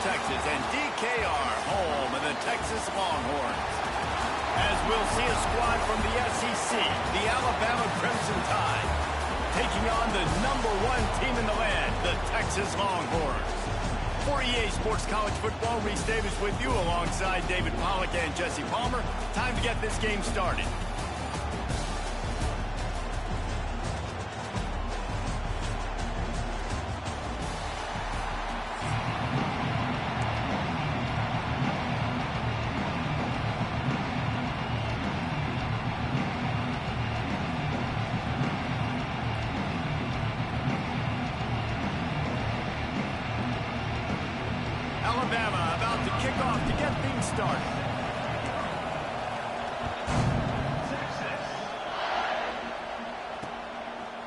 Texas, and DKR, home of the Texas Longhorns. As we'll see a squad from the SEC, the Alabama Crimson Tide, taking on the #1 team in the land, the Texas Longhorns. For EA Sports College Football, Reese Davis with you alongside David Pollack and Jesse Palmer. Time to get this game started. Alabama about to kick off to get things started.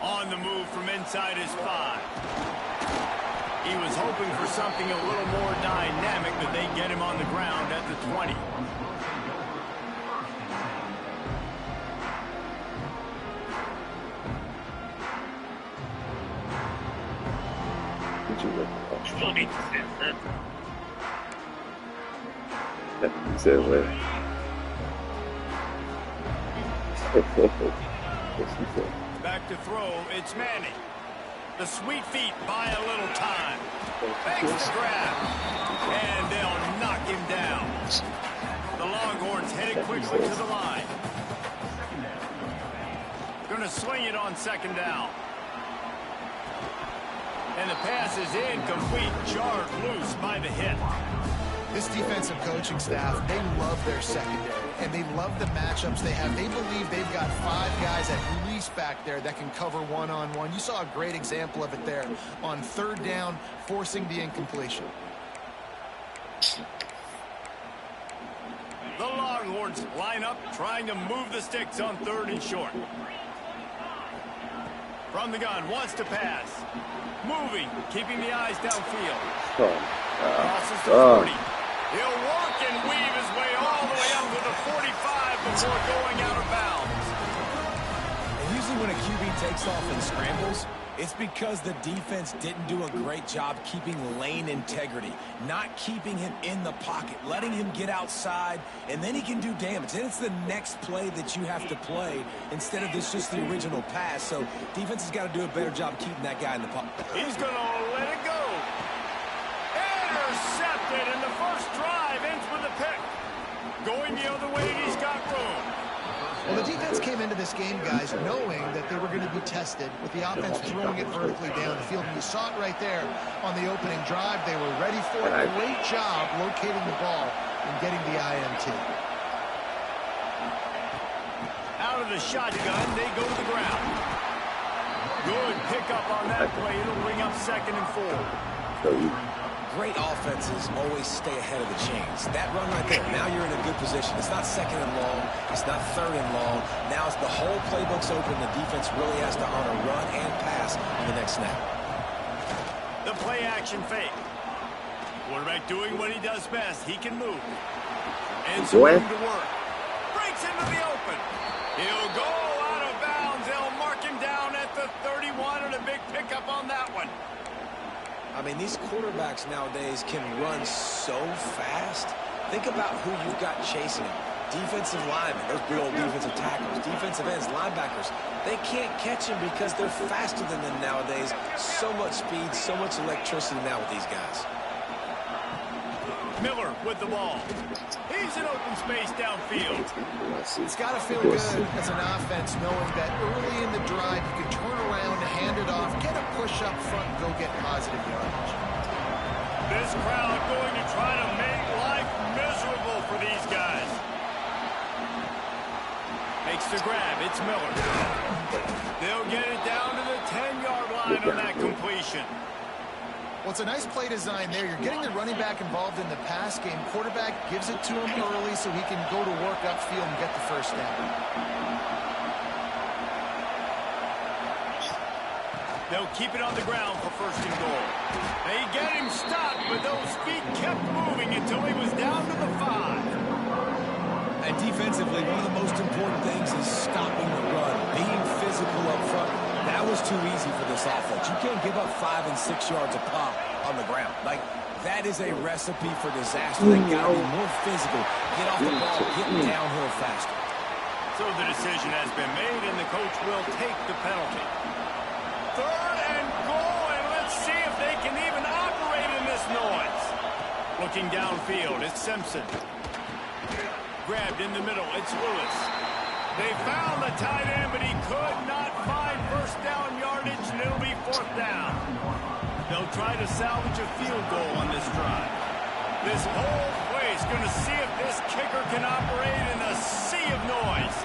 On the move from inside his 5. He was hoping for something a little more dynamic, but they get him on the ground at the 20. Back to throw, it's Manning. The sweet feet buy a little time. Makes the grab. And they'll knock him down. The Longhorns headed quickly to the line. Going to swing it on 2nd down. And the pass is incomplete, jarred loose by the hit. This defensive coaching staff, they love their secondary, and they love the matchups they have. They believe they've got 5 guys at least back there that can cover one-on-one. You saw a great example of it there on 3rd down, forcing the incompletion. The Longhorns line up, trying to move the sticks on 3rd and short. From the gun, wants to pass. Moving, keeping the eyes downfield. Crosses to 40. He'll work and weave his way all the way up to the 45 before going out of bounds. And usually when a QB takes off and scrambles, it's because the defense didn't do a great job keeping lane integrity, not keeping him in the pocket, letting him get outside, and then he can do damage. Then it's the next play that you have to play instead of this just the original pass. So defense has got to do a better job keeping that guy in the pocket. He's going to let it go. Intercepted, and the first drive ends with a pick. Going the other way, and he's got room. Well, the defense came into this game, guys, knowing that they were going to be tested with the offense throwing it vertically down the field. And you saw it right there on the opening drive. They were ready for it. Great job locating the ball and getting the INT. Out of the shotgun, they go to the ground. Good pickup on that play. It'll bring up 2nd and 4. Great offenses always stay ahead of the chains. That run right there, now you're in a good position. It's not 2nd and long. It's not 3rd and long. Now it's the whole playbook's open. The defense really has to honor run and pass on the next snap. The play action fake. Quarterback doing what he does best. He can move. And some room to work. Breaks into the open. He'll go out of bounds. They'll mark him down at the 31, and a big pickup on that one. I mean, these quarterbacks nowadays can run so fast. Think about who you've got chasing them. Defensive linemen, those big old defensive tackles, defensive ends, linebackers. They can't catch them because they're faster than them nowadays. So much speed, so much electricity now with these guys. Miller with the ball. He's in open space downfield. It's got to feel good as an offense knowing that early in the drive you can turn around, hand it off, get a push up front, and go get positive yardage. This crowd going to try to make life miserable for these guys. Makes the grab. It's Miller. They'll get it down to the 10-yard line on that completion. Well, it's a nice play design there. You're getting the running back involved in the pass game. Quarterback gives it to him early so he can go to work upfield and get the first down. They'll keep it on the ground for 1st and goal. They get him stopped, but those feet kept moving until he was down to the 5. And defensively, one of the most important things is stopping the run, being physical up front. That was too easy for this offense. You can't give up 5 and 6 yards a pop on the ground. Like, That is a recipe for disaster. They got to be more physical. Get off the ball, get downhill faster. So the decision has been made, and the coach will take the penalty. 3rd and goal, and let's see if they can even operate in this noise. Looking downfield, it's Simpson. Grabbed in the middle, it's Lewis. They found the tight end, but he could not find first down yardage, and it'll be 4th down. They'll try to salvage a field goal on this drive. This whole place going to see if this kicker can operate in a sea of noise.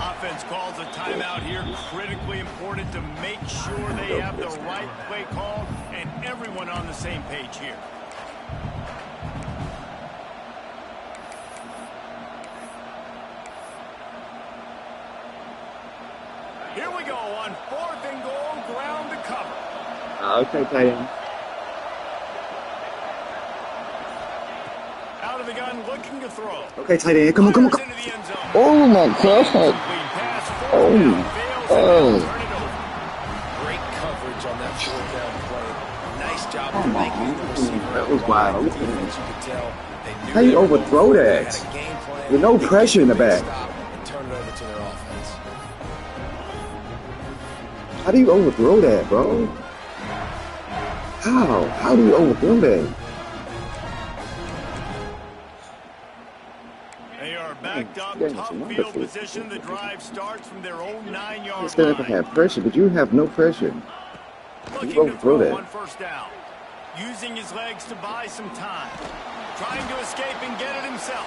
Offense calls a timeout here. Critically important to make sure they have the right play call and everyone on the same page here. Here we go on 4th and goal, ground to cover. Okay, playin. Out of the gun, looking to throw. Okay, tight end. Come on, come on, come on. Oh my God. Oh. Great coverage on that 4th down play. Nice job of making the receiver. That was wild. Defense, you could tell they knew How you they were overthrow going that? had a game plan. With no pressure in the They back. stop and turn it over to their offense. How do you overthrow that, bro? How? How do you overthrow that? They are backed up, tough field position. The drive starts from their own 9-yard Instead of line. have pressure, but you have no pressure. Looking You to overthrow throw that. on 1st down. Using his legs to buy some time. Trying to escape and get it himself.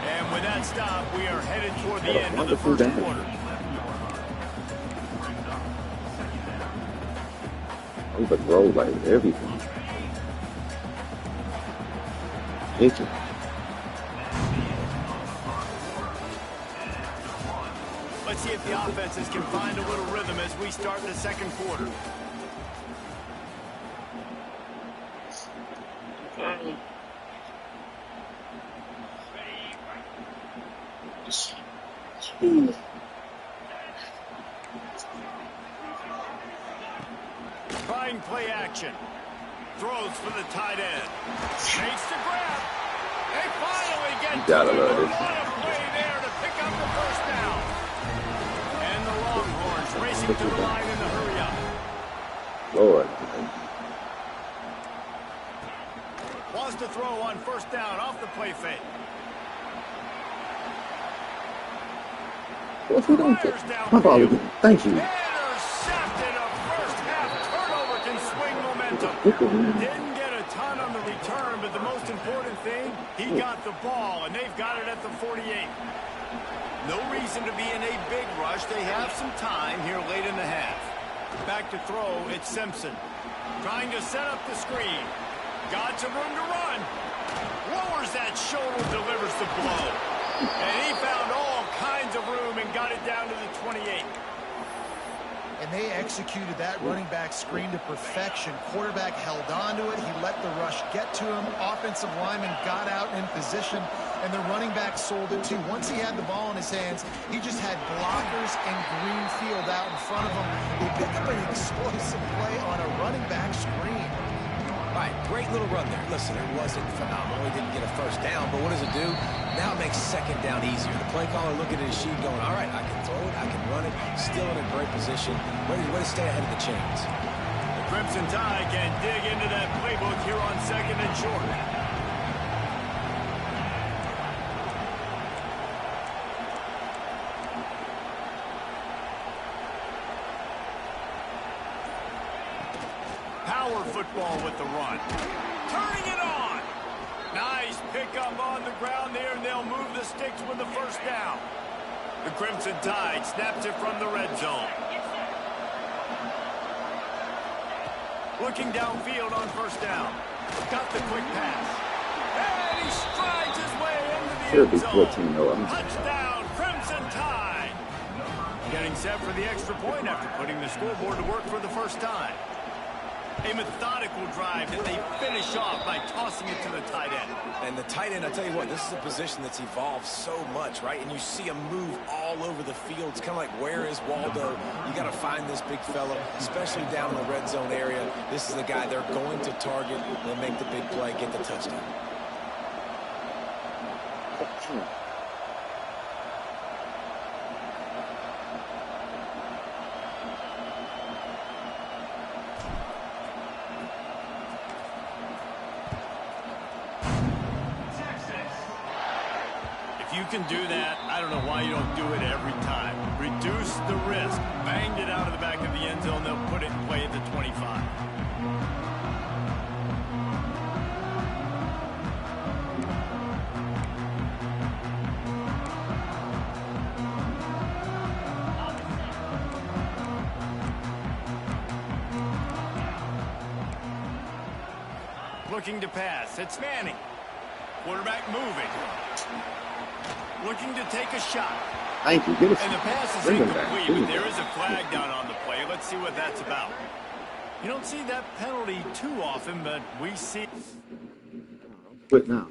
And with that stop, we are headed toward the end of the Wonderful first damage. quarter. Overthrow like everything. Hit you. Let's see if the offenses can find a little rhythm as we start the 2nd quarter. Trying play action. Throws for the tight end. Makes the grab. They finally get You to gotta it. love this. What a play there to pick up the 1st down. And the Longhorns racing to the line in the hurry up. Lord. Wants to throw on 1st down off the play fake. What if we don't get my ball again? Thank you. Intercepted. A first half turnover can swing momentum. Didn't get a ton on the return, but the most important thing, he got the ball, and they've got it at the 48. No reason to be in a big rush. They have some time here late in the half. Back to throw, it's Simpson. Trying to set up the screen. Got some room to run. Lowers that shoulder, delivers the blow. And he found all kinds of room and got it down to the 28. And they executed that running back screen to perfection. Quarterback held on to it. He let the rush get to him. Offensive lineman got out in position, and the running back sold it too. Once he had the ball in his hands, he just had blockers and green field out in front of him. He picked up an explosive play on a running back screen. All right, great little run there. Listen, it wasn't phenomenal. He didn't get a first down, but what does it do? Now it makes 2nd down easier. The play caller looking at his sheet going, all right, I can throw it, I can run it. Still in a great position. Ready to stay ahead of the chains. The Crimson Tide can dig into that playbook here on 2nd and short. Power football with the run. Turning it on. Nice pickup on the ground there, and they'll move the sticks with the 1st down. The Crimson Tide snaps it from the red zone. Looking downfield on 1st down. Got the quick pass. And he strides his way into the Should be end zone. 14-0. Touchdown, Crimson Tide. Getting set for the extra point after putting the scoreboard to work for the first time. A methodical drive that they finish off by tossing it to the tight end. And the tight end, I tell you what, this is a position that's evolved so much, right? And you see him move all over the field. It's kind of like, where is Waldo? You got to find this big fella, especially down in the red zone area. This is the guy they're going to target and make the big play, get the touchdown. You can do that. I don't know why you don't do it every time. Reduce the risk. Banged it out of the back of the end zone. They'll put it in play at the 25. Looking to pass. It's Manning. Quarterback moving. Looking to take a shot. Thank you. Get us. And the pass is Bring him incomplete, back. but there is a flag down on the play. Let's see what that's about. You don't see that penalty too often, but we see. Quit now.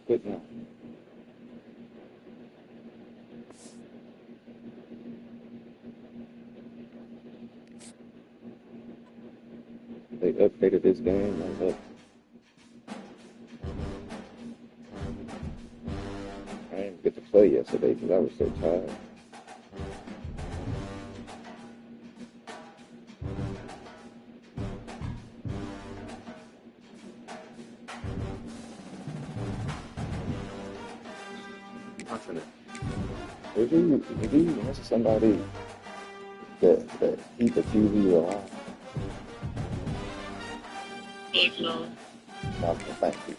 Quit now. They updated this game. Like that. I didn't get to play yesterday because I was so tired. If you answer somebody that eat the QB alive, No. okay, thank you.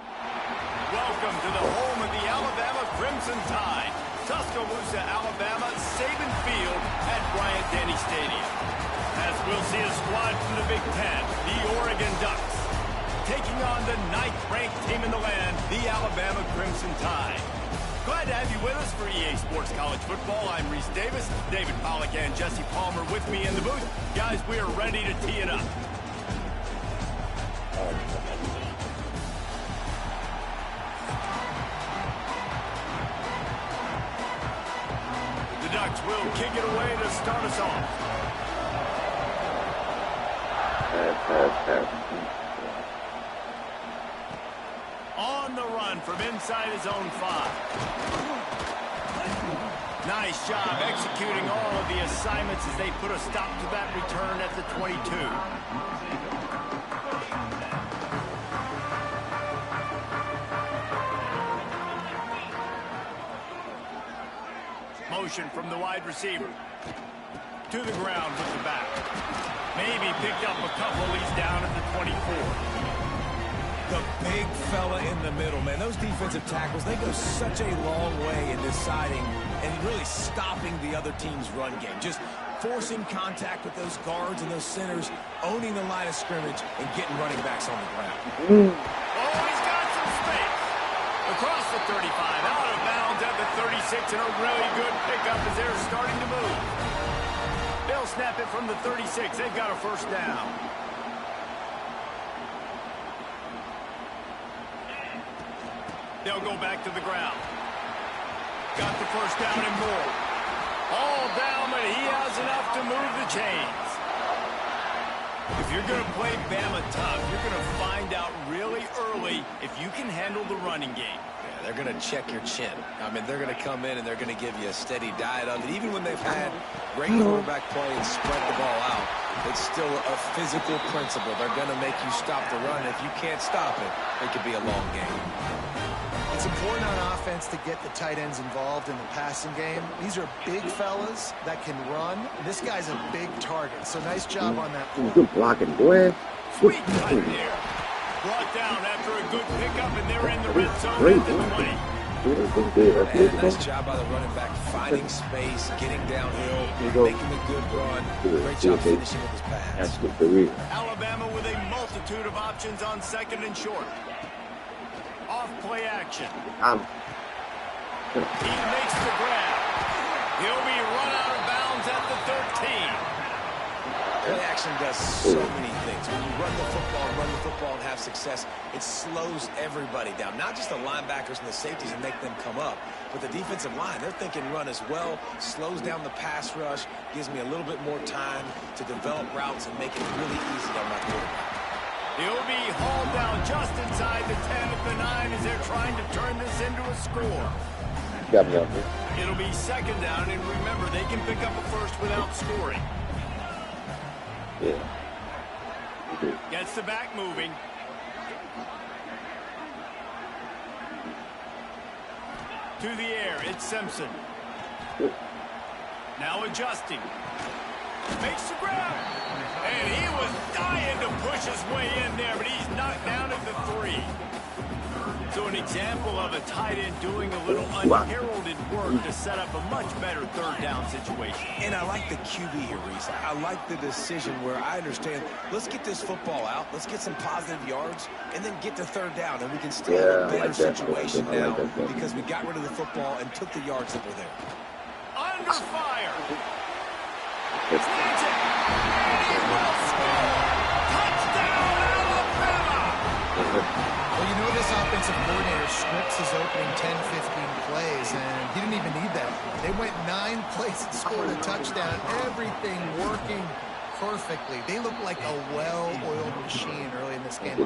Welcome to the home of the Alabama Crimson Tide. Tuscaloosa, Alabama, Saban Field at Bryant-Denny Stadium. As we'll see a squad from the Big Ten, the Oregon Ducks, taking on the 9th-ranked team in the land, the Alabama Crimson Tide. Glad to have you with us for EA Sports College Football. I'm Reese Davis, David Pollack and Jesse Palmer with me in the booth. Guys, we are ready to tee it up. The Ducks will kick it away to start us off. On the run from inside his own 5. Nice job executing all of the assignments as they put a stop to that return at the 22. Motion from the wide receiver. To the ground with the back. Maybe picked up a couple. He's down at the 24. The big fella in the middle, man. Those defensive tackles, they go such a long way in deciding and really stopping the other team's run game. Just forcing contact with those guards and those centers, owning the line of scrimmage, and getting running backs on the ground. Oh, he's got some space. Across the 35, out of bounds at the 36, and a really good pickup as they're starting to move. They'll snap it from the 36. They've got a first down. They'll go back to the ground. Got the first down and more. All down, but he has enough to move the chains. If you're going to play Bama tough, you're going to find out really early if you can handle the running game. Yeah, they're going to check your chin. I mean, they're going to come in and they're going to give you a steady diet of it. Even when they've had great quarterback play and spread the ball out, it's still a physical principle. They're going to make you stop the run. If you can't stop it, it could be a long game. It's important on offense to get the tight ends involved in the passing game. These are big fellas that can run. This guy's a big target, so nice job on that play. Good blocking, boy. Sweet cut there. Brought down after a good pickup, and they're in the red zone at the 20. And nice job by the running back, finding space, getting downhill, making a good run. Great job finishing with his pass. Alabama with a multitude of options on second and short. Off play action. He makes the grab. He'll be run out of bounds at the 13. Play action does so many things. When you run the football and have success, it slows everybody down. Not just the linebackers and the safeties and make them come up, but the defensive line. They're thinking run as well. Slows down the pass rush. Gives me a little bit more time to develop routes and make it really easy on my quarterback. He'll be hauled down just inside the 10 at the 9 as they're trying to turn this into a score. It'll be second down, and remember, they can pick up a first without scoring. Yeah. Gets the back moving. To the air, it's Simpson. Now adjusting. Makes the grab. And he was dying to push his way in there, but he's knocked down at the 3. So an example of a tight end doing a little unheralded work to set up a much better third down situation. And I like the QB here, Reese. I like the decision where I understand, let's get this football out, let's get some positive yards, and then get to third down, and we can still have a better situation now because we got rid of the football and took the yards that were there. Under fire. Snatch it. And he will score. Touchdown, Alabama. Well, you know this offensive coordinator scripts his opening 10, 15 plays, and he didn't even need that. They went 9 plays and scored a touchdown. Everything working perfectly. They look like a well-oiled machine early in this game.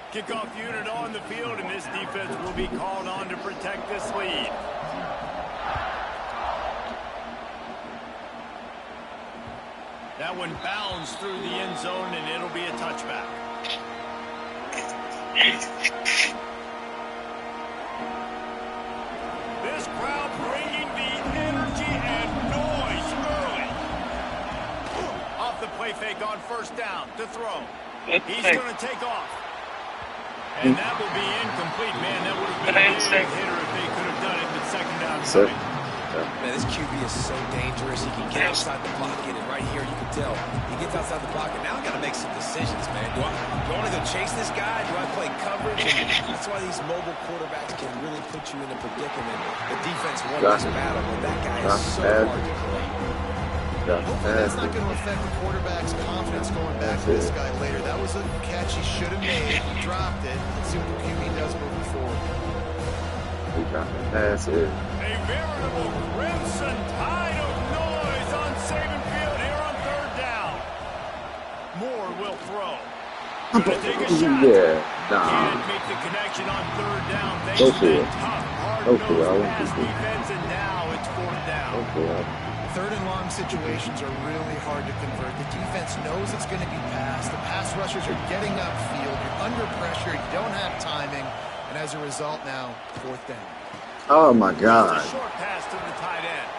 Kickoff unit on the field, and this defense will be called on to protect this lead. That one bounds through the end zone, and it'll be a touchback. This crowd bringing the energy and noise early. Off the play fake on first down to throw. He's going to take off. And that will be incomplete, man. That would have been a big hitter if they could have done it in second down. Man, this QB is so dangerous. He can get outside the pocket, and right here you can tell he gets outside the pocket. Now I got to make some decisions, man. Do I want to go chase this guy? Do I play coverage? And that's why these mobile quarterbacks can really put you in a predicament. The defense won this battle, but that guy is so hard to play. Hopefully that's not going to affect the quarterback's confidence going back to this guy later. That was a catch he should have made. He dropped it. Let's see what the QB does moving forward. He dropped the pass here. A veritable crimson tide of noise on Saban Field here on third down. Moore will throw. Gonna take a shot. Can't make the connection on third down. Thanks to that tough, hard-nosed pass defense, and now it's fourth down. Third and long situations are really hard to convert. The defense knows it's going to be passed. The pass rushers are getting upfield. You're under pressure. You don't have timing. And as a result now, fourth down. Oh, my God. Just a short pass to the tight end.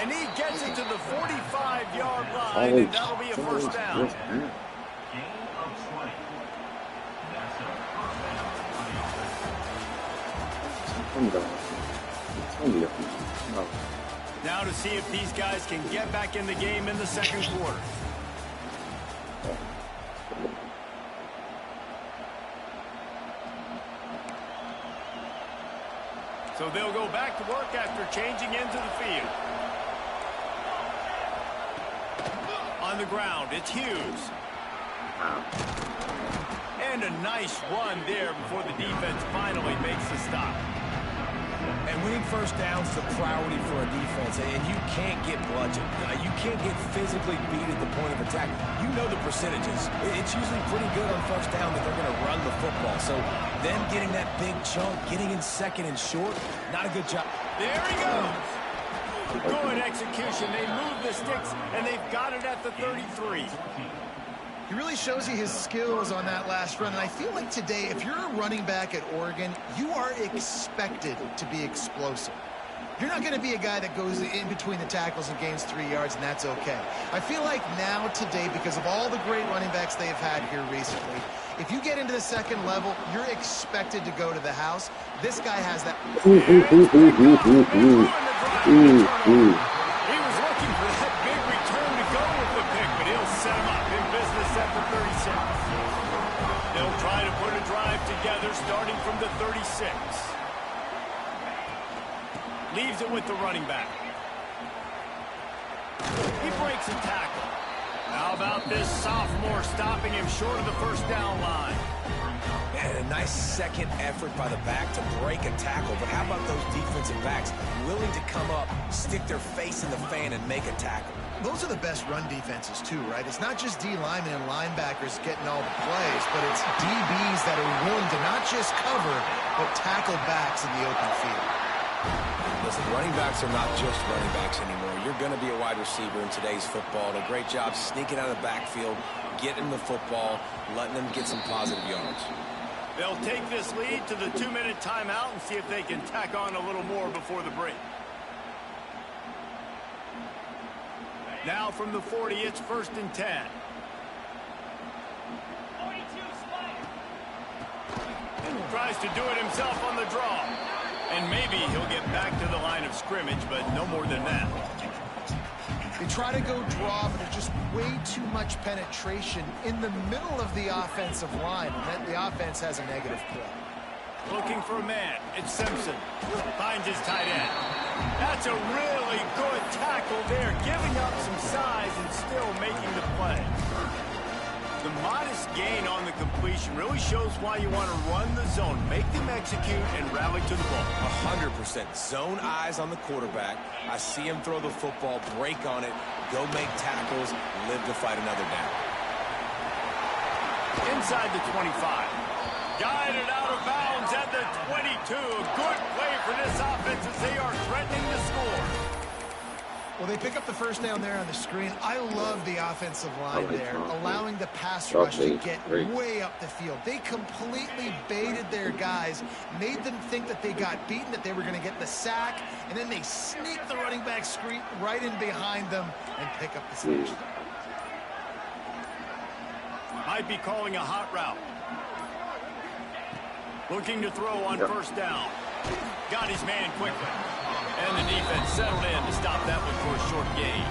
And he gets it to the 45-yard line, and that'll be a first down. Now to see if these guys can get back in the game in the second quarter. So they'll go back to work after changing into the field. On the ground, it's Hughes. And a nice run there before the defense finally makes the stop. And winning first downs is a priority for a defense, and you can't get bludgeoned. You can't get physically beat at the point of attack. You know the percentages. It's usually pretty good on first down that they're going to run the football. So them getting that big chunk, getting in second and short, not a good job. There he goes. Good execution. They move the sticks, and they've got it at the 33. He really shows you his skills on that last run. And I feel like today, if you're a running back at Oregon, you are expected to be explosive. You're not going to be a guy that goes in between the tackles and gains 3 yards, and that's okay. I feel like now today, because of all the great running backs they have had here recently, if you get into the second level, you're expected to go to the house. This guy has that. He was looking for that big return to go with the pick, but he'll set him up in business at the 36. They'll try to put a drive together starting from the 36. Leaves it with the running back. He breaks a tackle. How about this sophomore stopping him short of the first down line? Man, a nice second effort by the back to break a tackle. But how about those defensive backs willing to come up, stick their face in the fan, and make a tackle? Those are the best run defenses, too, right? It's not just D linemen and linebackers getting all the plays, but it's DBs that are willing to not just cover, but tackle backs in the open field. Listen, running backs are not just running backs anymore. You're going to be a wide receiver in today's football. A great job sneaking out of the backfield, getting the football, letting them get some positive yards. They'll take this lead to the 2-minute timeout and see if they can tack on a little more before the break. Now from the 40, it's 1st and 10. Tries to do it himself on the draw. And maybe he'll get back to the line of scrimmage, but no more than that. They try to go draw, but there's just way too much penetration in the middle of the offensive line, and then the offense has a negative play. Looking for a man. It's Simpson. Finds his tight end. That's a really good tackle there, giving up some size and still making the play. The modest gain on the completion really shows why you want to run the zone, make them execute, and rally to the ball. 100%. Zone eyes on the quarterback. I see him throw the football, break on it, go make tackles, live to fight another down. Inside the 25. Guided out of bounds at the 22. A good play for this offense as they are threatening to score. Well, they pick up the first down there on the screen. I love the offensive line there, allowing the pass rush to get way up the field. They completely baited their guys, made them think that they got beaten, that they were going to get the sack, and then they sneak the running back screen right in behind them and pick up the snatch. Might be calling a hot route. Looking to throw on first down. Got his man quickly. And the defense settled in to stop that one for a short gain.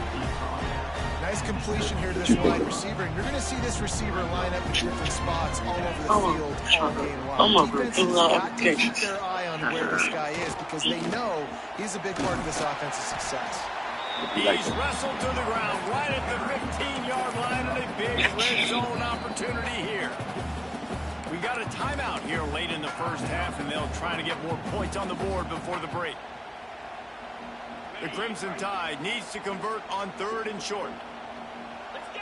Nice completion here to this wide receiver. And you're going to see this receiver line up in different spots all over the field all game long. Defense has got to keep their eye on where this guy is because they know he's a big part of this offense's success. He's wrestled to the ground right at the 15-yard line and a big red zone opportunity here. We got a timeout here late in the first half, and they'll try to get more points on the board before the break. The Crimson Tide needs to convert on 3rd and short. Let's go.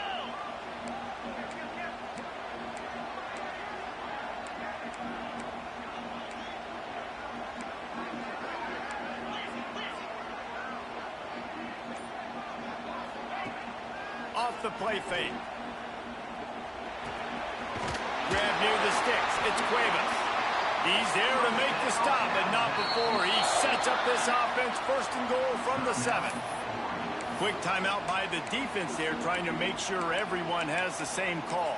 Off the play fake. Grab near the sticks. It's Cuevas. He's there to make the stop, but not before. He sets up this offense 1st and goal from the 7. Quick timeout by the defense there, trying to make sure everyone has the same call.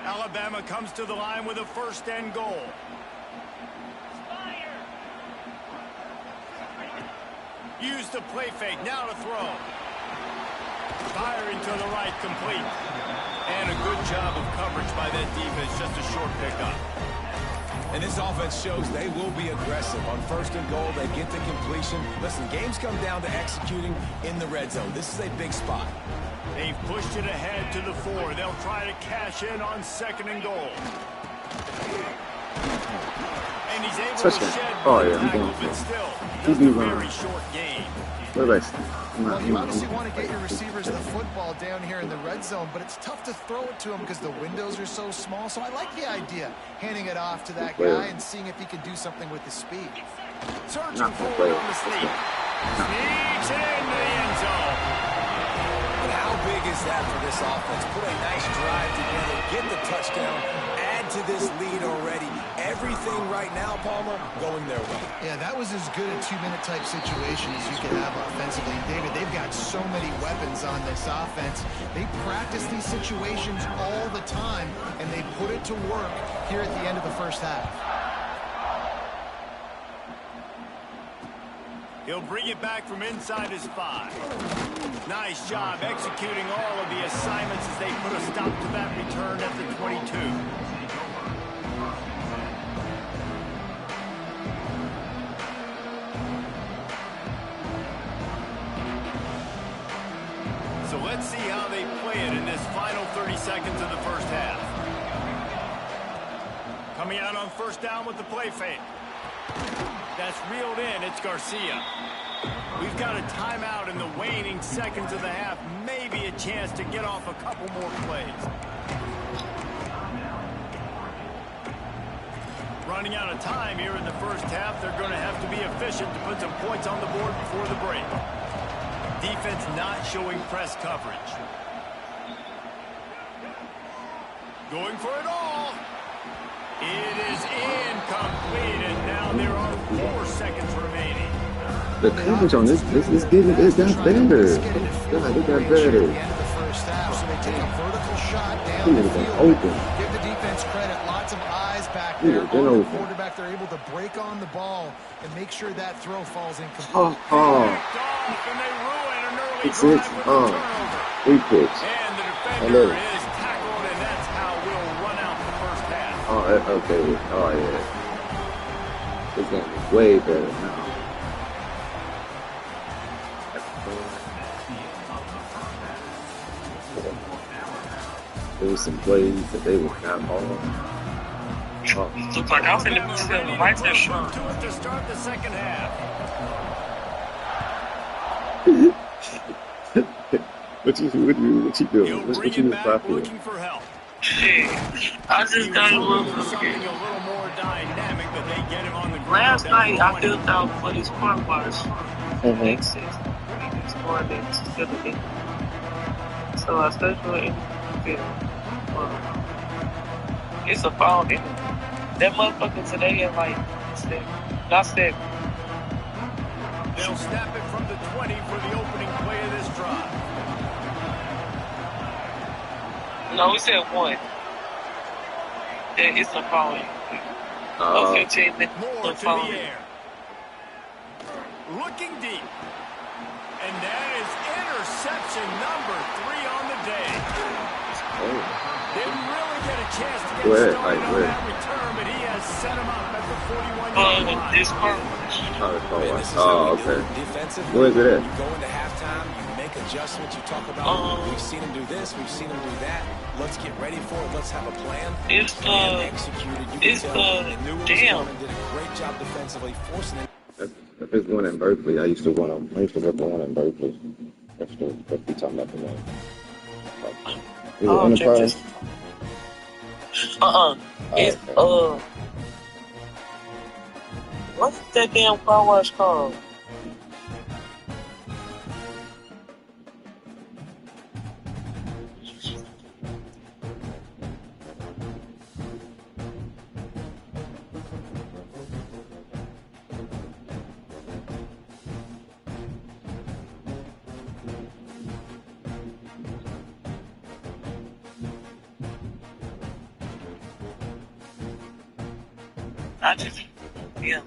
Alabama comes to the line with a 1st and goal. Use the play fake, now to throw. Firing to the right, complete. And a good job of coverage by that defense, just a short pickup. And this offense shows they will be aggressive. On 1st and goal, they get the completion. Listen, games come down to executing in the red zone. This is a big spot. They've pushed it ahead to the 4. They'll try to cash in on 2nd and goal. And he's able to shed one tackle, but still, just a very short game. Well, you obviously want to get your receivers the football down here in the red zone, but it's tough to throw it to them because the windows are so small. So I like the idea, handing it off to that guy and seeing if he can do something with his speed. Searching Not gonna for play it it. on the sneak. Sneaks it into the end zone. But how big is that for this offense? Put a nice drive together, get the touchdown, add to this lead already. Everything right now, Palmer, going their way. Yeah, that was as good a two-minute type situation as you could have offensively. David, they've got so many weapons on this offense. They practice these situations all the time, and they put it to work here at the end of the first half. He'll bring it back from inside his 5. Nice job executing all of the assignments as they put a stop to that return at the 22. So let's see how they play it in this final 30 seconds of the first half. Coming out on first down with the play fake. That's reeled in. It's Garcia. We've got a timeout in the waning seconds of the half. Maybe a chance to get off a couple more plays. Running out of time here in the first half. They're going to have to be efficient to put some points on the board before the break. Defense not showing press coverage. Going for it all. It is incomplete, and now there are 4 seconds remaining. The coverage on this is getting it got better. God, it got better. At the end of the first half, so they take a vertical shot down He the would have been field. open. Give the defense credit. Lots of eyes back He there would have been on the open. quarterback. They're able to break on the ball and make sure that throw falls incomplete. Oh, Picked off, and they ruin an early it's drive it. with a Oh, turnover. 3 picks. And the I defender love it. is tackled, and that's how we'll run out the first half. Oh, okay. Oh, yeah. This game is way better now. There was some plays that they were not on. Oh, Looks like I'm finna be selling right there, sure. To it to start the second half. what you doing? He'll What bring you it doing? back looking for help. Shit. I He just got a was little looking for something scared. a little more dynamic, but they get him on the ground. Last down night, for I 20. built out for this car wash. Mm-hmm. Next is going next facility. So I scheduled in the field. It's a phone in it. That motherfucker today at like 7. Not 7. They'll snap it from the 20 for the opening play of this drive. No, we said 1. It's a phone. 15 minutes. More The to phone. the air. Looking deep. And that is interception number 3 on the day. Didn't really get a chance to get Where? started on Where? that return, but he has set him up at the 41-yard line. This car wash. And this is Oh, how we do okay. it defensively. Where's it at? You go into halftime, you make adjustments, you talk about, we've seen him do this, we've seen him do that. Let's get ready for it. Let's have a plan. It's Plan the executed. You it's can tell the they knew it was damn. coming, did a great job defensively, forcing it. If it's one in Berkeley, I used to work the one in Berkeley. That's what we talking about tonight. Is it Oh, check Enterprise? this. It's okay. What's that damn car wash called? I just, yeah.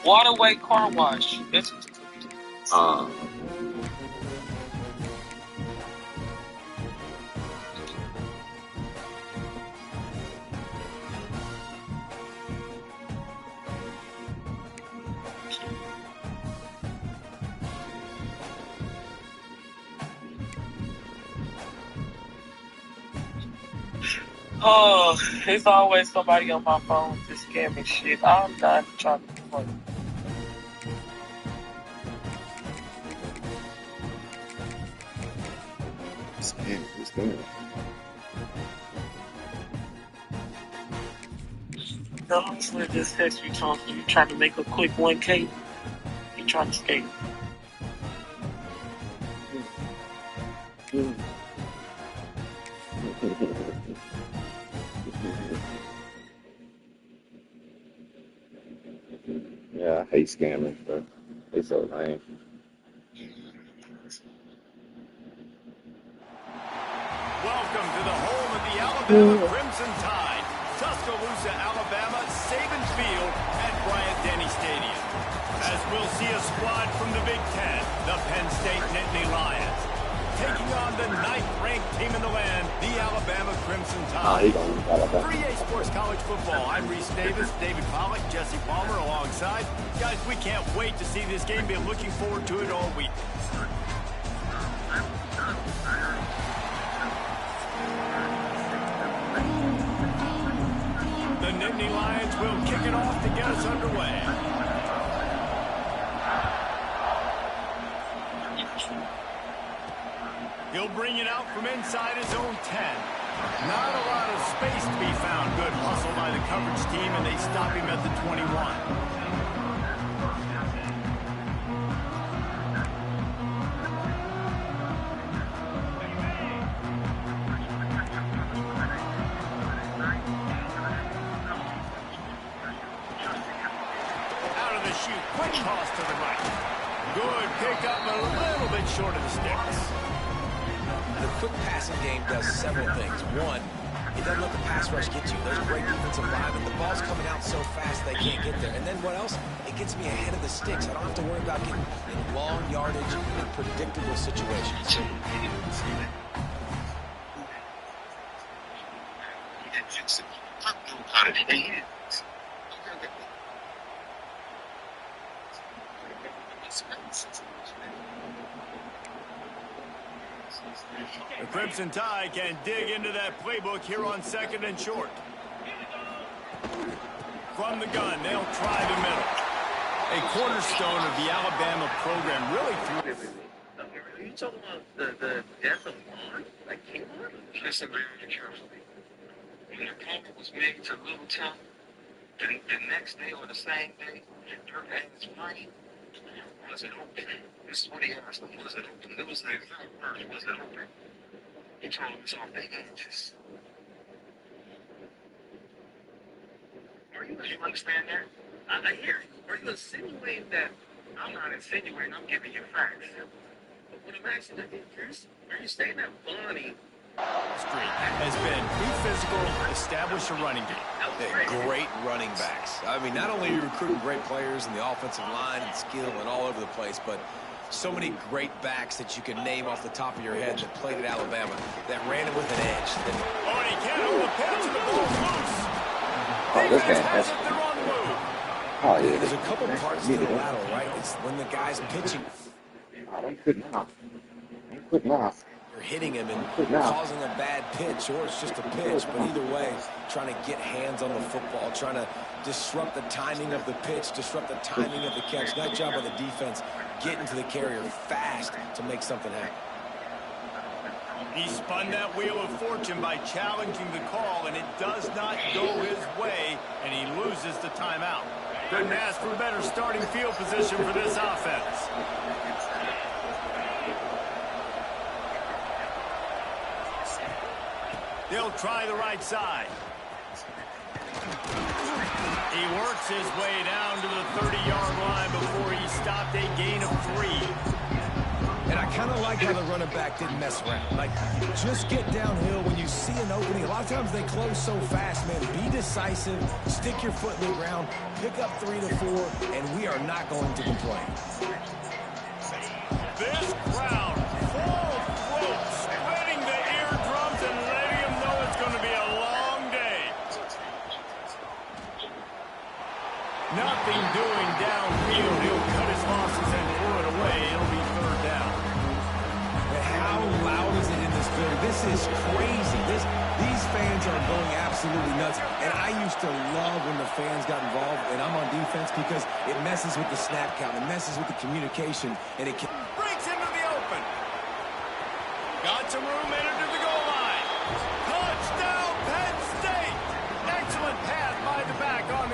Waterway car wash. That's oh, there's always somebody on my phone to scam me shit. I'm not trying to play. The hustler just text you talking. You trying to make a quick 1K. You trying to skate. Yeah, I hate scammers, bro. They so lame. Welcome to the home of the Alabama Crimson Tide. Tuscaloosa, Alabama, Saban Field at Bryant-Denny Stadium. As we'll see a squad from the Big Ten, the Penn State Nittany Lions, taking on the 9th-ranked team in the land, the Alabama Crimson Tide. 3A Sports College Football. I'm Reese Davis, David Pollack, Jesse Palmer alongside. Guys, we can't wait to see this game. Been looking forward to it all week. The Nittany Lions will kick it off to get us underway. He'll bring it out from inside his own 10. Not a lot of space to be found. Good hustle by the coverage team, and they stop him at the 21. Quick toss to the right. Good pick up, a little bit short of the sticks. The quick passing game does several things. One, it doesn't let the pass rush get you. There's great defensive linemen. The ball's coming out so fast they can't get there. And then what else? It gets me ahead of the sticks. I don't have to worry about getting in long yardage and predictable situations. The Crimson Tide can dig into that playbook here on 2nd and short. From the gun, they'll try the middle. A cornerstone of the Alabama program, really through. Are you talking about the death of Vaughn? Like Kmart? Listen very carefully. When the comment was made to Little Tom, the next day or the same day, her ass money, was it open? This is what he asked him. Was it open? It was the exact word. Was it open? He told him it's off the hinges. You understand that? I hear you. Are you insinuating that? I'm not insinuating. I'm giving you facts. But what I'm asking is, are you saying that Bonnie Street has been be physical, establish a running game. Great running backs. I mean, not only are you recruiting great players in the offensive line and skill and all over the place, but so many great backs that you can name off the top of your head that played at Alabama, that ran it with an edge. Oh, and he can't hold the pitch, and the ball's loose. Oh, this Defense guy has has. it, they're on the move. Oh, yeah. There's a couple parts to the battle, right? It's when the guy's pitching. Oh, they couldn't off. They couldn't off. You're hitting him and causing a bad pitch, or it's just a pitch. But either way, trying to get hands on the football, trying to disrupt the timing of the pitch, disrupt the timing of the catch. Nice job by the defense getting to the carrier fast to make something happen. He spun that wheel of fortune by challenging the call, and it does not go his way, and he loses the timeout. Couldn't ask for a better starting field position for this offense. They'll try the right side. He works his way down to the 30-yard line before he stopped a gain of 3. And I kind of like how the running back didn't mess around. Like, just get downhill when you see an opening. A lot of times they close so fast, man. Be decisive, stick your foot in the ground, pick up 3 to 4, and we are not going to complain. This crowd, full throat, splitting the eardrums and letting him know it's going to be a long day. Nothing doing downfield. He'll cut his losses and throw it away. It'll be 3rd down. But how loud is it in this building? This is crazy. These fans are going absolutely nuts. And I used to love when the fans got involved, and I'm on defense, because it messes with the snap count. It messes with the communication, and it can... Breaks into the open. Got some room, entered to the goal line. Touchdown, Penn State. Excellent pass by the back on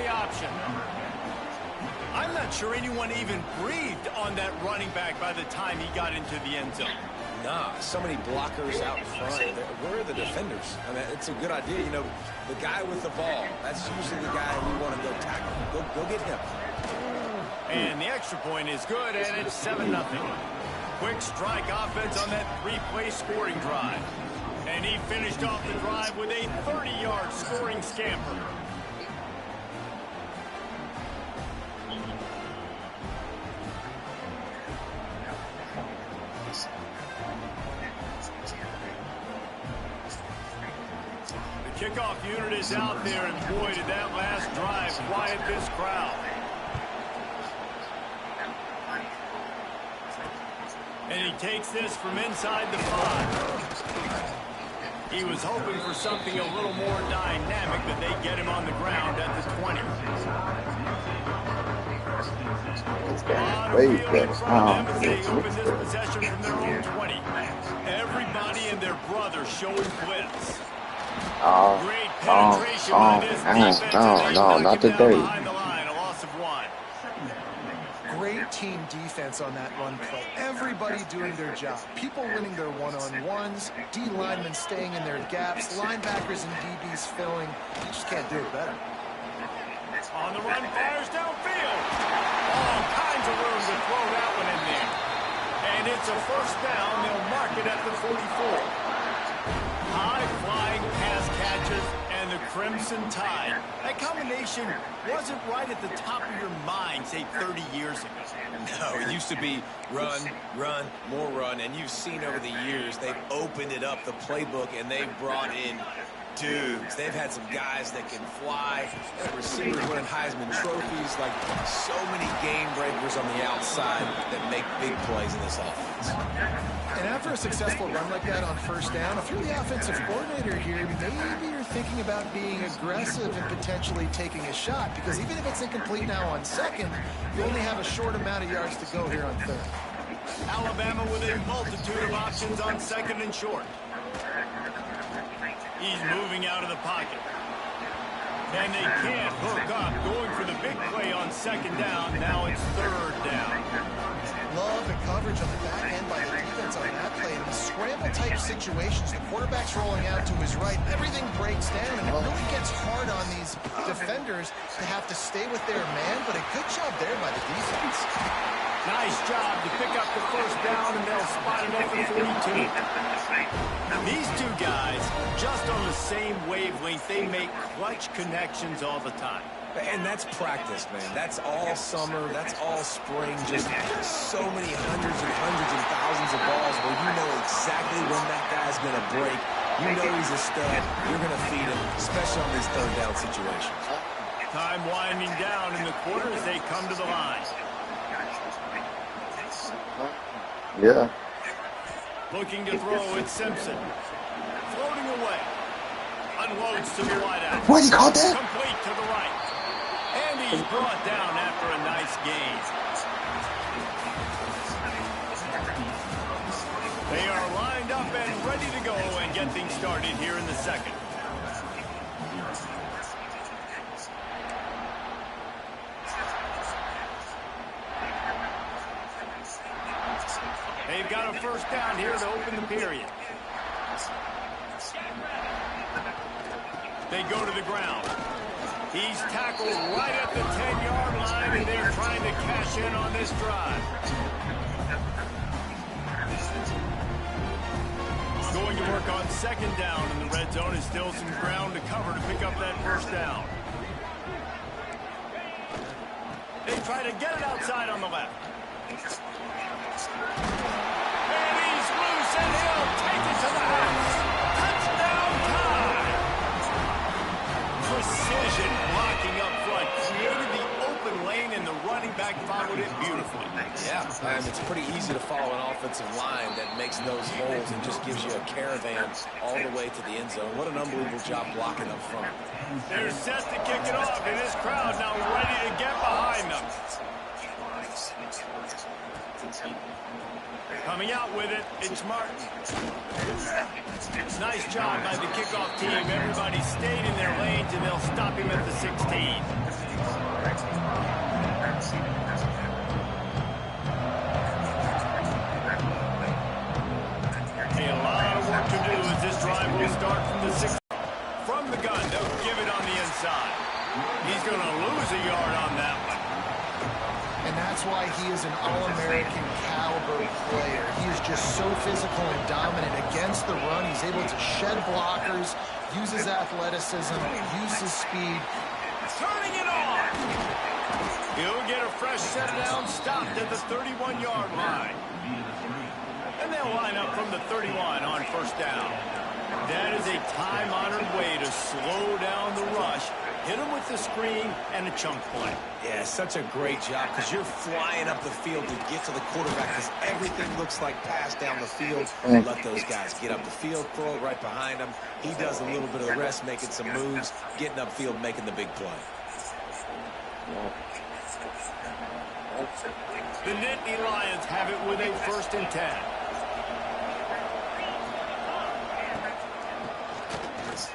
I'm not sure anyone even breathed on that running back by the time he got into the end zone. Nah, so many blockers out in front. Where are the defenders? I mean, it's a good idea. You know, the guy with the ball, that's usually the guy we want to go tackle. Go get him. And the extra point is good, and it's 7-0. Quick strike offense on that 3-play scoring drive. And he finished off the drive with a 30-yard scoring scamper. The kickoff unit is out there, and boy, did that last drive quiet this crowd. And he takes this from inside the 5. He was hoping for something a little more dynamic, but they get him on the ground at the 20. On the field in front of them as they open this possession from their own 20. Everybody and their brother showing blitz. Great penetration by this defense. No, not today. Behind the line, a loss of 1. Great team defense on that run play. Everybody doing their job. People winning their one-on-ones, D linemen staying in their gaps, linebackers and DBs filling. You just can't do it better. On the run, fires downfield. All kinds of room to throw that one in there. And it's a first down. They'll mark it at the 44. High-flying pass catches and the Crimson Tide. That combination wasn't right at the top of your mind, say, 30 years ago. No, it used to be run, run, more run, and you've seen over the years they've opened it up, the playbook, and they've brought in dudes. They've had some guys that can fly, receivers winning Heisman trophies, like so many game breakers on the outside that make big plays in this offense. And after a successful run like that on first down, if you're the offensive coordinator here, maybe you're thinking about being aggressive and potentially taking a shot, because even if it's incomplete now on second, you only have a short amount of yards to go here on third. Alabama with a multitude of options on second and short. He's moving out of the pocket. And they can't hook up, going for the big play on second down. Now it's third down. Love the coverage on the back end by the defense on that play. In the scramble-type situations, the quarterback's rolling out to his right. Everything breaks down, and it really gets hard on these defenders to have to stay with their man, but a good job there by the defense. Nice job to pick up the first down, and they'll spot it at the 42. These two guys, just on the same wavelength, they make clutch connections all the time. And that's practice, man. That's all summer. That's all spring. Just so many hundreds and thousands of balls where you know exactly when that guy's going to break. You know he's a stud. You're going to feed him, especially on these third down situations. Time winding down in the quarter as they come to the line. Yeah. Looking to throw, it's Simpson. Floating away. Unloads to the wideout. What, he caught that? Complete to the right. And he's brought down after a nice gain. They are lined up and ready to go and get things started here in the second. They've got a first down here to open the period. They go to the ground. He's tackled right at the 10-yard line, and they're trying to cash in on this drive. Going to work on second down in the red zone, is still some ground to cover to pick up that first down. They try to get it outside on the left. And he's loose, and he'll take it to the house. Touchdown time! Precision blocking up front, created the open lane, and the running back followed it beautifully. Yeah, and it's pretty easy to follow an offensive line that makes those holes and just gives you a caravan all the way to the end zone. What an unbelievable job blocking up front. They're set to kick it off, and this crowd now ready to get behind them. Coming out with it, it's Martin. Nice job by the kickoff team. Everybody stayed in their lanes, and they'll stop him at the 16. side. He's going to lose a yard on that one. And that's why he is an All-American caliber player. He is just so physical and dominant against the run. He's able to shed blockers, use his athleticism, use his speed. Turning it on. He'll get a fresh set down, stopped at the 31-yard line. And they'll line up from the 31 on first down. That is a time-honored way to slow down the rush, hit him with the screen, and a chunk play. Yeah, such a great job because you're flying up the field to get to the quarterback because everything looks like pass down the field. Let those guys get up the field, throw it right behind him. He does a little bit of the rest, making some moves, getting upfield, making the big play. The Nittany Lions have it with a 1st and 10.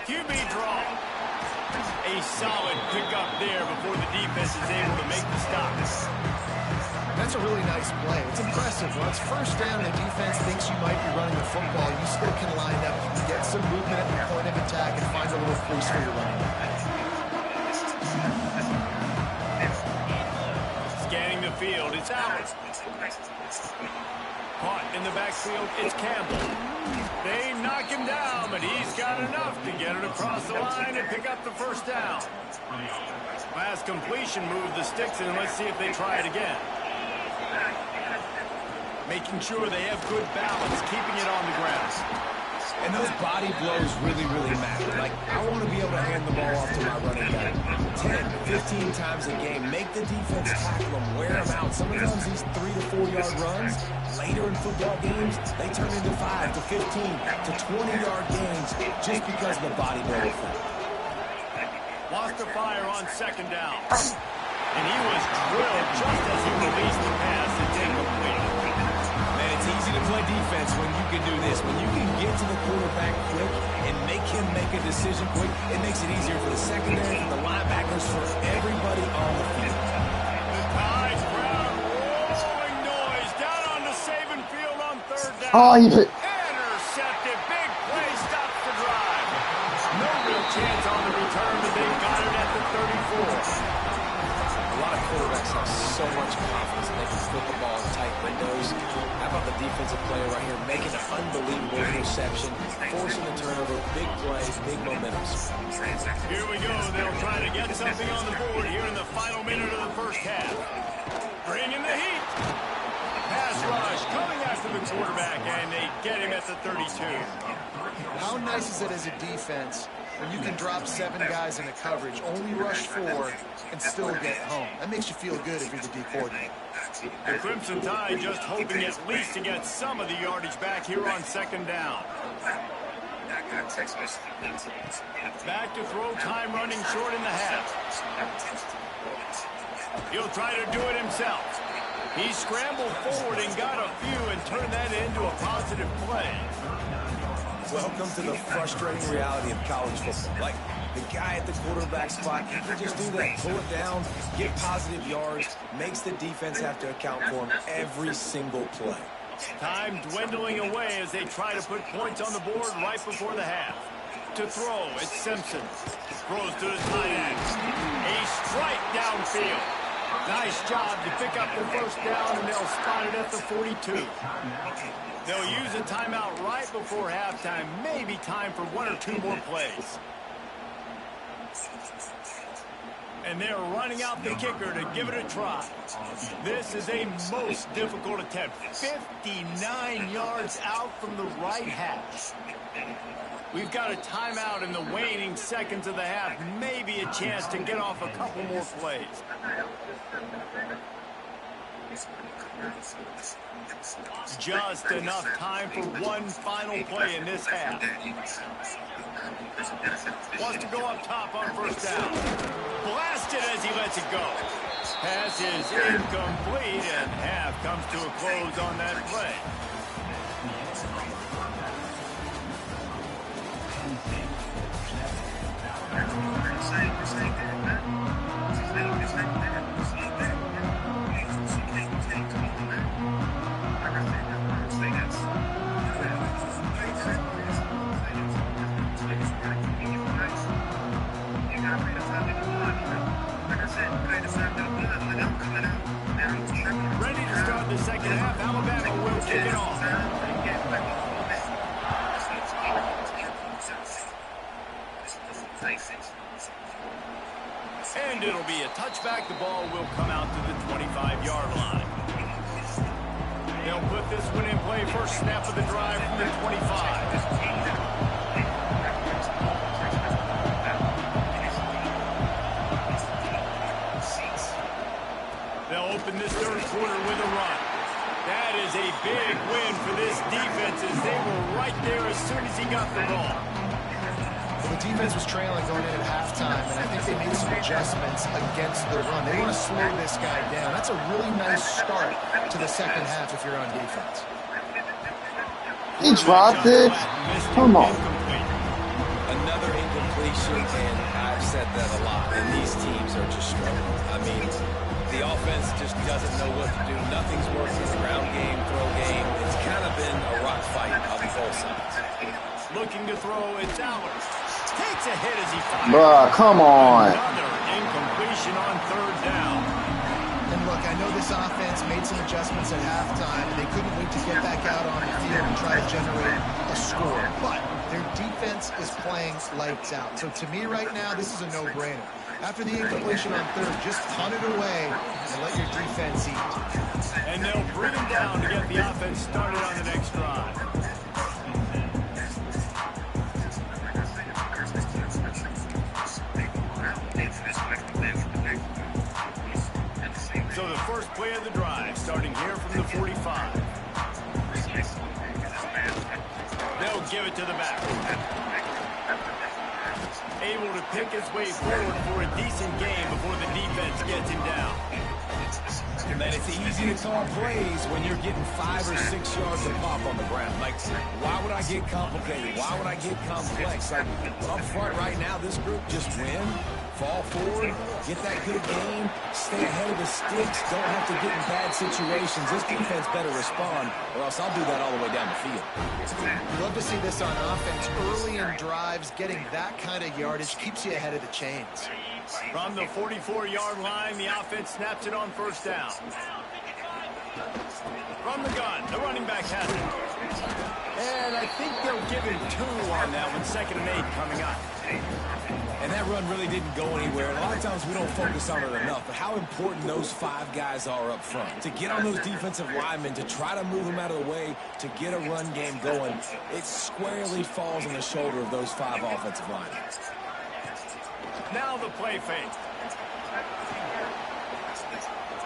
QB draw. A solid pickup there before the defense is able to make the stop. That's a really nice play. It's impressive. When it's first down, the defense thinks you might be running the football. You still can line up, you can get some movement at the point of attack and find a little crease for your running back. Scanning the field, it's out. Caught in the backfield, it's Campbell. They knock him down, but he's got enough to get it across the line and pick up the 1st down. Last completion moved the sticks, and let's see if they try it again. Making sure they have good balance, keeping it on the ground. And those body blows really, really matter. Like, I want to be able to hand the ball off to my running back 10, 15 times a game. Make the defense tackle him, wear him out. Sometimes these 3 to 4 yard runs, later in football games, they turn into 5 to 15 to 20-yard games just because of the body blow effect. Lost the fire on 2nd down. And he was drilled just as he released the pass. It's incomplete. Man, it's easy to play defense when you can do this. When you can get to the quarterback quick and make him make a decision quick, it makes it easier for the secondary, for the linebackers, for everybody on the field. The Tide crowd rolling noise down on the Saban field on 3rd down. Oh, you put... Intercepted. Big play stops the drive. No real chance on the return, but they've got it at the 34. A lot of quarterbacks have so much confidence that they can flip the ball in tight windows. How about the defensive player right here making an unbelievable interception, forcing the turnover, big plays, big momentum. Here we go. They'll try to get something on the board here in the final minute of the 1st half. Bringing the heat. Pass rush coming after the quarterback, and they get him at the 32. How nice is it as a defense when you can drop 7 guys into coverage, only rush 4, and still get home? That makes you feel good if you're the D coordinator. The Crimson Tide just hoping at least to get some of the yardage back here on 2nd down. Back to throw, time running short in the half. He'll try to do it himself. He scrambled forward and got a few and turned that into a positive play. Welcome to the frustrating reality of college football. Like, the guy at the quarterback spot, he can just do that. Pull it down, get positive yards, makes the defense have to account for him every single play. Time dwindling away as they try to put points on the board right before the half. To throw, it's Simpson. Throws to the tight end. A strike downfield. Nice job to pick up the 1st down, and they'll spot it at the 42. They'll use a timeout right before halftime. Maybe time for 1 or 2 more plays. And they're running out the kicker to give it a try. This is a most difficult attempt. 59 yards out from the right hash. We've got a timeout in the waning seconds of the half. Maybe a chance to get off a couple more plays. Just enough time for one final play in this half. Wants to go up top on 1st down. Blasted as he lets it go. Pass is incomplete, and half comes to a close on that play. And it'll be a touchback. The ball will come out to the 25-yard line. They'll put this one in play. First snap of the drive from the 25. They'll open this third quarter with a run. That is a big win for this defense as they were right there as soon as he got the ball. Well, the defense was trailing going in at halftime, and I think they made some adjustments against the run. They want to slow this guy down. That's a really nice start to the second half if you're on defense. He dropped it. Come on. Another incompletion, and I've said that a lot, and these teams are just struggling. I mean, the offense just doesn't know what to do. Nothing's working. Ground game, throw game. It's kind of been a rock fight on both sides. Looking to throw, it's Allers. Takes a hit as he fires. Bruh, come on. Another incompletion on third down. And look, I know this offense made some adjustments at halftime. They couldn't wait to get back out on the field and try to generate a score. But their defense is playing lights out. So to me right now, this is a no-brainer. After the incompletion on third, just punt it away and let your defense eat. And they'll bring him down to get the offense started on the next drive. So the first play of the drive, starting here from the 45. They'll give it to the back. Able to pick his way forward for a decent game before the defense gets him down. Man, it's easy to call plays when you're getting 5 or 6 yards of pop on the ground. Like, why would I get complicated? Why would I get complex? Like, up front right now, this group just win, fall forward, get that good game, stay ahead of the sticks, don't have to get in bad situations. This defense better respond, or else I'll do that all the way down the field. You love to see this on offense. Early in drives, getting that kind of yardage keeps you ahead of the chains. From the 44-yard line, the offense snaps it on first down. From the gun, the running back has it. And I think they'll give him 2 on that one, 2nd and 8 coming up. And that run really didn't go anywhere. And a lot of times we don't focus on it enough, but how important those 5 guys are up front. To get on those defensive linemen, to try to move them out of the way, to get a run game going, it squarely falls on the shoulder of those 5 offensive linemen. Now the play fake.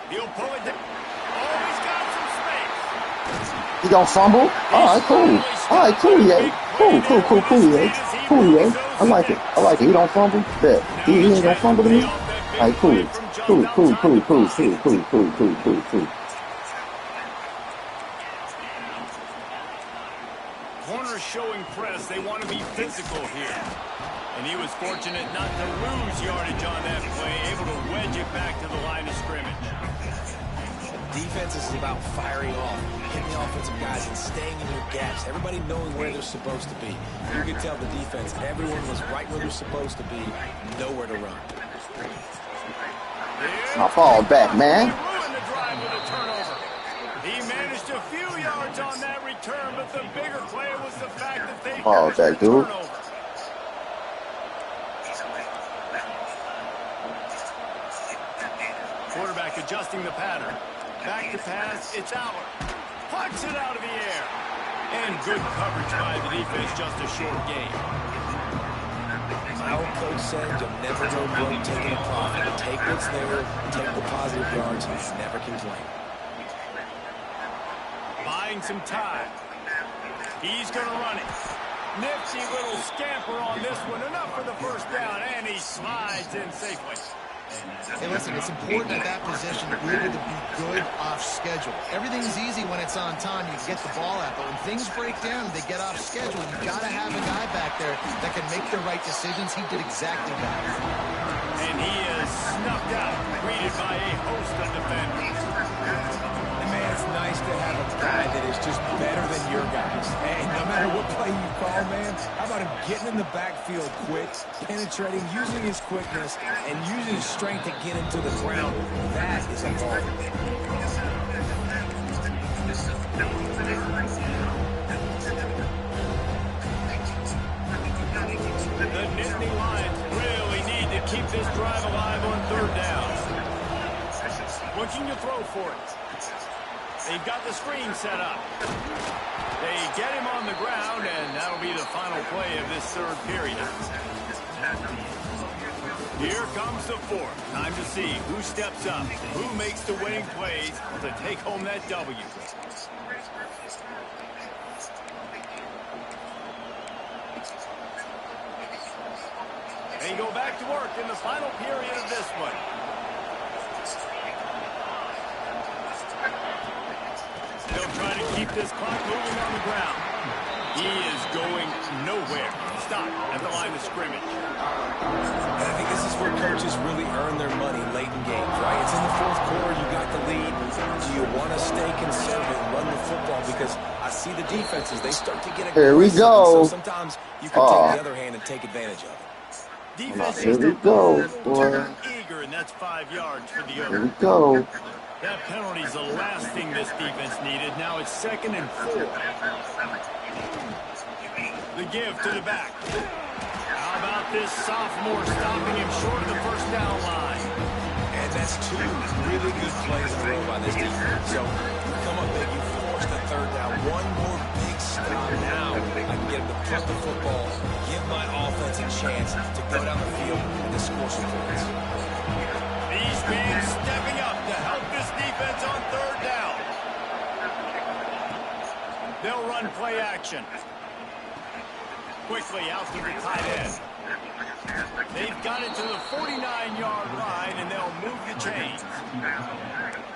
He'll pull it down. Oh, he's got some space. He gonna fumble? Alright, cool. Alright, cool, yeah. Cool, yeah. Cool, yeah. I like it. He don't fumble? Bet. He ain't gonna fumble to me? Alright, cool. Cool. Corners showing press. They want to be physical here. And he was fortunate not to lose yardage on that play, able to wedge it back to the line of scrimmage. Defense is about firing off, hitting the offensive guys and staying in your gaps. Everybody knowing where they're supposed to be. You can tell the defense, everyone was right where they're supposed to be, nowhere to run. I'll fall back, man. He ruined the drive with a turnover. He managed a few yards on that return, but the bigger play was the fact that they fall back, dude. Turnover. Quarterback adjusting the pattern. Back to pass, it's Allers. Pucks it out of the air. And good coverage by the defense, just a short gain. My old coach said you'll never go broke taking a profit. Take what's there, take the positive yards, and never complain. Buying some time. He's going to run it. Nifty little scamper on this one. Enough for the first down, and he slides in safely. Hey, listen, it's important at that position to be able to be good off schedule. Everything's easy when it's on time. You get the ball out, but when things break down, they get off schedule. You've got to have a guy back there that can make the right decisions. He did exactly that. And he is snuffed out, greeted by a host of defenders. And man, it's nice to have a guy that is just better than your guys. And no matter what play you call, man, how about him getting in the backfield quick, penetrating, using his quickness, and using his strength to get into the ground. That is a ball. The Nittany Lions to keep this drive alive on third down. Looking to throw for it. They've got the screen set up. They get him on the ground, and that'll be the final play of this third period. Here comes the fourth. Time to see who steps up, who makes the winning plays to take home that W. They go back to work in the final period of this one. They'll try to keep this clock moving on the ground. He is going nowhere. Stop at the line of scrimmage. And I think this is where coaches really earn their money late in games, right? It's in the fourth quarter. You got the lead. Do you want to stay conservative and run the football? Because I see the defenses, they start to get aggressive. Here we go. So sometimes you can take the other hand and take advantage of it. Defense Here we go, boy. Eager, and that's 5 yards for the Here over. we go. That penalty's the last thing this defense needed. Now it's 2nd and 4. The give to the back. How about this sophomore stopping him short of the first down line? And that's 2 really good plays in a row by this defense. So you come up big, you force the third down. One more big stop now. I can get him to punt the football, give my offense a chance to go down the field and to score some points. These fans stepping up to help this defense on third down. They'll run play action. Quickly out to the tight end. They've got it to the 49-yard line, and they'll move the chains.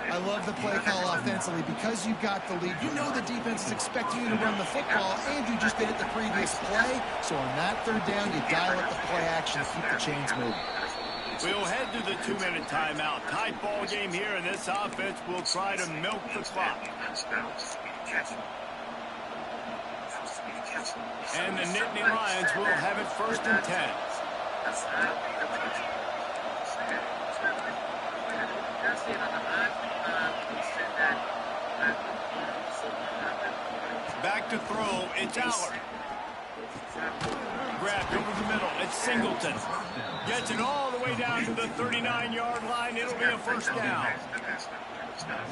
I love the play call offensively because you've got the lead. You know the defense is expecting you to run the football, and you just did it the previous play. So on that third down, you dial up the play action to keep the chains moving. We'll head to the 2-minute timeout. Tight ball game here, and this offense will try to milk the clock. And the Nittany Lions will have it 1st and 10. Back to throw, it's Allard. Grabbed over the middle, it's Singleton. Gets it all the way down to the 39-yard line. It'll be a first down.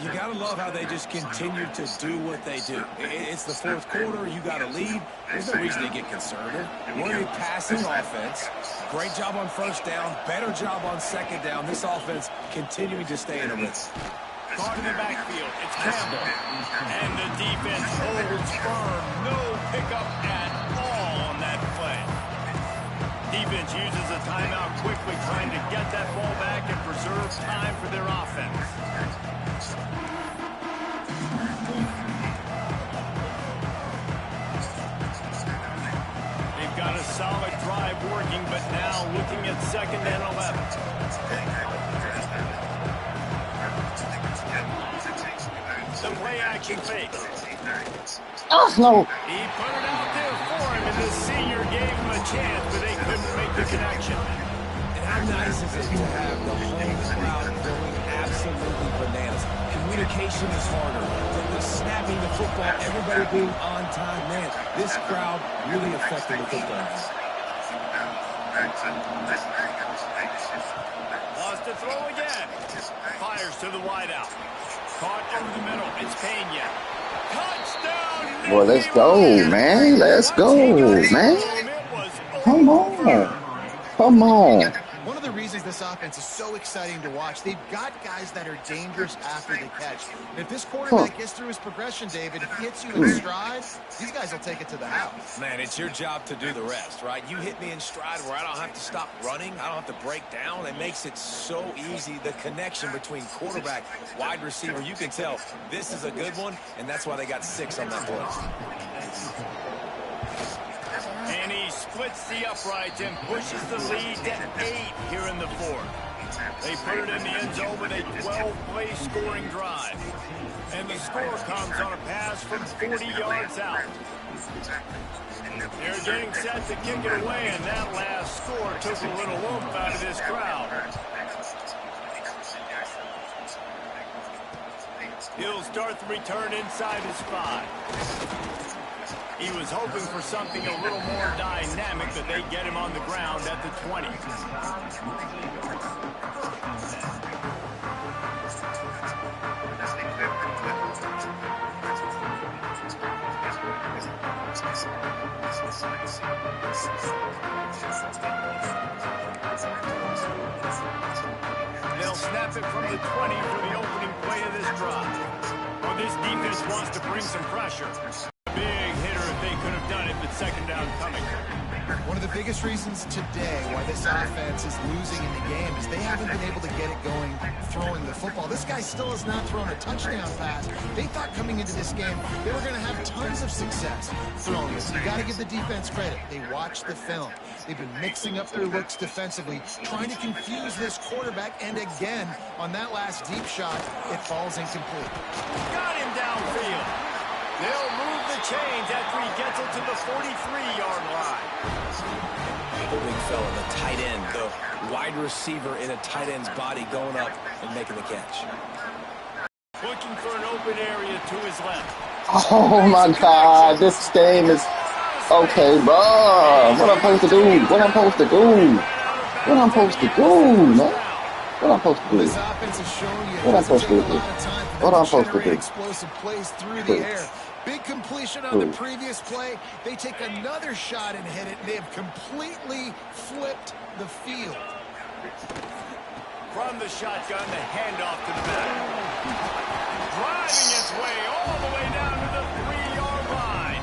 You got to love how they just continue to do what they do. It's the fourth quarter. You got a lead. There's no reason to get conservative. We're a passing offense. Great job on first down. Better job on second down. This offense continuing to stay in a rhythm. Caught in the backfield. It's Campbell. And the defense holds firm. No pickup at all on that play. Defense uses a timeout quickly, trying to get that ball back and preserve time for their offense. They've got a solid drive working, but now looking at 2nd and 11. The play action fake. Oh, no. He put it out there for him, and the senior gave him a chance, but they couldn't make the connection. And how nice is it to have the home crowd going absolutely bananas? Communication is harder. The snapping the football, everybody being on time. Man, this crowd really affected the football. Lost to throw again. Fires to the wideout. Caught over the middle. It's Pena. Touchdown! Boy, let's go, man. Let's go, man. Come on. Come on. One of the reasons this offense is so exciting to watch, they've got guys that are dangerous after the catch. And if this quarterback gets through his progression, David, if he hits you in stride, these guys will take it to the house. Man, it's your job to do the rest, right? You hit me in stride where I don't have to stop running. I don't have to break down. It makes it so easy. The connection between quarterback, wide receiver, you can tell this is a good one, and that's why they got 6 on that play. And he splits the uprights and pushes the lead to 8 here in the fourth. They put it in the end zone with a 12-play scoring drive. And the score comes on a pass from 40 yards out. They're getting set to kick it away, and that last score took a little oomph out of this crowd. He'll start the return inside his 5. He was hoping for something a little more dynamic, but that they get him on the ground at the 20. They'll snap it from the 20 for the opening play of this drive. Well, this defense wants to bring some pressure. Big hitter if they could have done it, but second down coming. One of the biggest reasons today why this offense is losing in the game is they haven't been able to get it going throwing the football. This guy still has not thrown a touchdown pass. They thought coming into this game they were going to have tons of success throwing it. You got to give the defense credit. They watched the film. They've been mixing up their looks defensively, trying to confuse this quarterback, and again, on that last deep shot, it falls incomplete. Got him downfield. They'll move the chains after he gets it to the 43-yard line. The big fella, the tight end, the wide receiver in a tight end's body going up and making the catch. Looking for an open area to his left. Oh my God, this game is okay, bro. What I'm supposed to do? What I'm supposed to do? What I'm supposed to do, man? What I'm supposed to do? This offense is showing you What I'm supposed to do? What I'm supposed to do? Explosive plays through the air. Big completion on the previous play. They take another shot and hit it. They have completely flipped the field. From the shotgun, the handoff to the back. Driving its way all the way down to the 3-yard line.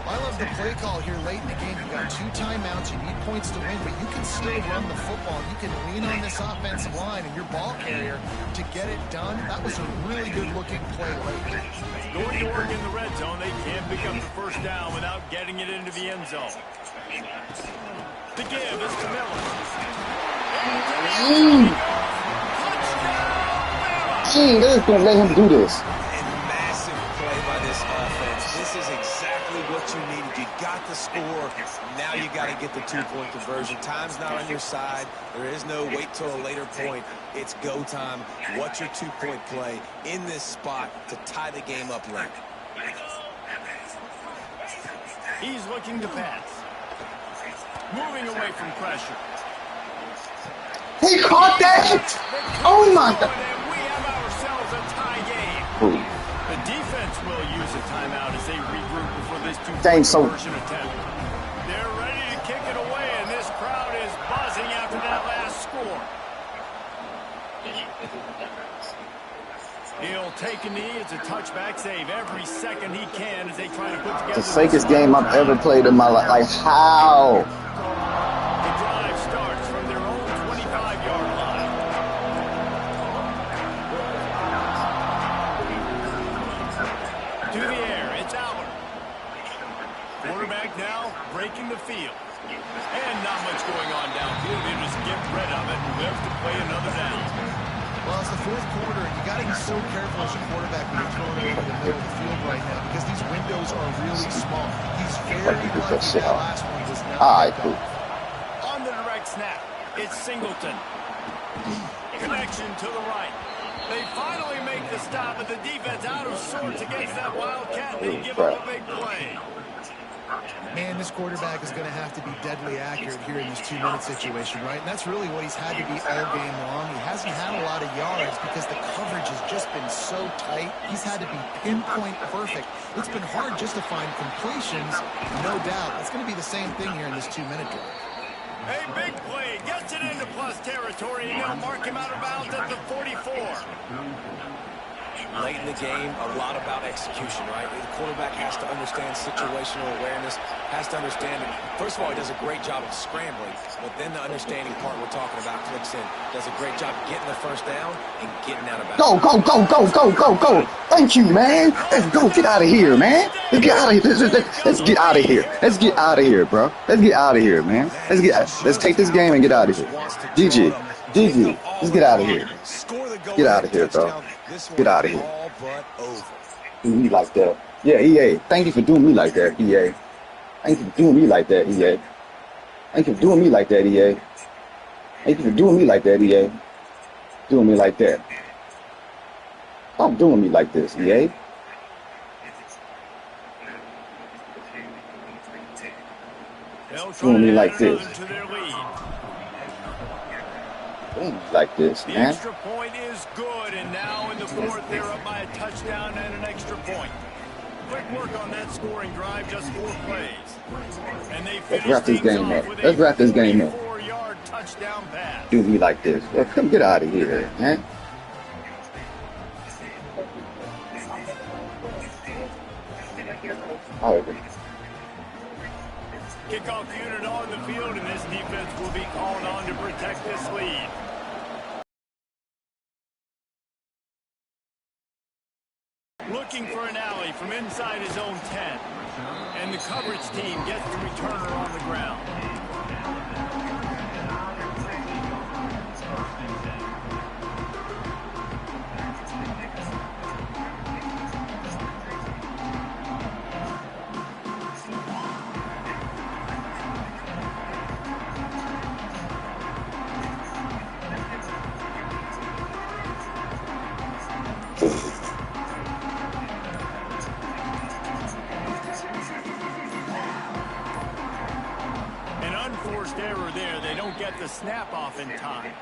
I love the play call here late in the game. You've got 2 timeouts. You need points to win, but you can still run the football. You can lean on this offensive line and your ball carrier to get it done. That was a really good-looking play late. Going to work in the red zone, they can't pick up the first down without getting it into the end zone. The give is to Miller. They're just going to let him do this. And massive play by this offense. This is exactly what you needed. You got the score. Now you got to get the 2-point conversion. Time's not on your side. There is no wait till a later point. It's go time. What's your 2-point play in this spot to tie the game up late? He's looking to pass. Moving away from pressure. He caught that! Oh my God! And we have ourselves a tie game. The defense will use a timeout as they regroup before this 2-point conversion attempt. They're ready to kick it away, and this crowd is buzzing after that last score. He'll take a knee. It's a touchback save every second he can as they try to put together The fakest game I've ever played in my life. Like, how? The drive starts from their own 25-yard line. To the air, it's Allen. Quarterback now breaking the field. And not much going on downfield. They just get rid of it and live to play another down. Well, it's the fourth quarter, and you got to be so careful as a quarterback when you're throwing it over the middle of the field right now because these windows are really small. He's very lucky that last one was not cool. On the direct snap, it's Singleton. Connection to the right. They finally make the stop, but the defense out of sorts against that Wildcat. They give up a big play. Man, this quarterback is going to have to be deadly accurate here in this 2-minute situation, right? And that's really what he's had to be all game long. He hasn't had a lot of yards because the coverage has just been so tight. He's had to be pinpoint perfect. It's been hard just to find completions, no doubt. It's going to be the same thing here in this 2-minute drive. A big play, gets it into plus territory, and they'll mark him out of bounds at the 44. Late in the game, a lot about execution, right? The quarterback has to understand situational awareness, has to understand it. First of all, he does a great job of scrambling, but then the understanding part we're talking about clicks in. Does a great job getting the first down and getting out of bounds. Go, go, go, go, go, go, go. Thank you, man. Let's go. Get out of here, man. Let's get out of here. Let's get out of here. Let's get out of here, bro. Let's get out of here, man. Let's take this game and get out of here. GG. Let's get out of here. Get out of here, bro. Get out of here. Do me like that. Yeah, EA. Thank you for doing me like that, EA. Thank you for doing me like that, EA. Thank you for doing me like that, EA. Thank you for doing me like that, EA. Doing me like that. Stop doing me like this, EA. They'll try Doing to me add like another this. to their lead. Doing me like this, The man. extra point is good, and now in the fourth, they're up by a touchdown and an extra point. Quick work on that scoring drive, just 4 plays. And they Let's finish wrap this things game off up. with Let's a wrap this game up. 44-yard touchdown pass. Do me like this. Well, come get out of here, man. Oh, Kickoff unit on the field, and this defense will be called on to protect this lead. Looking for an alley from inside his own 10. And the coverage team gets the returner on the ground. Unforced error there. They don't get the snap off in time.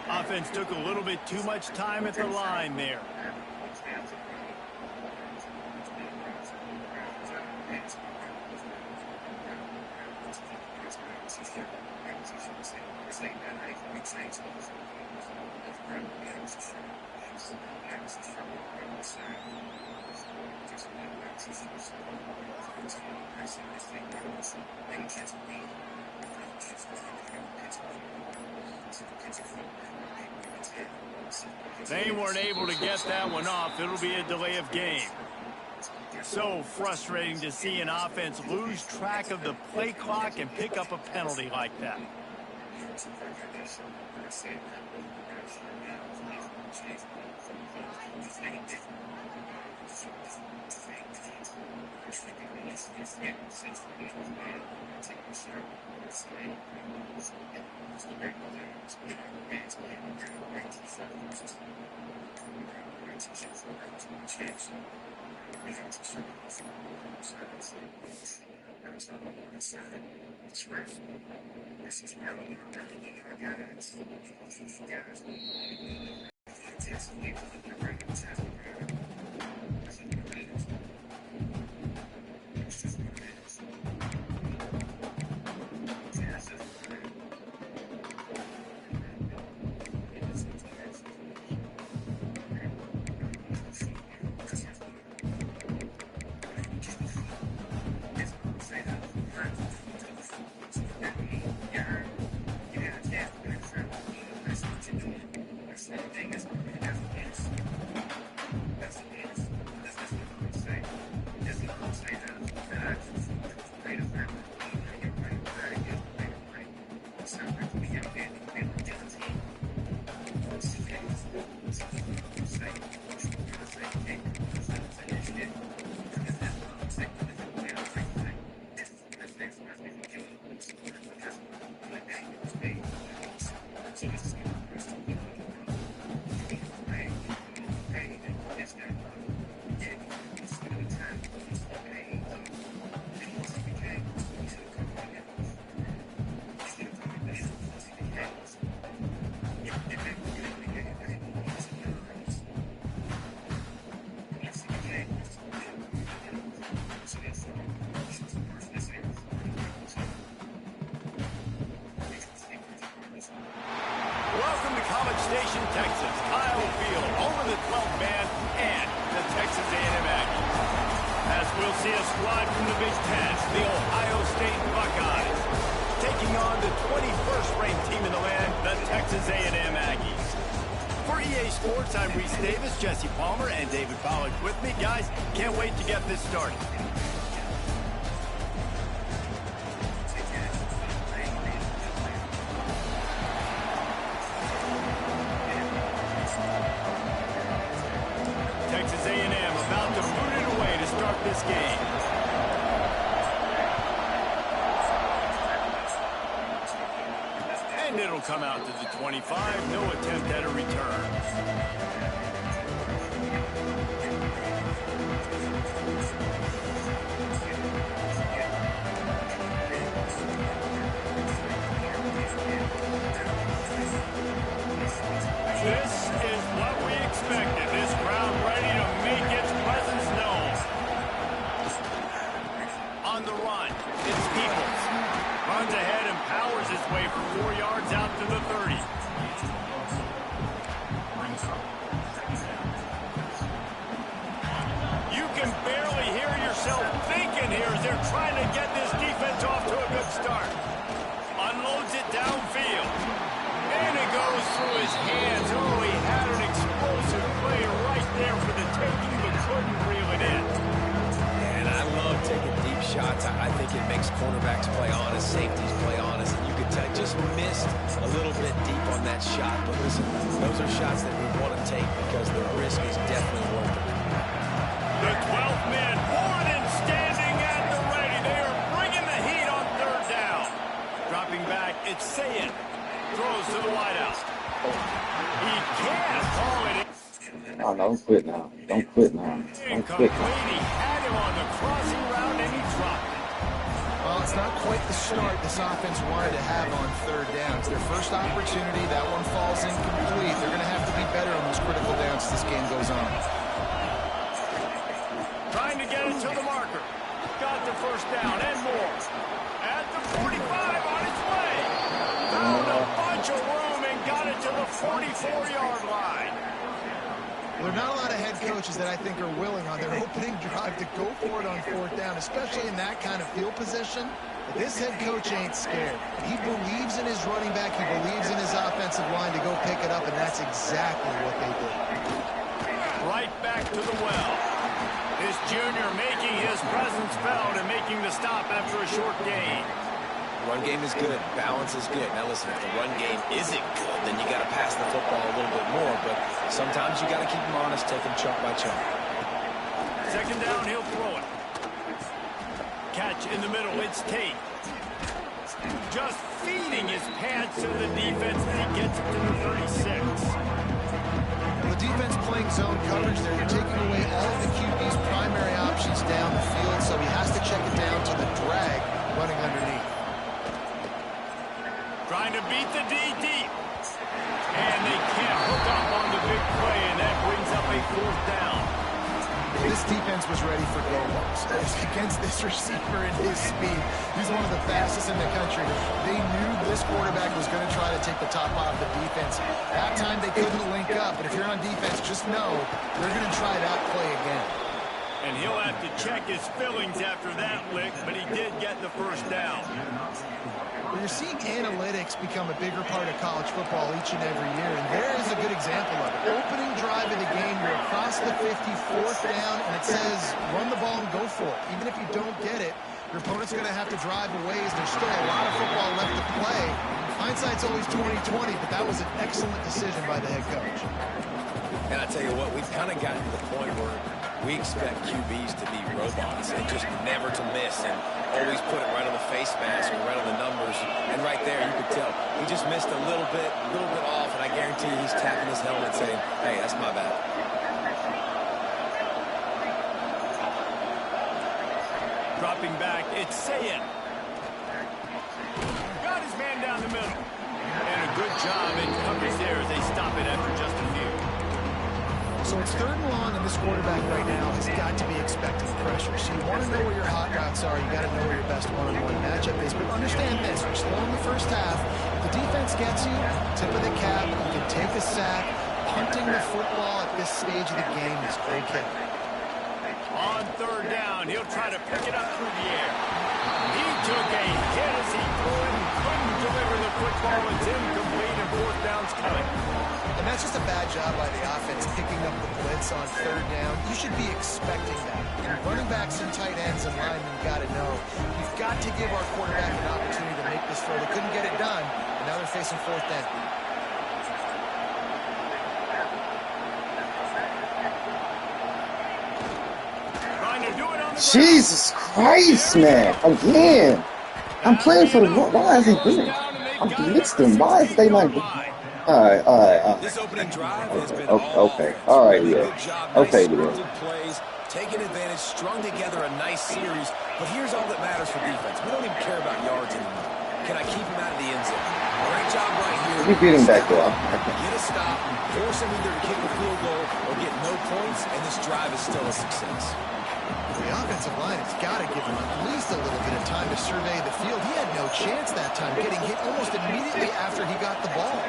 Offense took a little bit too much time at the line there. They weren't able to get that one off. It'll be a delay of game. So frustrating to see an offense lose track of the play clock and pick up a penalty like that. Welcome to College Station, Texas. Kyle Field, home of the 12th man and the Texas A&M Aggies. As we'll see a squad from the Big Ten, the Ohio State Buckeyes, taking on the 21st ranked team in the land, the Texas A&M Aggies. For EA Sports, I'm Reese Davis, Jesse Palmer, and David Pollack with me. Guys, can't wait to get this started. Texas A&M about to boot it away to start this game. And it'll come out to the 25. No attempt at a return. effective. This crowd ready to make its presence known. On the run, it's Peoples. Runs ahead and powers his way for 4 yards out to the 30. You can barely hear yourself thinking here as they're trying to get this defense off to a good start. Unloads it downfield. And it goes through his hands. Oh, he had an explosive play right there for the taking, but couldn't reel it in. And I love taking deep shots. I think it makes cornerbacks play honest, safeties play honest. And you could tell just missed a little bit deep on that shot. But listen, those are shots that we want to take because the risk is definitely worth it. The 12th man, Warden standing at the ready. They are bringing the heat on third down. Dropping back, it's Sayin. Throws to the wideout. He can't haul it in. Oh, no, don't quit now. Don't quit now. Don't quit now. He had him on the crossing route and he dropped it. Well, it's not quite the start this offense wanted to have on third down. It's their first opportunity. That one falls incomplete. They're going to have to be better on those critical downs as this game goes on. Trying to get it to the marker. Got the first down and more. At the 45 on its way. Found a bunch of room and got it to the 44-yard line. There are not a lot of head coaches that I think are willing on their opening drive to go for it on fourth down, especially in that kind of field position. But this head coach ain't scared. He believes in his running back. He believes in his offensive line to go pick it up, and that's exactly what they did. Right back to the well. This junior making his presence felt and making the stop after a short gain. Run game is good. Balance is good. Now listen, if the run game isn't good, then you got to pass the football a little bit more. But sometimes you got to keep them honest, take them chunk by chunk. Second down, he'll throw it. Catch in the middle, it's Tate. Just feeding his pants to the defense as he gets it to the 36. The defense playing zone coverage there. They're taking away all of the QB's primary options down the field, so he has to check it down to the drag running underneath. Trying to beat the D deep. And they can't hook up on the big play, and that brings up a fourth down. This defense was ready for go balls. Against this receiver and his speed, he's one of the fastest in the country. They knew this quarterback was going to try to take the top off the defense. That time they couldn't link up, but if you're on defense, just know they're going to try that play again. And he'll have to check his fillings after that lick, but he did get the first down. You're seeing analytics become a bigger part of college football each and every year, and there is a good example of it. Opening drive of the game, you're across the 50, fourth down, and it says run the ball and go for it. Even if you don't get it, your opponent's going to have to drive away as there's still a lot of football left to play. Hindsight's always 20/20, but that was an excellent decision by the head coach. And I tell you what, we've kind of gotten to the point where we expect QBs to be robots and just never to miss and always put it right on the face mask or right on the numbers. And right there, you could tell he just missed a little bit off, and I guarantee he's tapping his helmet saying, hey, that's my bad. Dropping back, it's Sayin. Got his man down the middle. And a good job in coverage there as they stop it after just a few. So it's third and long, and this quarterback right now has got to be expecting pressure. So you want to know where your hot routes are. You got to know where your best one-on-one matchup is. But understand this: we're slow in the first half. If the defense gets you, tip of the cap, you can take a sack. Punting the football at this stage of the game is okay. On third down, he'll try to pick it up through the air. He took a hit as he threw it and couldn't deliver the football. It's incomplete, and fourth down's coming. And that's just a bad job by the offense, picking up the blitz on third down. You should be expecting that. And running backs and tight ends and linemen got to know. You've got to give our quarterback an opportunity to make this throw. They couldn't get it done, and now they're facing fourth down. Trying to do it on the Jesus Christ, man. Again. I'm playing for the... Why is he doing it? I'm against them. Why is they not... All right. This opening drive has been okay. All right, yeah. Okay, yeah. Plays, taking advantage, strung together a nice series. But here's all that matters for defense. We don't even care about yards anymore. Can I keep him out of the end zone? Great job right here. He beat him back Step there. up, get a stop, force him either to kick a field goal or get no points, and this drive is still a success. The offensive line has got to give him at least a little bit of time to survey the field. He had no chance that time, getting hit almost immediately after he got the ball.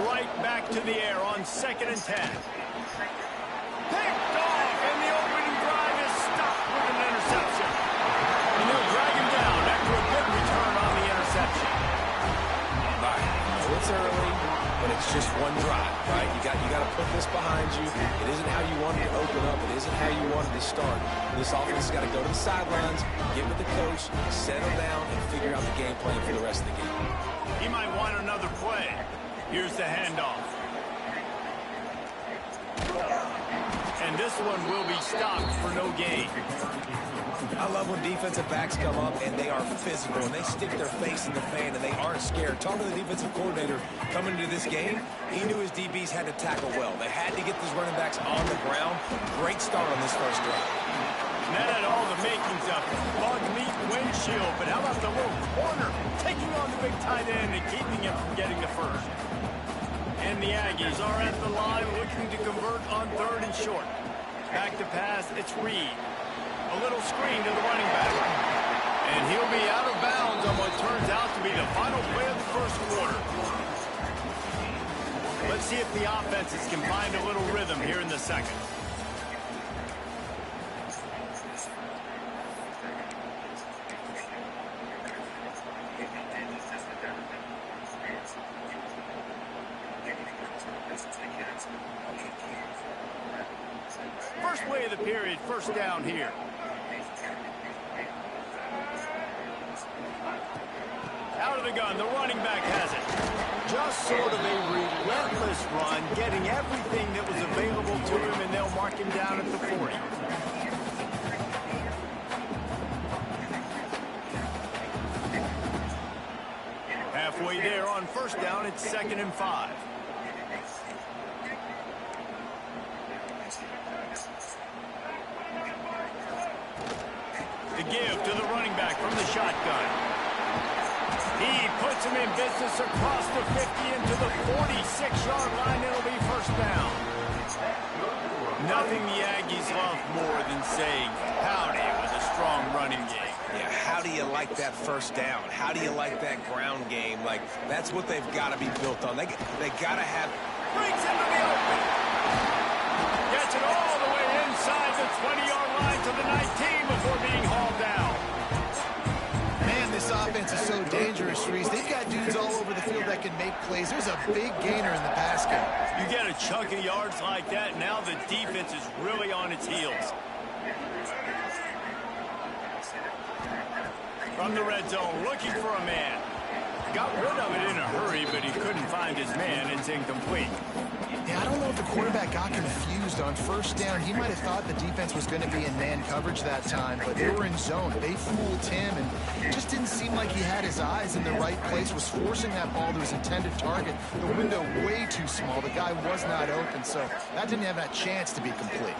Right back to the air on 2nd and 10. Picked off, and the opening drive is stopped with an interception. And they'll drag him down after a good return on the interception. Right. It's early, but it's just one drive, right? You got to put this behind you. It isn't how you wanted to open up. It isn't how you wanted to start. This offense has got to go to the sidelines, get with the coach, settle down, and figure out the game plan for the rest of the game. He might want another play. Here's the handoff. And this one will be stopped for no gain. I love when defensive backs come up and they are physical and they stick their face in the fan and they aren't scared. Talking to the defensive coordinator coming into this game, he knew his DBs had to tackle well. They had to get these running backs on the ground. Great start on this first drive. That had all the makings of bug meat windshield, but how about the little corner taking on the big tight end and keeping him from getting the first? And the Aggies are at the line looking to convert on 3rd and short. Back to pass, it's Reed. A little screen to the running back. And he'll be out of bounds on what turns out to be the final play of the first quarter. Let's see if the offenses can find a little rhythm here in the second. First play of the period, first down here. Out of the gun, the running back has it. Just sort of a relentless run, getting everything that was available to him, and they'll mark him down at the 40. Halfway there on first down, it's 2nd and 5. The give to the running back from the shotgun. He puts him in business across the 50 into the 46-yard line. It'll be first down. Nothing the Aggies love more than saying howdy with a strong running game. Yeah, how do you like that first down? How do you like that ground game? Like, that's what they've got to be built on. They got to have... Breaks into the open. Gets it all the way inside the 20-yard line to the 19 before being hauled down. Man, this offense is so dangerous, Reese. They've got dudes all over the field that can make plays. There's a big gainer in the pass game. You get a chunk of yards like that, now the defense is really on its heels. From the red zone, looking for a man. Got rid of it in a hurry, but he couldn't find his man. It's incomplete. Yeah, I don't know if the quarterback got confused on first down. He might have thought the defense was going to be in man coverage that time, but they were in zone. They fooled him, and it just didn't seem like he had his eyes in the right place, was forcing that ball to his intended target. The window way too small. The guy was not open, so that didn't have that chance to be complete.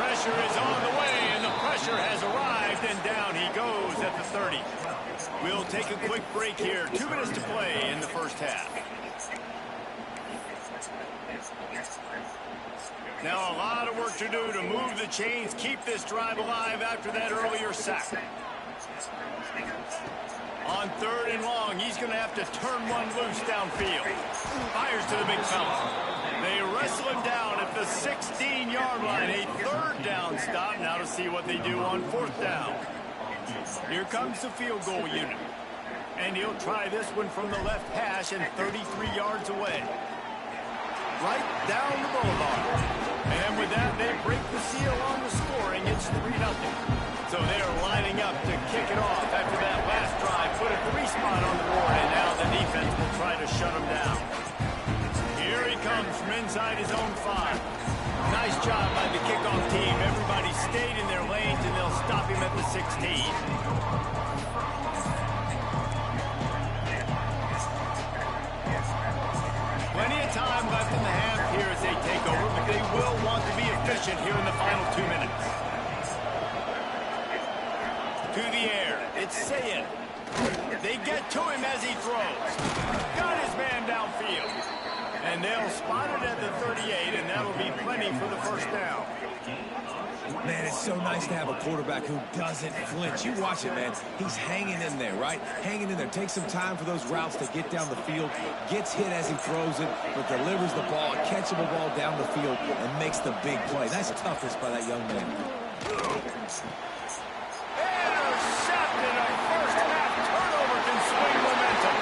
Pressure is on the way, and the pressure has arrived, and down he goes at the 30. We'll take a quick break here. 2 minutes to play in the first half. Now a lot of work to do to move the chains, keep this drive alive after that earlier sack. On 3rd and long, he's going to have to turn one loose downfield. Fires to the big fella. They wrestle him down at the 16-yard line. A 3rd down stop. Now to see what they do on 4th down. Here comes the field goal unit. And he'll try this one from the left hash and 33 yards away. Right down the boulevard. And with that, they break the seal on the scoring. It's 3-0. So they are lining up to kick it off after that last drive. Put a 3-spot on the board, and now the defense will try to shut them down. Here he comes from inside his own 5. Nice job by the kickoff team. Everybody stayed in their lanes, and they'll stop him at the 16. Plenty of time left in the half here as they take over, but they will want to be efficient here in the final 2 minutes. to the air. It's Sayin. They get to him as he throws. Got his man downfield. And they'll spot it at the 38, and that'll be plenty for the first down. Man, it's so nice to have a quarterback who doesn't flinch. You watch it, man. He's hanging in there, right? Hanging in there. Takes some time for those routes to get down the field. Gets hit as he throws it, but delivers the ball, a catchable ball down the field, and makes the big play. That's toughness by that young man. Intercepted. A first-half turnover can swing momentum.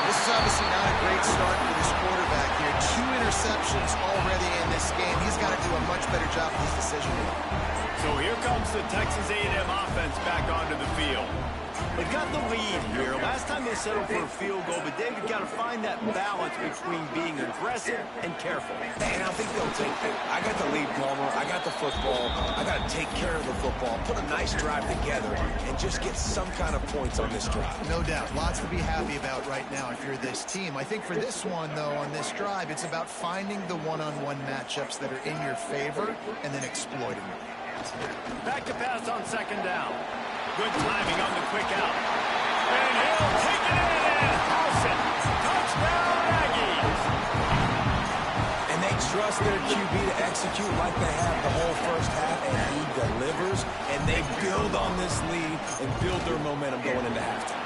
This is obviously not a great start for this quarterback here. 2 interceptions already in this game. He's got to do a much better job with his decision. So here comes the Texas A&M offense back onto the field. They got the lead here. Last time they settled for a field goal, but David got to find that balance between being aggressive and careful. And I think they'll take that. I got the lead, Palmer. I got the football. I got to take care of the football, put a nice drive together, and just get some kind of points on this drive. No doubt. Lots to be happy about right now if you're this team. I think for this one, though, on this drive, it's about finding the one-on-one matchups that are in your favor and then exploiting them. Back to pass on second down. Good timing on the quick out. And he'll take it in and house it. Touchdown, Aggies. And they trust their QB to execute like they have the whole first half, and he delivers, and they build on this lead and build their momentum going into halftime.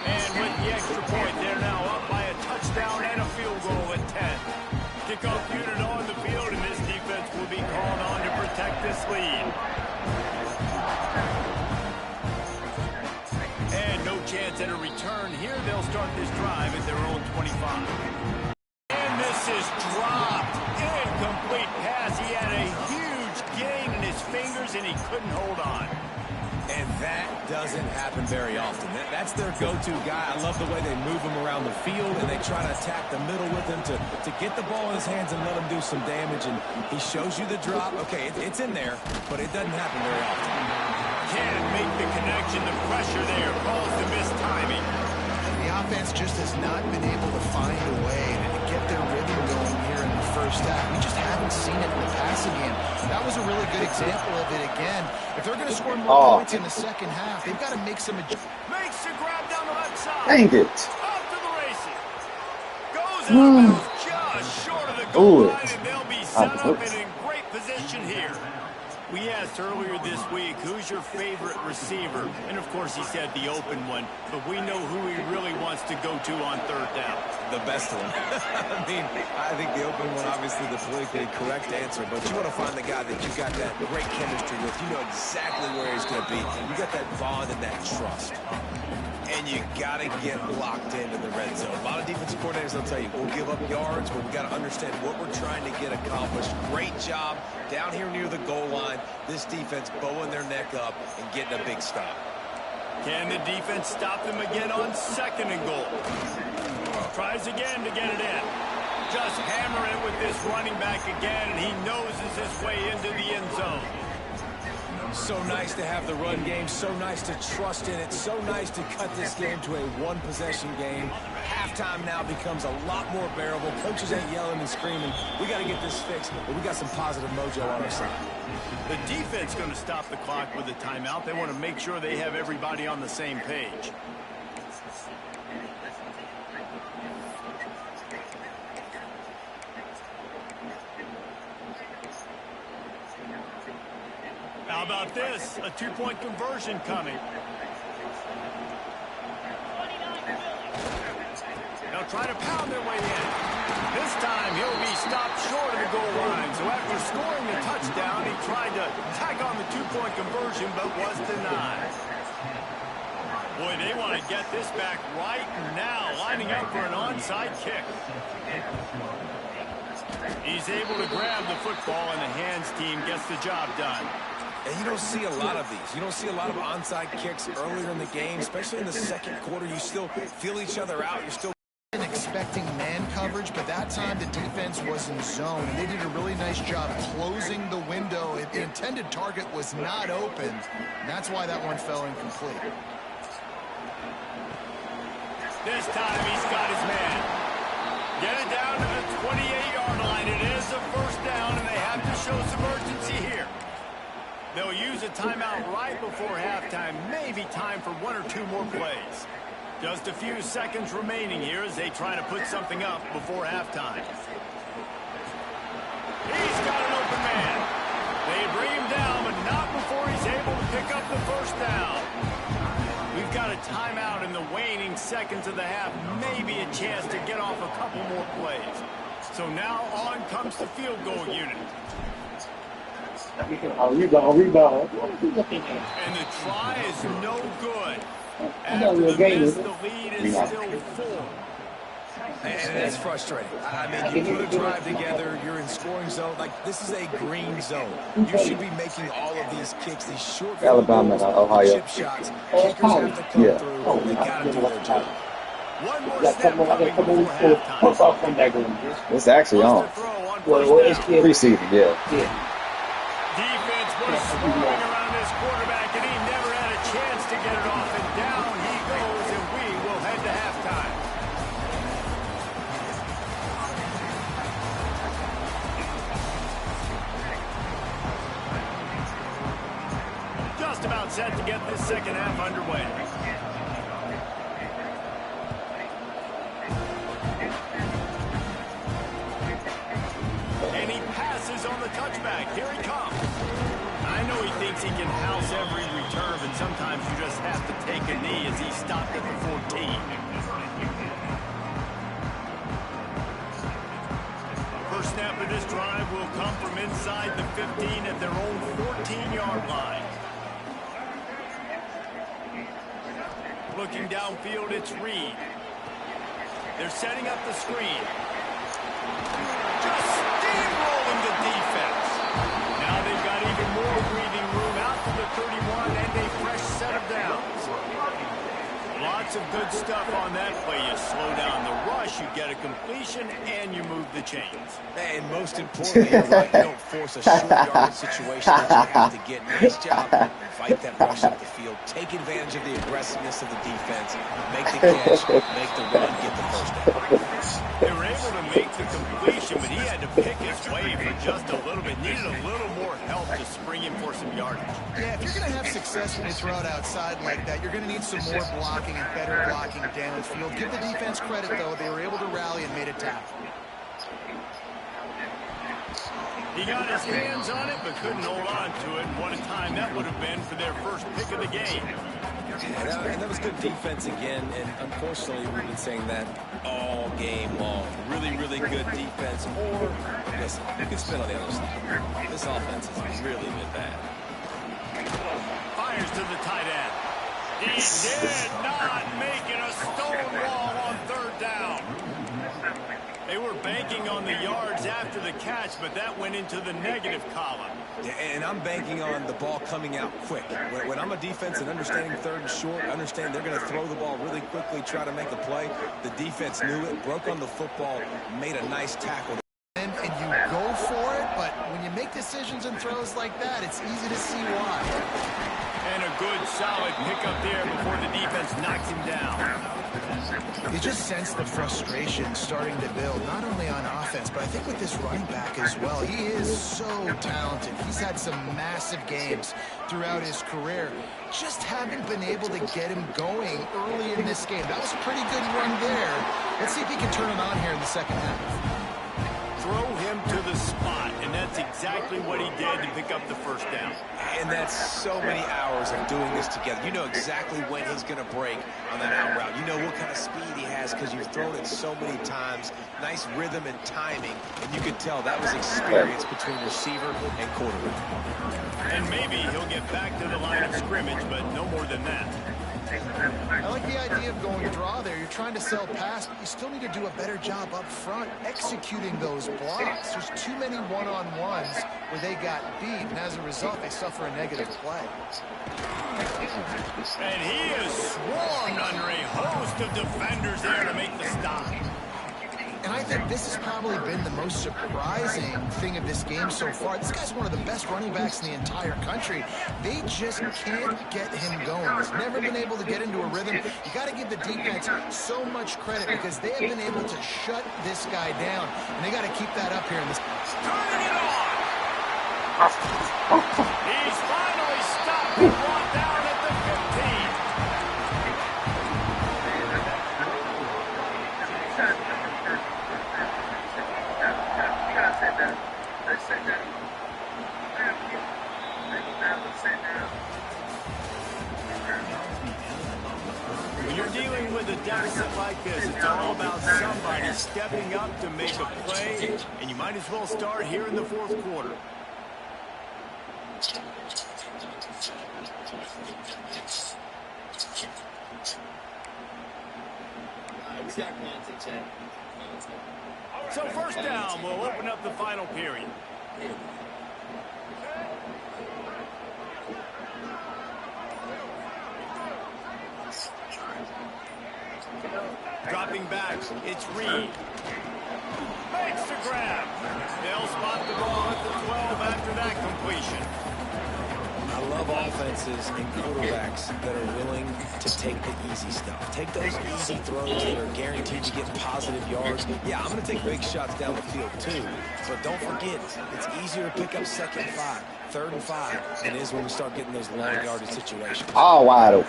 And with the extra point, they're now up by a touchdown and a field goal at 10. Kickoff unit on the field, and this defense will be called on to protect this lead. And no chance at a return here. They'll start this drive at their own 25. And this is dropped. Incomplete pass. He had a huge gain in his fingers, and he couldn't hold on. And that doesn't happen very often. That's their go-to guy. I love the way they move him around the field, and they try to attack the middle with him to get the ball in his hands and let him do some damage. And he shows you the drop. Okay, it's in there, but it doesn't happen very often. Can't make the connection. The pressure there caused the missed timing. The offense just has not been able to find a way to get their rhythm going here in the first half. We just haven't seen it in the passing game. That was a really good example of it again. If they're going to score more points in the second half, they've got to make some adjustments. Makes the grab down the left side. Dang it. Off to the races. Goes out of bounds just short of the goal line, and they'll be set up and in great position here. We asked earlier this week, who's your favorite receiver? And, of course, he said the open one, but we know who he really wants to go to on third down. The best one. I mean, I think the open one, obviously, the politically correct answer, but you want to find the guy that you got that great chemistry with. You know exactly where he's going to be. You got that bond and that trust. And you got to get locked into the red zone. A lot of defensive coordinators will tell you, we'll give up yards, but we got to understand what we're trying to get accomplished. Great job down here near the goal line. This defense bowing their neck up and getting a big stop. Can the defense stop them again on second and goal? Tries again to get it in. Just hammer it with this running back again, and he noses his way into the end zone. So nice to have the run game, so nice to trust in it, so nice to cut this game to a one-possession game. Halftime now becomes a lot more bearable. Coaches ain't yelling and screaming. We got to get this fixed, but we got some positive mojo on our side. The defense going to stop the clock with a timeout. They want to make sure they have everybody on the same page. How about this? A two-point conversion coming. They'll try to pound their way in. This time he'll be stopped short of the goal line. So after scoring the touchdown, he tried to tack on the two-point conversion but was denied. Boy, they want to get this back right now, lining up for an onside kick. He's able to grab the football, and the hands team gets the job done. And you don't see a lot of these. You don't see a lot of onside kicks earlier in the game, especially in the second quarter. You still feel each other out. You're still expecting man coverage, but that time the defense was in zone, and they did a really nice job closing the window. The intended target was not open, and that's why that one fell incomplete. This time he's got his man. Get it down to the 28-yard line. It is a first down, and they have to show some urgency here. They'll use a timeout right before halftime. Maybe time for 1 or 2 more plays. Just a few seconds remaining here as they try to put something up before halftime. He's got an open man. They bring him down, but not before he's able to pick up the first down. We've got a timeout in the waning seconds of the half. Maybe a chance to get off a couple more plays. So now on comes the field goal unit. Rebound. And the try is no good. After the miss, the lead is still 4. And it's frustrating. I mean, you put a drive together, you're in scoring zone. Like, this is a green zone. You should be making all of these kicks, these short Alabama, Ohio. chip shots. Kickers have to come through. They got to do their job. One more step coming before halftime. It's actually on. Preseason, yeah. Defense was swarming around this quarterback, and he never had a chance to get it off. And down he goes, and we will head to halftime. Just about set to get this second half underway. And he passes on the touchback. Here he comes. I know he thinks he can house every return, but sometimes you just have to take a knee as he stopped at the 14. First snap of this drive will come from inside the 15 at their own 14-yard line. Looking downfield, it's Reed. They're setting up the screen. Just steamrolling the defense. Now they've got even more breathing room out to the 31 and a fresh set of downs. Lots of good stuff on that play. You slow down the rush, you get a completion, and you move the chains. And most importantly, you don't force a short yardage situation that you have to get. Nice job. Fight that rush up the field. Take advantage of the aggressiveness of the defense. Make the catch, make the run, get the first down. They were able to make the completion, but he had to pick his way for just a little bit. Needed a little more help to spring him for some yardage. Yeah, if you're going to have success when you throw it outside like that, you're going to need some more blocking and better blocking downfield. Give the defense credit, though. They were able to rally and made a tackle. He got his hands on it, but couldn't hold on to it. And what a time that would have been for their first pick of the game. And that was good defense again, and unfortunately we've been saying that all game long. Really, really good defense, or, listen, you can spin on the other side. This offense has really been bad. Fires to the tight end. He did not make it a stone wall on third down. They were banking on the yards after the catch, but that went into the negative column. Yeah, and I'm banking on the ball coming out quick. When I'm a defense and understanding third and short, understand they're going to throw the ball really quickly, try to make a play. The defense knew it, broke on the football, made a nice tackle. And you go for it, but when you make decisions and throws like that, it's easy to see why. And a good, solid pickup there before the defense knocks him down. You just sense the frustration starting to build, not only on offense, but I think with this running back as well. He is so talented. He's had some massive games throughout his career. Just haven't been able to get him going early in this game. That was a pretty good run there. Let's see if he can turn it on here in the second half. Throw him to the spot, and that's exactly what he did to pick up the first down. And that's so many hours of doing this together. You know exactly when he's going to break on that out route. You know what kind of speed he has because you've thrown it so many times. Nice rhythm and timing, and you could tell that was experience between receiver and quarterback. And maybe he'll get back to the line of scrimmage, but no more than that. I like the idea of going draw there. You're trying to sell pass, but you still need to do a better job up front executing those blocks. There's too many one-on-ones where they got beat, and as a result, they suffer a negative play. And he is swarmed under a host of defenders there to make the stop. And I think this has probably been the most surprising thing of this game so far. This guy's one of the best running backs in the entire country. They just can't get him going. He's never been able to get into a rhythm. You got to give the defense so much credit because they have been able to shut this guy down. And they got to keep that up here in this. Turning it on! He's finally stopped and brought down at the 15. When you're dealing with a deficit like this, it's all about somebody stepping up to make a play, and you might as well start here in the fourth quarter. So first down, we'll open up the final period. Dropping back, it's Reed. Makes the grab. They'll spot the ball at the 12 after that completion. I love offenses and quarterbacks that are willing to take the easy stuff. Take those easy throws that are guaranteed to get positive yards. Yeah, I'm going to take big shots down the field too. But don't forget, it's easier to pick up 2nd and 5, 3rd and 5 than it is when we start getting those long yardage situations. All wide open.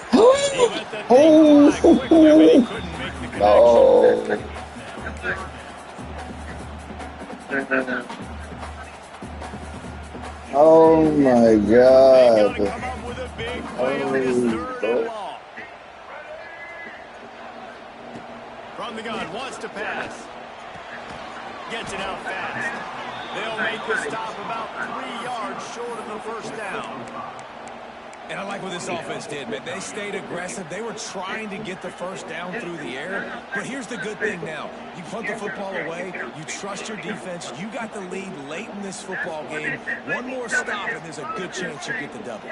Oh my God. From the gun, wants to pass. Gets it out fast. They'll make the stop about 3 yards short of the first down. And I like what this offense did, man. They stayed aggressive. They were trying to get the first down through the air. But here's the good thing now. You punt the football away. You trust your defense. You got the lead late in this football game. One more stop, and there's a good chance you get the double.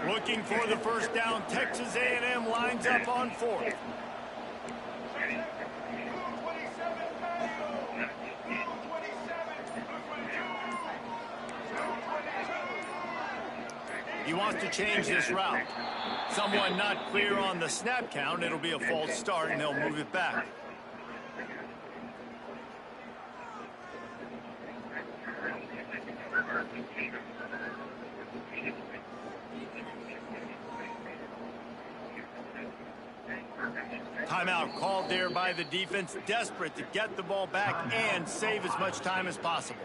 Looking for the first down. Texas A&M lines up on 4th. He wants to change this route. Someone not clear on the snap count. It'll be a false start, and they'll move it back. Timeout called there by the defense, desperate to get the ball back and save as much time as possible.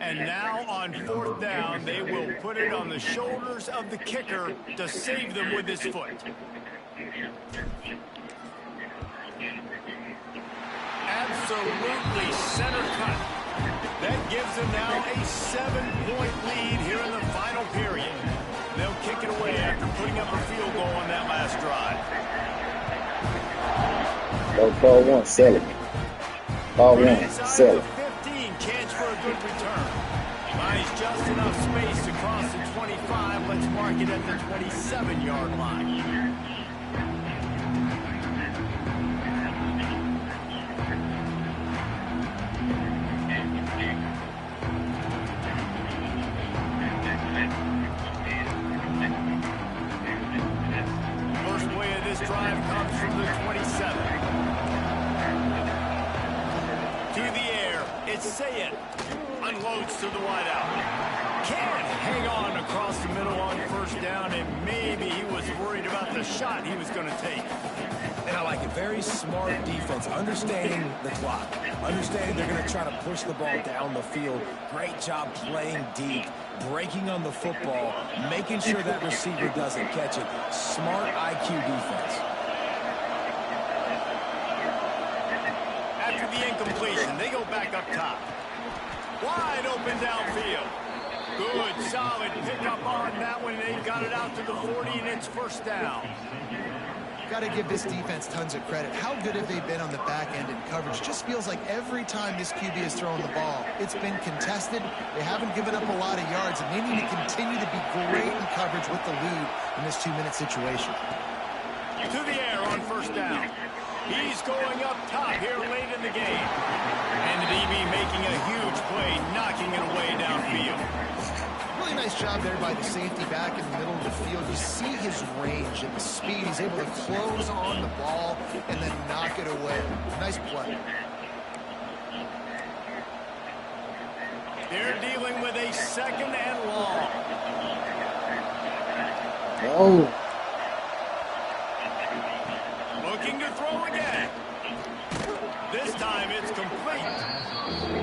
And now on 4th down, they will put it on the shoulders of the kicker to save them with his foot. Absolutely center cut. That gives them now a 7-point lead here in the final period. They'll kick it away after putting up a field goal on that last drive. Ball one, sell it. Ball one, sell it. 15, chance for a good return. Finds just enough space to cross the 25. Let's mark it at the 27-yard line. First play of this drive comes from the 27. To the air, it's Sayed. Unloads to the wideout. Can't hang on across the middle on first down, and maybe he was worried about the shot he was going to take. And I like it. Very smart defense. Understanding the clock. Understanding they're going to try to push the ball down the field. Great job playing deep. Breaking on the football. Making sure that receiver doesn't catch it. Smart IQ defense. After the incompletion, they go back up top. Wide open downfield. Good, solid pickup on that one. They got it out to the 40, and it's first down. Got to give this defense tons of credit. How good have they been on the back end in coverage? Just feels like every time this QB is throwing the ball, it's been contested. They haven't given up a lot of yards, and they need to continue to be great in coverage with the lead in this 2-minute situation. To the air on first down. He's going up top here late in the game. And the DB making a huge play, knocking it away downfield. Really nice job there by the safety back in the middle of the field. You see his range and the speed. He's able to close on the ball and then knock it away. Nice play. They're dealing with a 2nd and long. Oh. Looking to throw again. This time it's complete.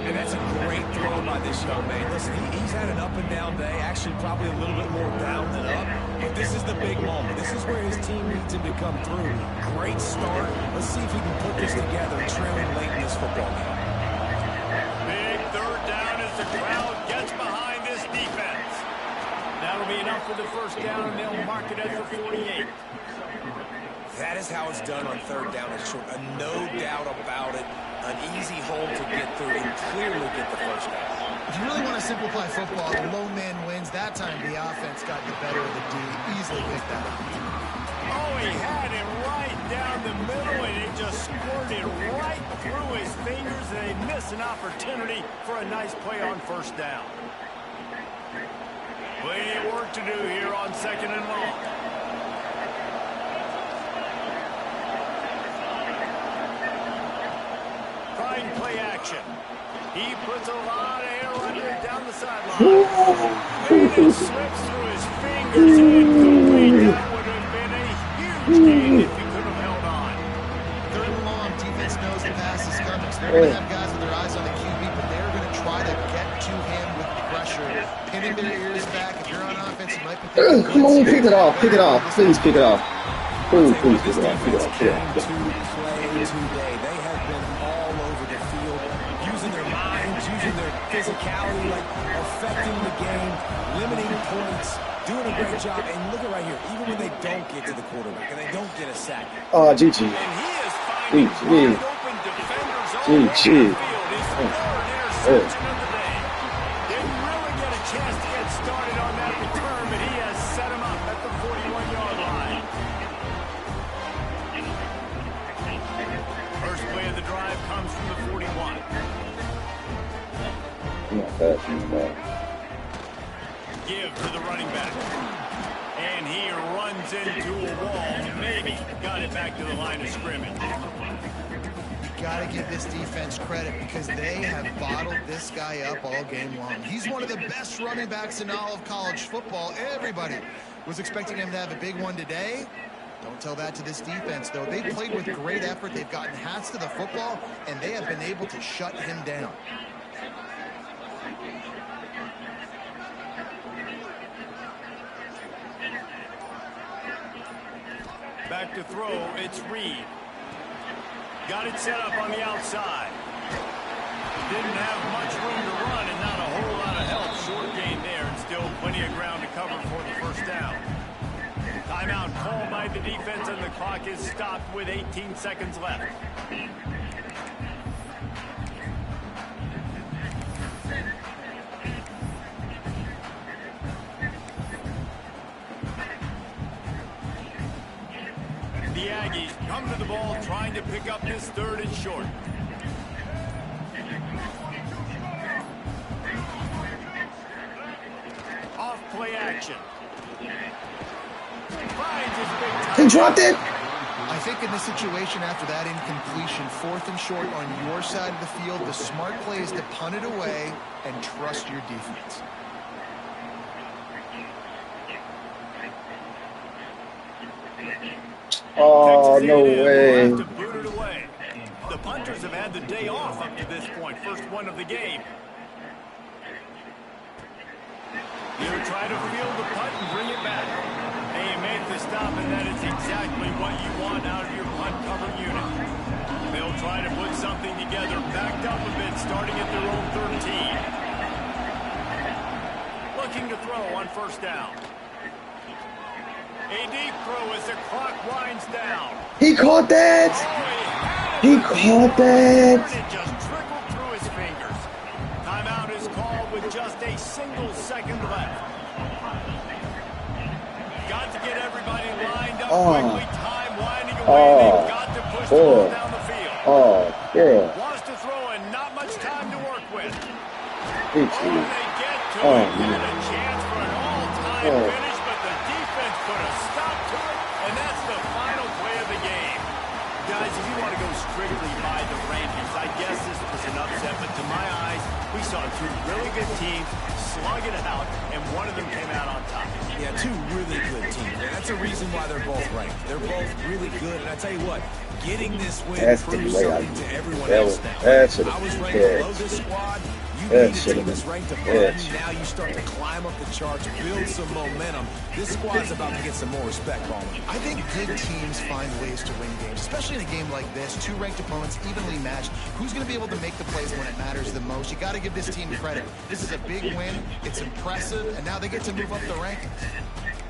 And that's a great throw by this young man. Listen, he's had an up-and-down day, actually probably a little bit more down than up. But this is the big moment. This is where his team needs him to come through. Great start. Let's see if he can put this together, trailing late in this football game. Big 3rd down as the crowd gets behind this defense. That'll be enough for the 1st down, and they'll mark it at the 48. That is how it's done on 3rd down and short. No doubt about it. An easy hole to get through and clearly get the 1st down. If you really want to simplify football, the low man wins. That time the offense got the better of the D. Easily picked that up. Oh, he had it right down the middle, and it just squirted right through his fingers, and they missed an opportunity for a nice play on 1st down. Plenty of work to do here on 2nd and long. Trying play action. He puts a lot of air under it down the sideline. And it slips through his fingers and incomplete. That would have been a huge gain if he could have held on. 3rd and long. Defense knows the pass is coming. So they're going to have guys with their eyes on the QB, but they're going to try to get to him with pressure, pinning their ears back. If you're on offense, you might be thinking, Come on, pick it off. Pick it off. Please pick it off. Please pick it off. Pick it off. Came to play today. They have been all over the field, using their minds, using their physicality, like affecting the game, limiting points, doing a great job. And look at right here, even when they don't get to the quarterback and they don't get a sack. Oh, GG. And he is finding wide open defenders all over the field. His 3rd interception of the day. Didn't really get a chance to get started on that return, but he has set him up at the 41-yard line. First play of the drive comes from the 41. Give to the running back. And he runs into a wall. Maybe got it back to the line of scrimmage. you got to give this defense credit because they have bottled this guy up all game long. He's one of the best running backs in all of college football. Everybody was expecting him to have a big one today. Don't tell that to this defense, though. They played with great effort. They've gotten hats to the football, and they have been able to shut him down. Back to throw, it's Reed. Got it set up on the outside. Didn't have much room to run and not a whole lot of help. Short gain there and still plenty of ground to cover for the first down. Timeout called by the defense and the clock is stopped with 18 seconds left. The Aggies come to the ball trying to pick up this third and short. Off play action. Finds his big time. He dropped it. I think in this situation after that incompletion, fourth and short on your side of the field, the smart play is to punt it away and trust your defense. Oh, no way. Will have to boot it away. The punters have had the day off up to this point. First one of the game. You try to field the punt and bring it back. And you make the stop, and that is exactly what you want out of your punt cover unit. They'll try to put something together, backed up a bit, starting at their own 13. Looking to throw on first down. A deep throw as the clock winds down. He caught that. He caught that. It just trickled through his fingers. Timeout is called with just a single second left. Got to get everybody lined up quickly. Time winding away. They've got to put First ball down the field. Oh, yeah. Wants to throw and not much time to work with. It's Oh, you. they get to Oh, it. Had a man. chance for an all-time Oh. finish, but the defense put a stop to it, and that's the final play of the game. Guys, if you want to go strictly by the rankings, I guess this was an upset, but to my eyes, we saw two really good teams slug it out, and one of them came out on top. Yeah, two really good teams. And that's a reason why they're both ranked. They're both really good. And I tell you what, getting this win That's the proves way I something to everyone that else was- now. that should've I was been ranked catch. below this squad. You That beat a should've team that's been ranked above catch. you. Now you start to climb up the charts, build some momentum. This squad's about to get some more respect, Ballman. I think good teams find ways to win games, especially in a game like this. Two ranked opponents, evenly matched. Who's going to be able to make the plays when it matters the most? You got to give this team credit. This is a big win. It's impressive, and now they get to move up the rankings.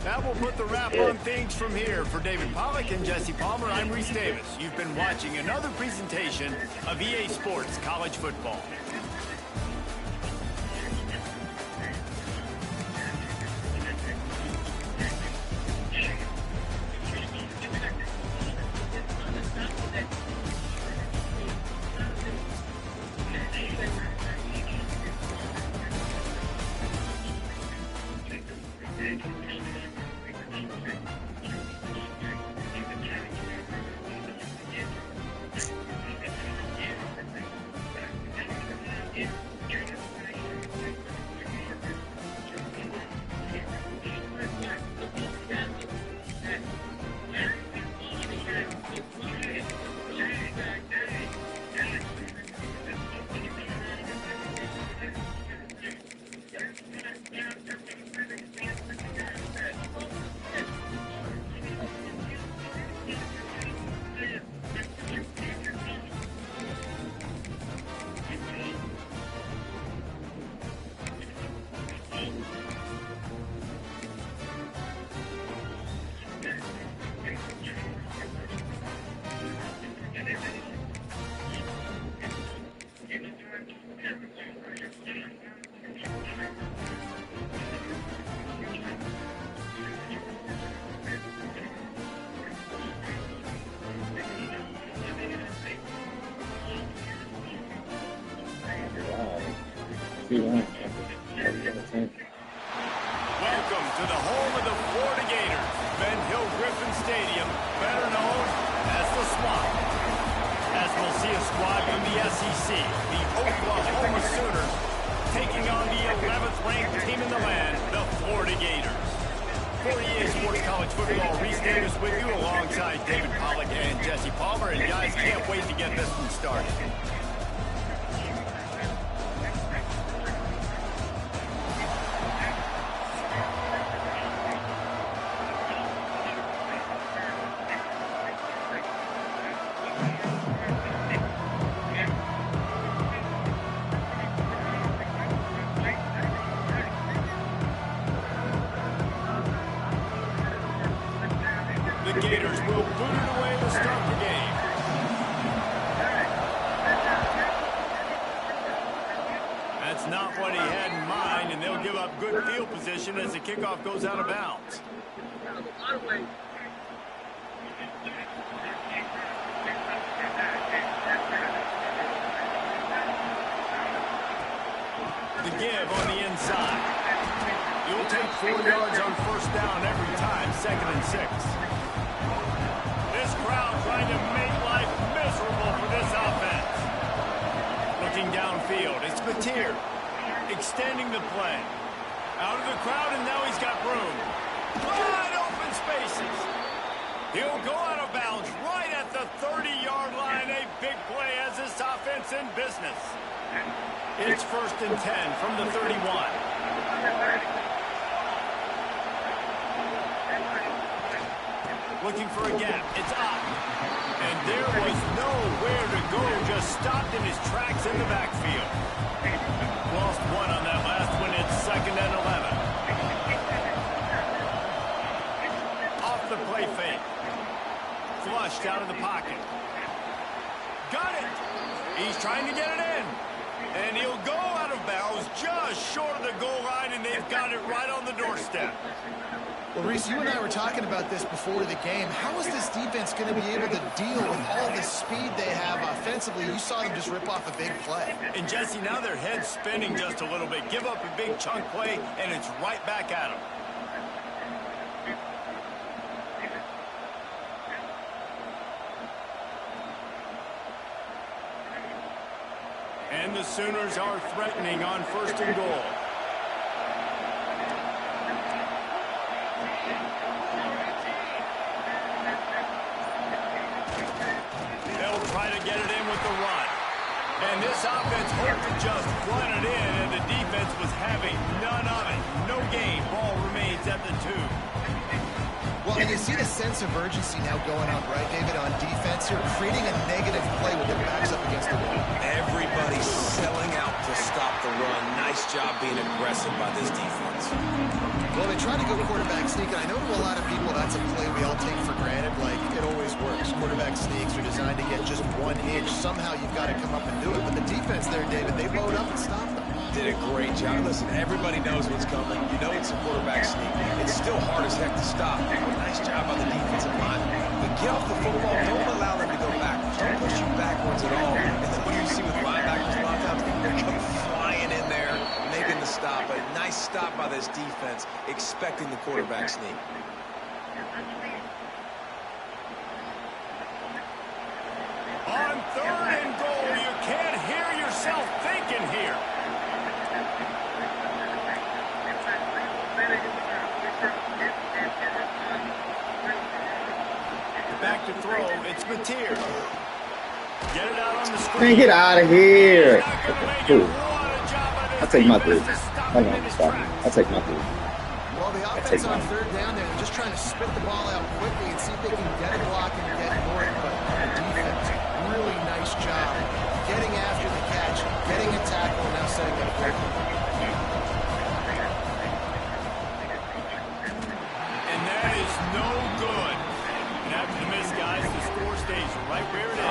That will put the wrap on things from here. For David Pollack and Jesse Palmer, I'm Reese Davis. You've been watching another presentation of EA Sports College Football. Welcome to the home of the Florida Gators, Ben Hill Griffin Stadium, better known as the Swamp. As we'll see a squad from the SEC, the Oklahoma Sooners, taking on the 11th ranked team in the land, the Florida Gators. For EA Sports College Football, Reese Davis with you alongside David Pollack and Jesse Palmer, and guys, can't wait to get this one started. The Gators will boot it away to start the game. That's not what he had in mind, and they'll give up good field position as the kickoff goes out of bounds. The give on the inside. You'll take 4 yards on first down every time, 2nd and 6. This crowd trying to make life miserable for this offense. Looking downfield, it's Mateer extending the play. Out of the crowd, and now he's got room. Wide open spaces. He'll go out of bounds right at the 30-yard line. A big play as this offense in business. It's 1st and 10 from the 31. Looking for a gap. It's up. And there was nowhere to go. Just stopped in his tracks in the backfield. Lost one on that last one. It's 2nd and 11. Off the play fake. Flushed out of the pocket. Got it. He's trying to get it in. And he'll go out of bounds just short of the goal line, and they've got it right on the doorstep. Well, Reese, you and I were talking about this before the game. How is this defense going to be able to deal with all the speed they have offensively? You saw them just rip off a big play. And, Jesse, now their head's spinning just a little bit. Give up a big chunk play, and it's right back at them. And the Sooners are threatening on 1st and goal. They'll try to get it in with the run. And this offense hoped to just run it in, and the defense was having none of it. No gain. Ball remains at the 2. Well, and you see the sense of urgency now going up, right, David, on defense here, creating a negative play with their backs up against the wall. Everybody's selling out to stop the run. Nice job being aggressive by this defense. Well, they try to go quarterback sneak, and I know to a lot of people that's a play we all take for granted. Like, it always works. Quarterback sneaks are designed to get just 1 inch. Somehow you've got to come up and do it. But the defense there, David, they load up and stop them. Did a great job. Listen, everybody knows what's coming. You know it's a quarterback sneak. It's still hard as heck to stop. Nice job by the defensive line. But get off the football. Don't allow them to go backwards. Don't push you backwards at all. And then what do you see with linebackers a lot of times? They come flying in there, making the stop. A nice stop by this defense, expecting the quarterback sneak. On 3rd and goal, you can't hear yourself thinking here. Back to throw, it's Mateer. Get it out on the screen. Man, get out of here. Ooh. I'll take my 3. Hold on, stop. I'll take my 3. Well, the offense on 3rd down there, they're just trying to spit the ball out quickly and see if they can get a block and get north. But the defense, really nice job getting after the catch, getting a tackle, and now setting up a And that is no good. And after the miss, guys, the score stays right where it is.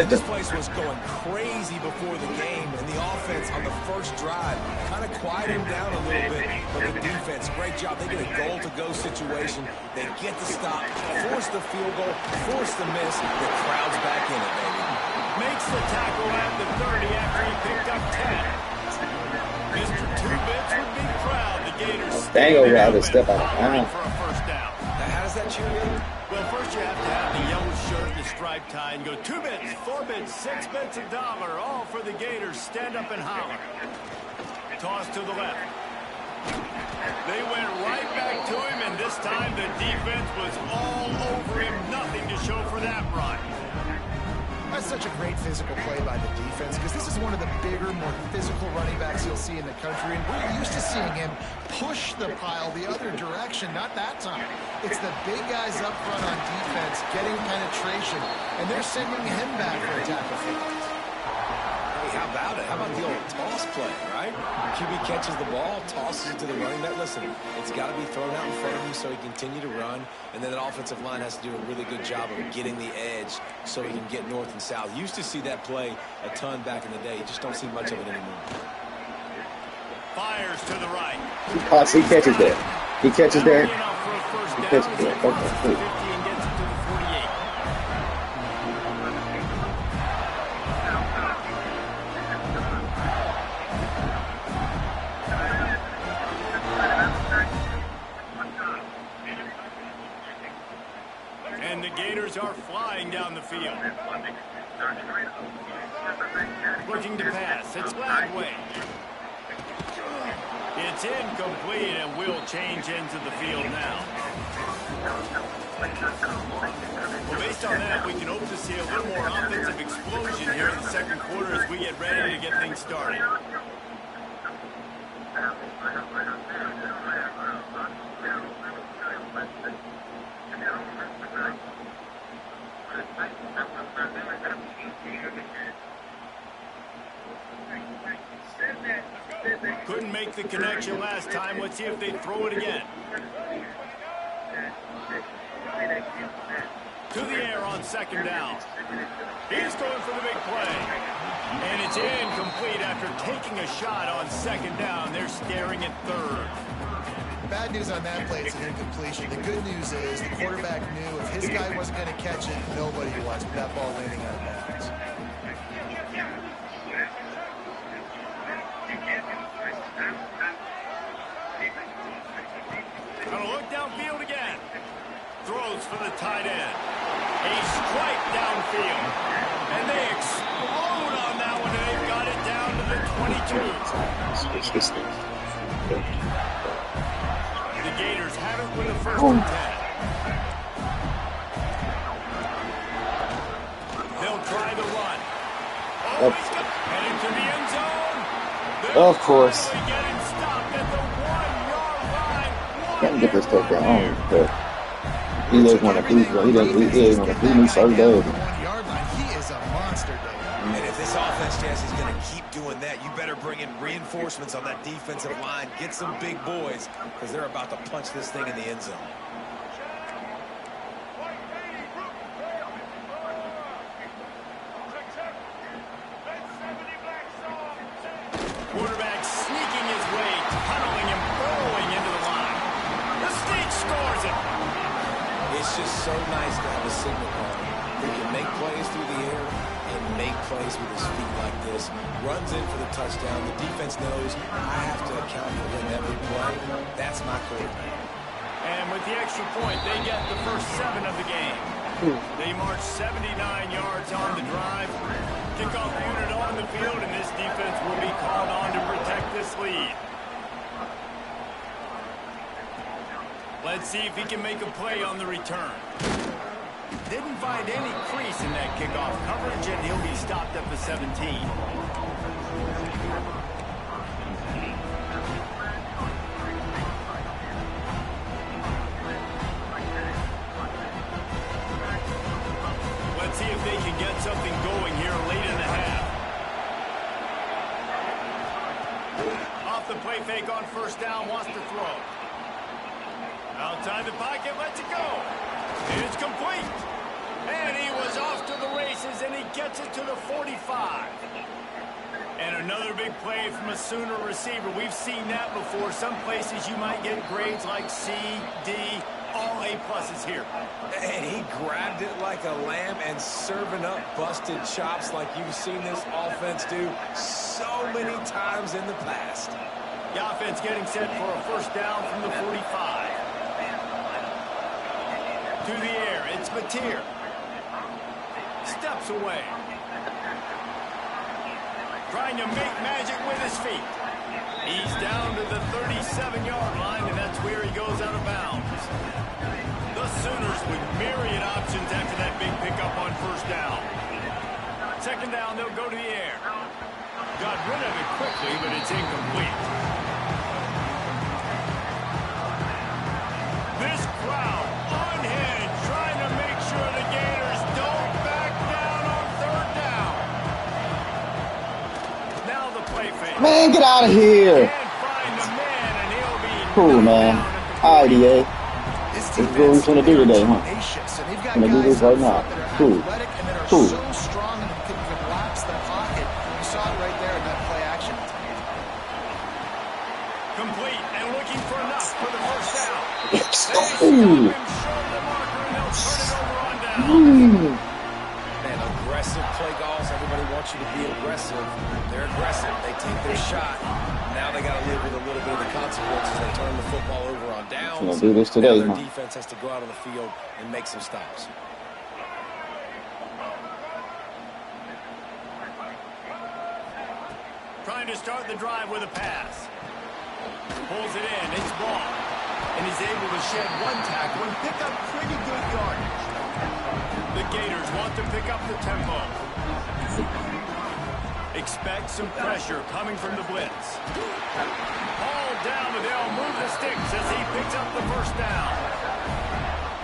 This place was going crazy before the game, and the offense on the first drive kind of quieted them down a little bit. But the defense, great job. They get a goal-to-go situation. They get the stop, force the field goal, force the miss. The crowd's back in it, baby. Makes the tackle at the 30 after he picked up 10. Mr. Two-Bits would be proud. The Gators Dang, over out of step out of bounds. for a first down. Now, how does that cheerleader? Well, first you have to have the yellow shirt and the striped tie and go 2 bits, 4 bits, 6 bits, $1, all for the Gators. Stand up and holler. Toss to the left. They went right back to him, and this time the defense was all over him. Nothing to show for that run. That's such a great physical play by the defense because this is one of the bigger, more physical running backs you'll see in the country. And we're used to seeing him push the pile the other direction, not that time. It's the big guys up front on defense getting penetration, and they're sending him back for a tackle for loss. Hey, how about it? How about the old toss play, right? QB catches the ball, tosses it to the running back. Listen, it's got to be thrown out in front of him so he can continue to run. And then that offensive line has to do a really good job of getting the edge so he can get north and south. Used to see that play a ton back in the day. You just don't see much of it anymore. Fires to the right. He catches there. He catches there. He catches there. Okay, cool. And the Gators are flying down the field. Looking to pass. It's Gladway. It's incomplete, and we'll change into the field now. Well, based on that, we can hope to see a little more offensive explosion here in the second quarter as we get ready to get things started. Couldn't make the connection last time. Let's see if they throw it again. To the air on second down. He's going for the big play. And it's incomplete after taking a shot on second down. They're staring at third. Bad news on that play, it's an incompletion. The good news is the quarterback knew if his guy wasn't going to catch it, nobody was, with that ball landing out of bounds. Gonna look downfield again. Throws for the tight end. A strike downfield. And they explode on that one, and they've got it down to the 22. The Gators have it with the first and 10. They'll try the run. Oh, he's got headed to the end zone. Of course. Getting stopped at the 1-yard line. Can't get this stuff down. But he doesn't want to beat me. He doesn't want to beat me so bad. He is a monster, Dave. And if this offense, Jess, is going to keep doing that, you better bring in reinforcements on that defensive line. Get some big boys, because they're about to punch this thing in the end zone. Quarterback sneaking his way, tunneling and burrowing into the line. The State scores it. It's just so nice to have a signal call who can make plays through the air and make plays with his feet like this. Runs in for the touchdown. The defense knows I have to account for him every play. That's my quarterback. And with the extra point, they get the first 7 of the game. They march 79 yards on the drive. Kickoff unit on the field, and this defense will be called on to protect this lead. Let's see if he can make a play on the return. Didn't find any crease in that kickoff coverage, and he'll be stopped at the 17. Let's see if they can get something going here late in the half. Off the play fake on first down, wants to throw. Outside the pocket, lets it go. It's complete. And he was off to the races, and he gets it to the 45. And another big play from a Sooner receiver. We've seen that before. Some places you might get grades like C, D, all A-pluses here. And he grabbed it like a lamb and serving up busted chops like you've seen this offense do so many times in the past. The offense getting set for a first down from the 45. To the air, it's Mateer. Steps away. Trying to make magic with his feet. He's down to the 37-yard line, and that's where he goes out of bounds. The Sooners with myriad options after that big pickup on first down. Second down, they'll go to the air. Got rid of it quickly, but it's incomplete. This crowd unhinged, trying to make sure the Gators don't back down on third down. Now the play fake. Man, get out of here. Can't find the man, and he'll be Cool, man. IDA. This This is what we're trying to do today, huh? tenacious, and they've got Gonna do guys this right up now. front that are Cool. athletic and that are Cool. so strong and can collapse the pocket. You saw it right there in that play action. complete and looking for enough for the first down. Ooh. They stop him short of the marker, and they'll turn it over on down. Man, aggressive play calls. Everybody wants you to be aggressive. They're aggressive. They take their shot. Now they got to live with a little bit of the consequences. They turn the football over on downs. Gonna do this today, now their huh? defense has to go out on the field and make some stops. Trying to start the drive with a pass. Pulls it in. It's ball. And he's able to shed one tackle and pick up pretty good yardage. The Gators want to pick up the tempo. Expect some pressure coming from the blitz. Hauled down, but they'll move the sticks as he picks up the first down.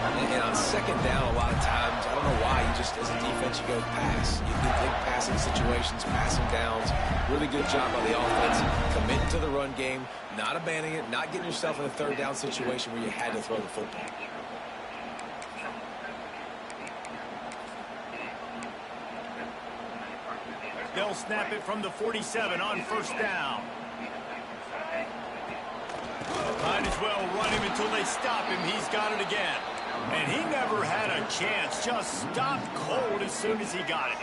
And on second down, a lot of times, I don't know why, you just, as a defense, you go pass. You do big passing situations, passing downs. Really good job by the offense. Committing to the run game, not abandoning it, not getting yourself in a third down situation where you had to throw the football. They'll snap it from the 47 on first down. Might as well run him until they stop him. He's got it again. And he never had a chance. Just stopped cold as soon as he got it.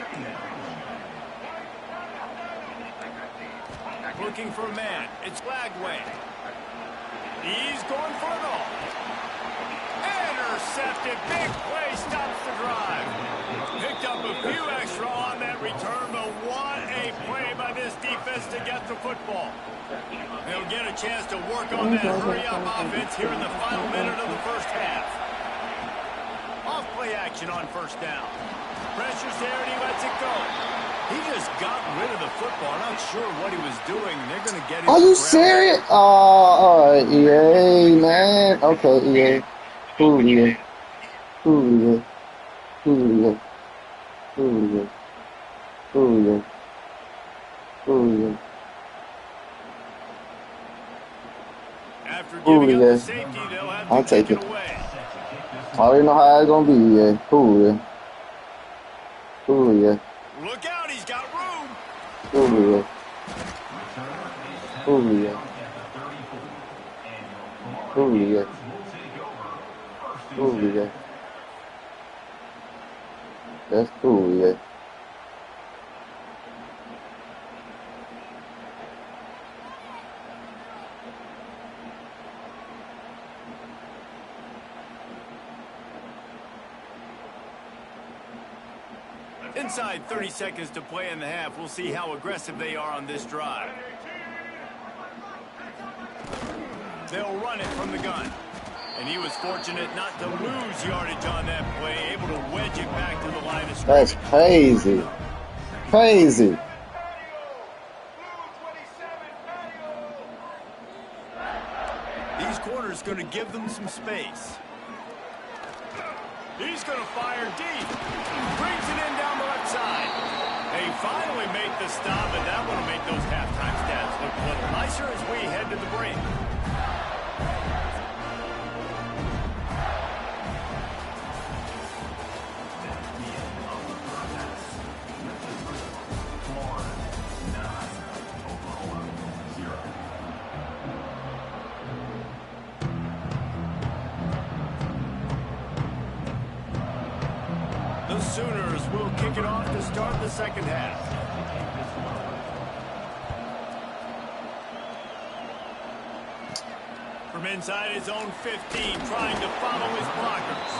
Looking for a man. It's Lagway. He's going for it all. Intercepted. Big play stops the drive. Picked up a few extra on that return, but what a play by this defense to get the football. They'll get a chance to work on that hurry-up offense here in the final minute of the first half. Off-play action on first down. Pressure's there, and he lets it go. He just got rid of the football. Not sure what he was doing. They're going to get him. Are you serious? All right, EA, man. Okay, EA. Ooh, EA. Ooh, EA. Ooh, EA. Ooh, EA. Ooh, EA. Ooh, EA. After giving up the safety, they'll have I'll to take take it. it away. I already know how it's gonna be, yeah. Cool, yeah. Cool, yeah. Look out, he's got room. Cool, yeah. Cool, yeah. Cool, yeah. Cool, yeah. That's cool, yeah. Inside 30 seconds to play in the half. We'll see how aggressive they are on this drive. They'll run it from the gun. And he was fortunate not to lose yardage on that play, able to wedge it back to the line of scrimmage. That's crazy. Crazy. These corners going to give them some space. He's going to fire deep. Brings it in down the left side. They finally make the stop, and that one will make those halftime stats look a little nicer as we head to the break. The Sooners will kick it off to start the second half. From inside his own 15, trying to follow his blockers.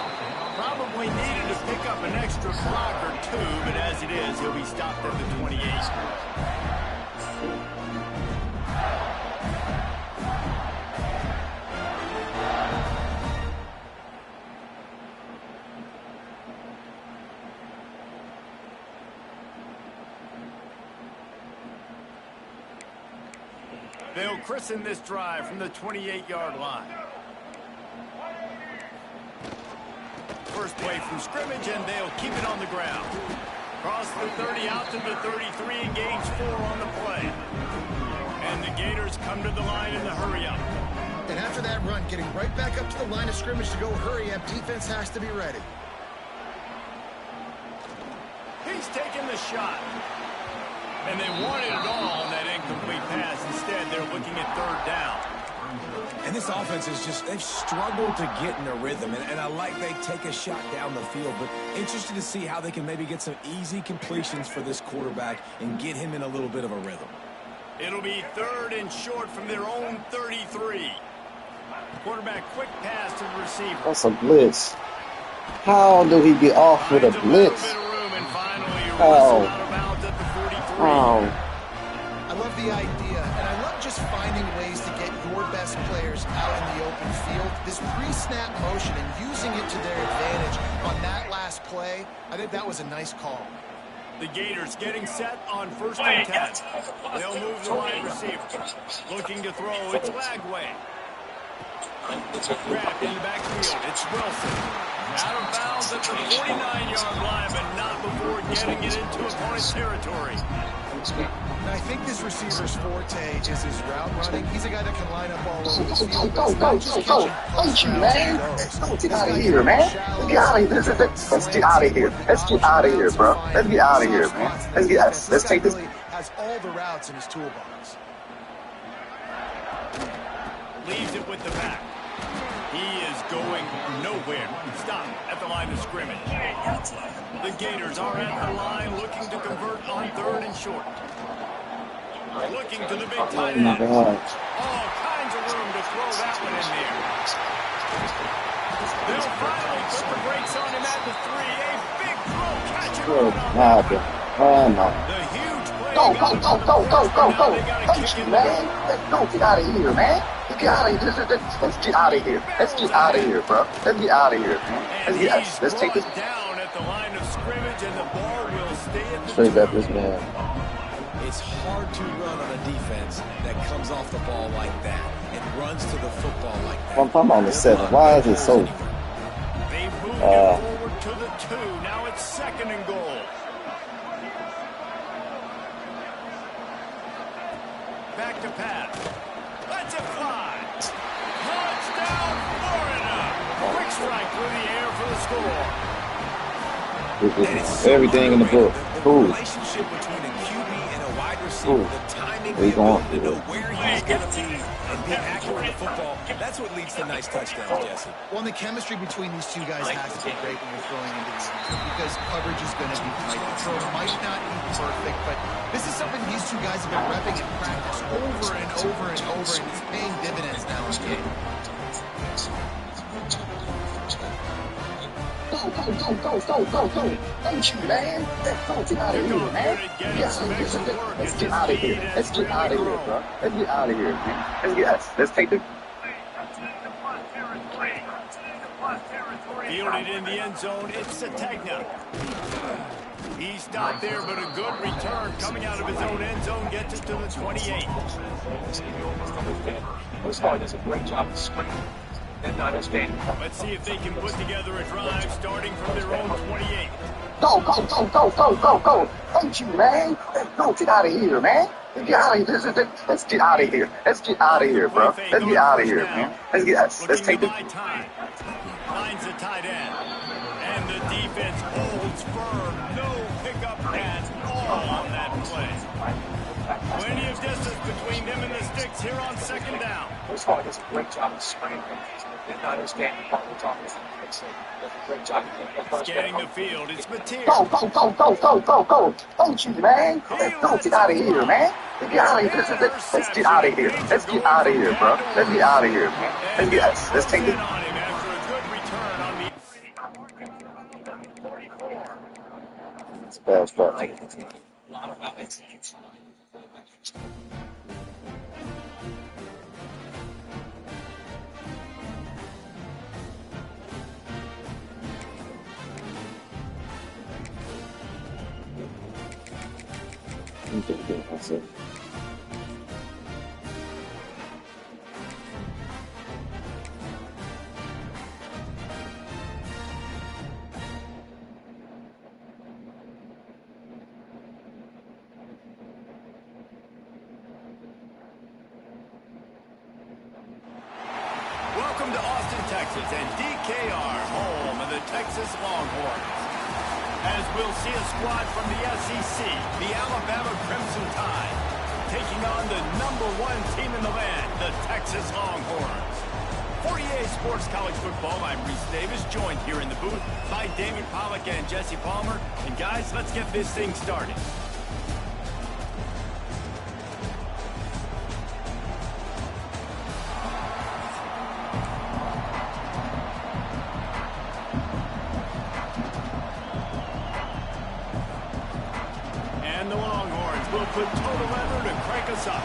Probably needed to pick up an extra block or two, but as it is, he'll be stopped at the 28. They'll christen this drive from the 28-yard line. First play from scrimmage, and they'll keep it on the ground. Cross the 30 out to the 33 and gains 4 on the play. And the Gators come to the line in the hurry-up. And after that run, getting right back up to the line of scrimmage to go hurry-up, defense has to be ready. He's taking the shot. And they wanted it all on that incomplete pass. Instead, they're looking at third down. And this offense is just, they've struggled to get in a rhythm. And I like they take a shot down the field, but interested to see how they can maybe get some easy completions for this quarterback and get him in a little bit of a rhythm. It'll be third and short from their own 33. Quarterback quick pass to the receiver. That's a blitz. How do he get off with a blitz? Oh. Oh. I love the idea, and I love just finding ways to get your best players out in the open field. This pre-snap motion and using it to their advantage on that last play, I think that was a nice call. The Gators getting set on first and 10. They'll move the wide receiver. Looking to throw, it's Lagway. Grabbed in the backfield, it's Wilson. Out of bounds at the 49-yard line, but not before getting it into opponent's territory. And I think this receiver's forte is his route running. He's a guy that can line up all over the Go, field. go, go, go, go. Thank you, man. Go, get out of here, man. Let's get out of here. Let's get out of here. Let's get out of here, bro. Let's get out of here, man. Let's take this. Has all the routes in his toolbox. Leaves it with the back. He is going nowhere. Stop at the line of scrimmage. The Gators are at the line looking to convert on 3rd and short. Looking to the big tight end. All kinds of room to throw that one in there. They'll finally put the brakes on him at the 3. A big throw. Catch it. Good God. Oh, no. The huge play. Go, go, go, go, go, go, go. Thank you, man. Go, get out of here, man. Get out of here. Let's get out of here. Let's get out of here, bro. Let's get out of here, man. Let's take this. Down at the line of scrimmage, and the ball will stay at the Straight up this man. It's hard to run on a defense that comes off the ball like that and runs to the football like that. I'm on the 7. Why is it so? They move it forward to the 2. Now it's 2nd and goal. Back to pass. Let's it fly. Touchdown, Florida. Quick strike through the air for the score. Everything in the book. The relationship between a QB and a wide receiver, the timing, the ability to know where he's going to be and be accurate with the football, that's what leads to nice touchdowns, Jesse. Well, and the chemistry between these two guys has to be great when you're throwing into the end zone because coverage is going to be tight. The throw might not be perfect, but this is something these two guys have been repping in practice over and over and over, and it's paying dividends now in the game. Go, go, go, go, go, go, go. Thank you, man. Go, get out of here, man. Let's get out of here. Let's get out of here, bro. Let's get out of here, man. Let's take the. Fielded in the end zone, it's Sategna. He stopped there, but a good return coming out of his own end zone gets it to the 28. This guy does a great job of screening. Let's see if they can put together a drive starting from their own 28. Go, go, go, go, go, go, go. Thank you, man. Go, get out of here, man. Get out of here. Let's get out of here. Let's get out of here, bro. Let's get out of here, man. Let's take this. Finds the tight end. And the defense holds firm. No pickup at all on that play. Plenty of distance between them and the sticks here on 2nd down. This guy does a great job of screening. Scanning the field, it's Mateer. Go, go, go, go, go, go, go. Thank you, man. Go, get out of here, man. Get out of here. Let's get out of here. Let's get out of here, bro. Let's get out of here, man. Let's take this. It's a bad spot. That's it. Welcome to Austin, Texas, and DKR, home of the Texas Longhorns. As we'll see a squad from the SEC, the Alabama Crimson Tide, taking on the #1 team in the land, the Texas Longhorns. For EA Sports College Football, I'm Reese Davis, joined here in the booth by David Pollack and Jesse Palmer. And guys, let's get this thing started. And the Longhorns will put total effort to crank us up.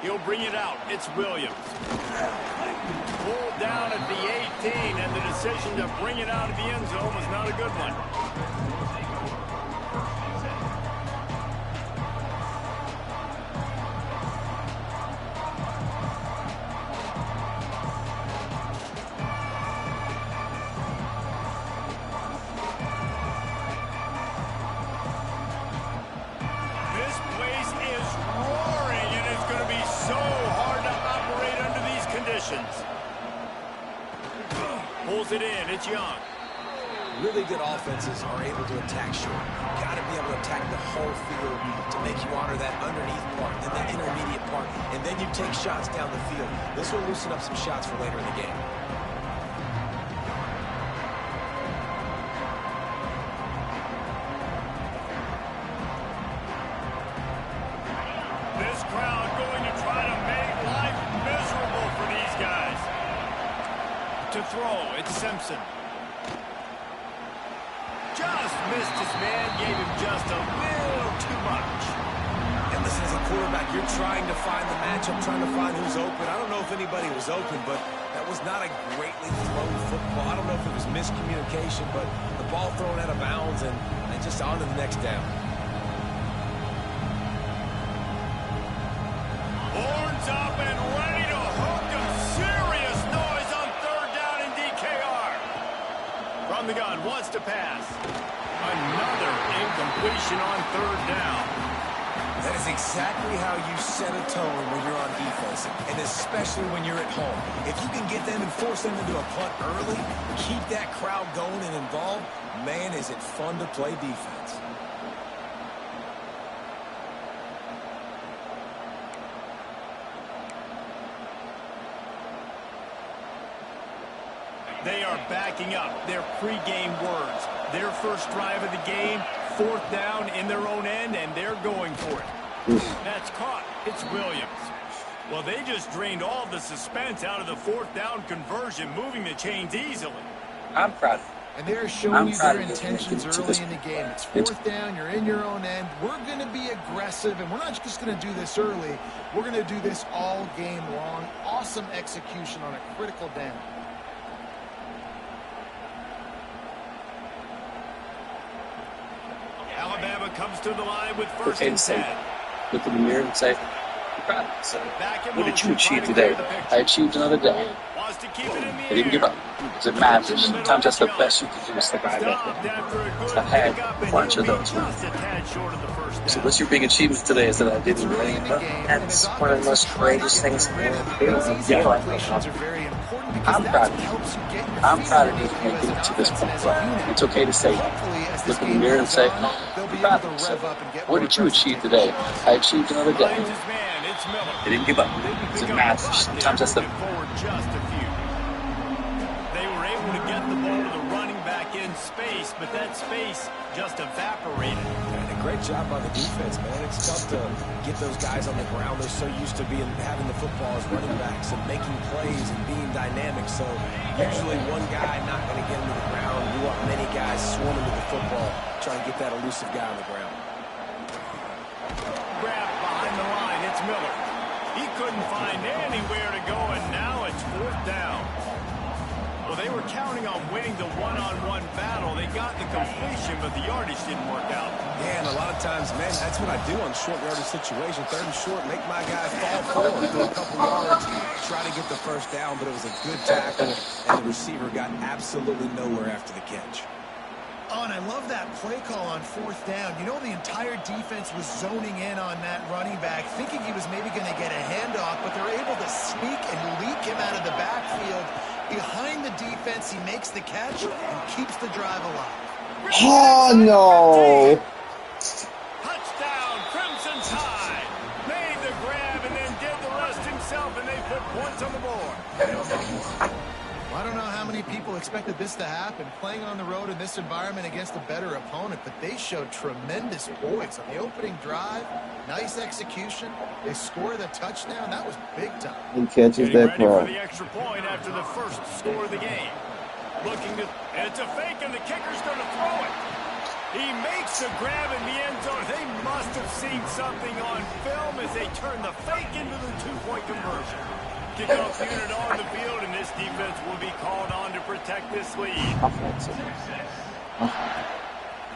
He'll bring it out. It's Williams. Pulled down at the 18, and the decision to bring it out of the end zone was not a good one. Pulls it in. It's Young. Really good offenses are able to attack short. You got to be able to attack the whole field to make you honor that underneath part, then the intermediate part, and then you take shots down the field. This will loosen up some shots for later in the game. This crowd going to try to make life miserable for these guys. To throw, it's Simpson. Just missed his man, gave him just a little too much. And listen, as a quarterback, you're trying to find the matchup, trying to find who's open. I don't know if anybody was open, but that was not a greatly thrown football. I don't know if it was miscommunication, but the ball thrown out of bounds and just on to the next down. Horns up and ready to hook him. Serious noise on third down in DKR. From the gun, wants to pass. Another incompletion on third down. That is exactly how you set a tone when you're on defense, and especially when you're at home. If you can get them and force them into a punt early, keep that crowd going and involved, man, is it fun to play defense. They are backing up their pregame words. Their first drive of the game, fourth down in their own end, and they're going for it. That's caught. It's Williams. Well, they just drained all the suspense out of the fourth down conversion, moving the chains easily. I'm proud of you. And they're showing you their intentions early in the game. It's fourth down. You're in your own end. We're going to be aggressive, and we're not just going to do this early. We're going to do this all game long. Awesome execution on a critical down. Alabama comes to the line with first and 10. Look in the mirror and say, I'm proud of myself. What did you achieve today? I achieved another day. I didn't give up. It matters. Sometimes that's the best you can do is survive that. I've had a bunch of those. So what's your big achievement today is that I didn't really give up. That's one of the most courageous things in the world. Yeah, I'm proud of you. I'm proud of you for making it to this point. It's okay to say, look in the mirror and say, I'm proud of myself. What did you achieve today? I achieved another day. I didn't give up. It matters. Sometimes that's the... They were able to get the ball to the running back in space, but that space just evaporated. And a great job by the defense, man. It's tough to get those guys on the ground. They're so used to having the football as running backs and making plays and being dynamic. So usually one guy not going to get into the ground. You want many guys swarming to the football, trying to get that elusive guy on the ground. Grab behind the line. It's Miller. He couldn't find anywhere to go, and now it's fourth down. Well, they were counting on winning the one-on-one battle. They got the completion, but the yardage didn't work out. Yeah, and a lot of times, man, that's what I do on short yardage situation. Third and short, make my guy fall forward for a couple yards, try to get the first down, but it was a good tackle, and the receiver got absolutely nowhere after the catch. Oh, and I love that play call on fourth down. You know, the entire defense was zoning in on that running back, thinking he was maybe going to get a handoff, but they're able to sneak and leak him out of the backfield. Behind the defense, he makes the catch and keeps the drive alive. Oh, no. Touchdown, Crimson Tide. Made the grab and then did the rest himself, and they put points on the board. I don't know how many people expected this to happen, playing on the road in this environment against a better opponent, but they showed tremendous poise on the opening drive. Nice execution. They score the touchdown. That was big time. He catches that ready for ball. the extra point after the first score of the game. Looking to, it's a fake, and the kicker's going to throw it. He makes the grab in the end zone. They must have seen something on film as they turn the fake into the two-point conversion. Kickoff unit on the field, and this defense will be called on to protect this lead.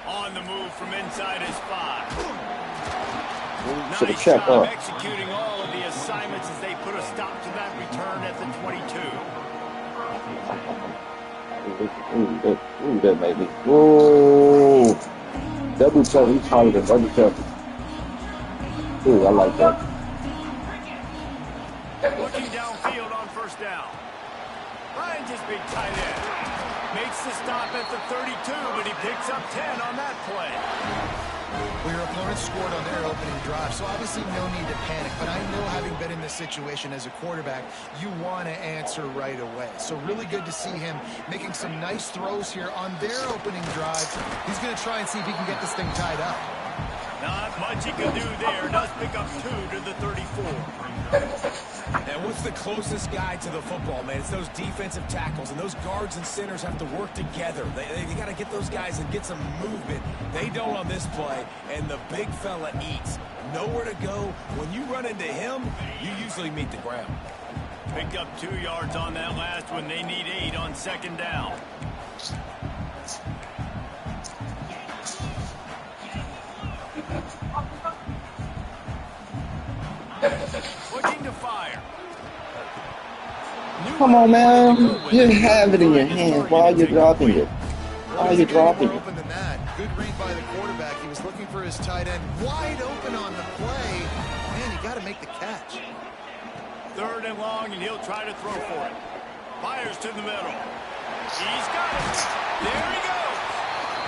On the move from inside his 5. Should have Nice checked job up. executing all of the assignments as they put a stop to that return at the 22. Ooh, that made me. Ooh. Double tap. He's taller than double tap. Ooh, I like that. Looking downfield on first down. Ryan just big tight end. Makes the stop at the 32, but he picks up 10 on that play. Well, your opponent scored on their opening drive, so obviously no need to panic. But I know, having been in this situation as a quarterback, you want to answer right away. So really good to see him making some nice throws here on their opening drive. He's going to try and see if he can get this thing tied up. Not much he can do there. Does pick up 2 to the 34. And what's the closest guy to the football, man? It's those defensive tackles, and those guards and centers have to work together. They got to get those guys and get some movement. They don't on this play, and the big fella eats. Nowhere to go. When you run into him, you usually meet the ground. Picked up 2 yards on that last one. They need 8 on second down. Looking to fire. Come on, man. You have it in your hands. Why are you dropping it? Why are you dropping it? Open than that. Good read by the quarterback. He was looking for his tight end. Wide open on the play. Man, you got to make the catch. 3rd and long, and he'll try to throw for it. Fires to the middle. He's got it. There he goes.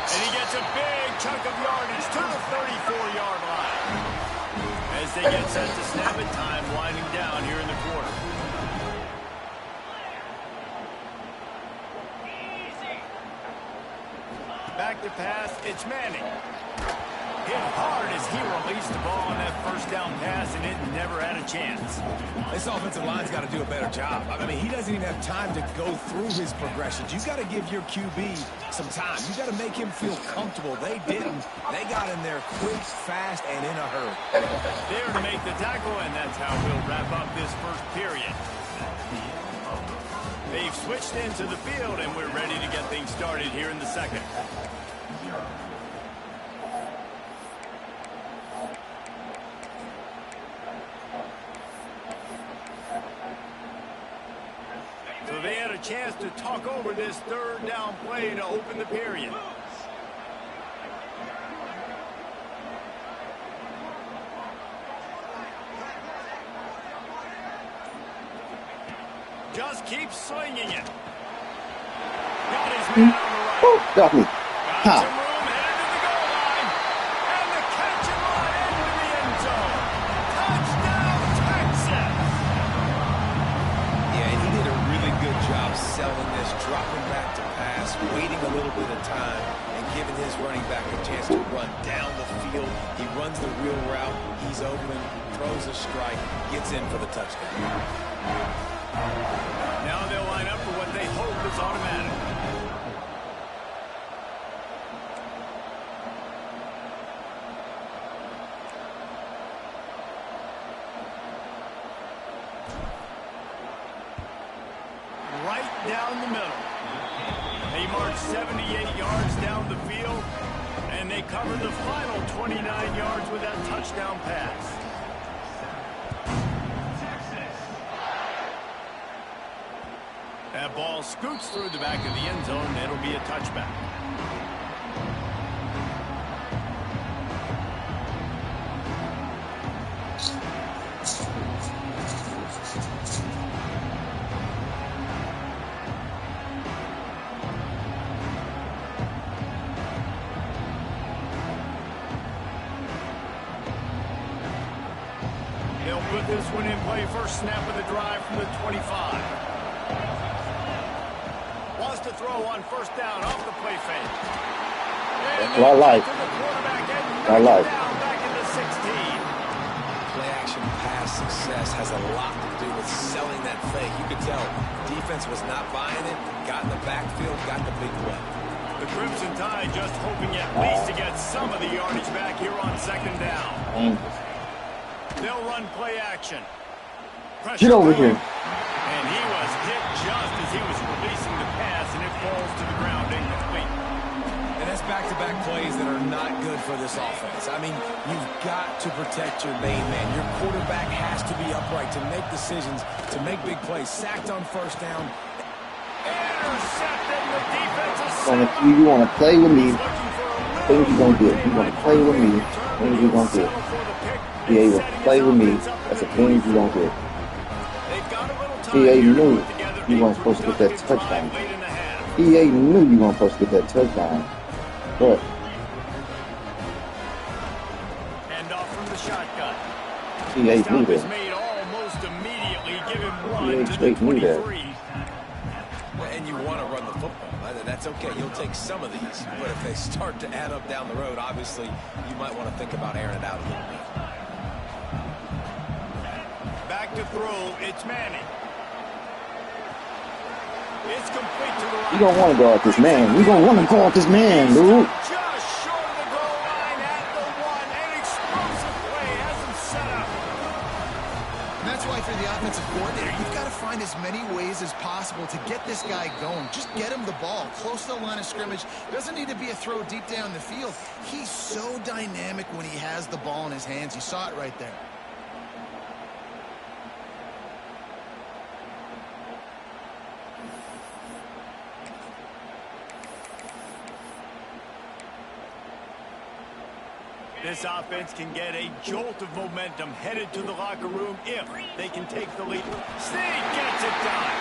And he gets a big chunk of yardage to the 34-yard line. As they get set to snap it, time winding down here in the quarter. Back to pass, it's Manning. Hit hard as he released the ball on that first down pass, and it never had a chance. This offensive line's got to do a better job. I mean, he doesn't even have time to go through his progressions. You got to give your QB some time. You got to make him feel comfortable. They didn't. They got in there quick, fast, and in a hurry. There to make the tackle, and that's how we'll wrap up this first period. They've switched into the field, and we're ready to get things started here in the second. So they had a chance to talk over this 3rd down play to open the period. Just keep slinging it. Got his man on the right. Got me. Got some room, headed to the goal line. And the catch and run into the end zone. Touchdown, Texas. Yeah, and he did a really good job selling this, dropping back to pass, waiting a little bit of time, and giving his running back a chance to run down the field. He runs the real route. He's open, throws a strike, gets in for the touchdown. Now they'll line up for what they hope is automatic. Right down the middle. They march 78 yards down the field, and they cover the final 29 yards with that touchdown pass. That ball scoots through the back of the end zone, and it'll be a touchback. They'll put this one in play. First snap of the drive from the 25. Wants to throw on first down off the play fake. I like. I like. Back into 16. Play action pass success has a lot to do with selling that fake. You could tell defense was not buying it, got in the backfield, got the big play. The Crimson Tide just hoping at least to get some of the yardage back here on second down. They'll run play action. Get over here. And he was hit just as he was releasing the pass, and it falls to the ground incomplete. And that's back-to-back plays that are not good for this offense. I mean, you've got to protect your main man. Your quarterback has to be upright to make decisions, to make big plays. Sacked on first down. Intercepted the defensive. You want to play with me, things you're going to get. You want to play with me, things you're going to get. Yeah, you want to play with me, that's the things you're going to get. Yeah, you knew you weren't supposed to get that touchdown. EA knew you weren't supposed to get that touchdown. But And off from the shotgun. EA Stop knew is that. made almost immediately. Give him run EA to the straight knew that. 23. And you want to run the football. That's okay. You'll take some of these. But if they start to add up down the road, obviously, you might want to think about airing it out a little bit. Back to throw. It's Manning. It's complete to the right. You don't want to go at this man. You don't want to go at this man, dude. Just short of the goal line at the one. An explosive play has him set up. And that's why, for the offensive coordinator, you've got to find as many ways as possible to get this guy going. Just get him the ball close to the line of scrimmage. Doesn't need to be a throw deep down the field. He's so dynamic when he has the ball in his hands. You saw it right there. This offense can get a jolt of momentum headed to the locker room if they can take the lead. Snead gets it done.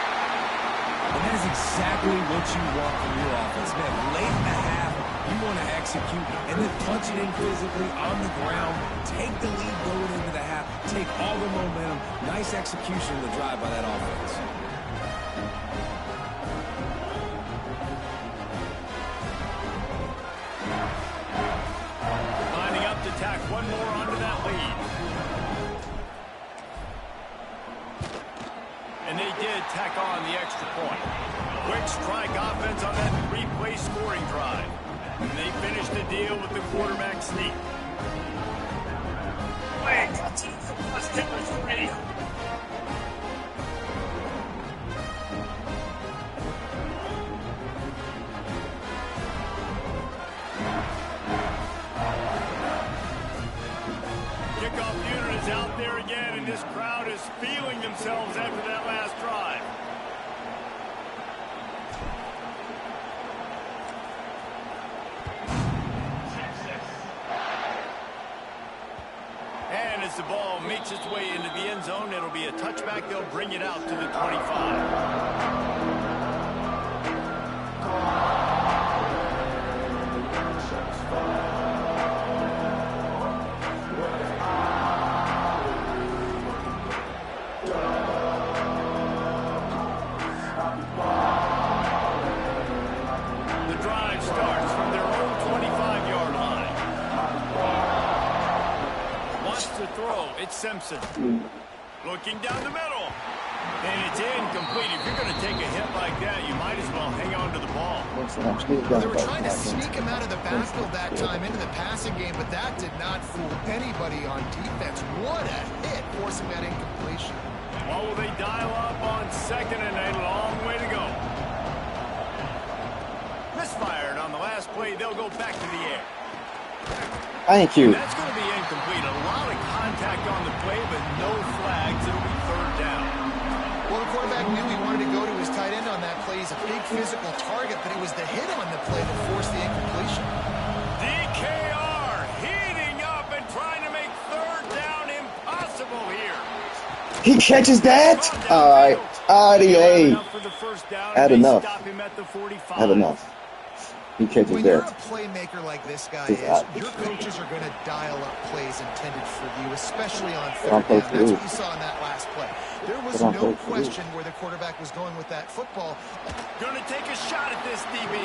And that is exactly what you want from your offense, man. Late in the half, you want to execute and then punch it in physically on the ground. Take the lead going into the half. Take all the momentum. Nice execution of the drive by that offense. Tack one more onto that lead. And they did tack on the extra point. Quick strike offense on that replay scoring drive. And they finished the deal with the quarterback sneak. Wait, let's take this radio. Kickoff unit is out there again, and this crowd is feeling themselves after that last drive. And as the ball makes its way into the end zone, it'll be a touchback. They'll bring it out to the 25. It's Simpson. Looking down the middle. And it's incomplete. If you're going to take a hit like that, you might as well hang on to the ball. They were trying to sneak him out of the backfield that time into the passing game, but that did not fool anybody on defense. What a hit, forcing that incompletion. Well, will they dial up on second and a long way to go? Misfired on the last play. They'll go back to the air. Thank you. And that's going to be incomplete. A lot of contact on the play, but no flags. It'll be third down. Well, the quarterback knew he wanted to go to his tight end on that play. He's a big physical target, but it was the hit on the play that forced the incompletion. DKR heating up and trying to make third down impossible here. He catches that? All right. RDA. Had enough. Had enough. He catches when that. You're a playmaker like this guy is, your coaches are going to dial up plays intended for you, especially on third down. That's what you saw in that last play. There was no question where the quarterback was going with that football. Going to take a shot at this DB.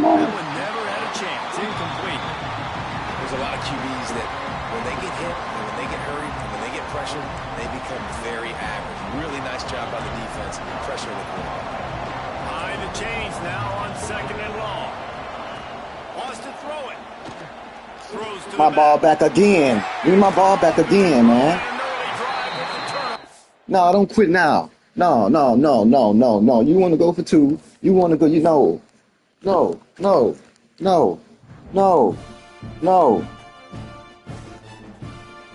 That one never had a chance. Incomplete. There's a lot of QBs that when they get hit, and when they get hurried, and when they get pressured, they become very average. Really nice job by the defense pressuring the quarterback. Behind the chains now on second and long. Wants to throw it. Throws to my ball back again. Give me my ball back again, man. No, don't quit now. No. You want to go for two. You want to go, No.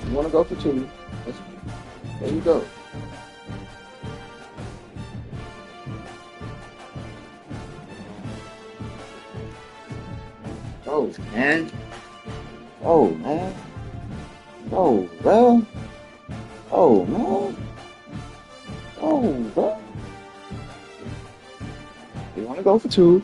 You want to go for two. There you go. Oh, man. Oh, man. Oh, well. Oh, man. Oh, well. You want to go for 2.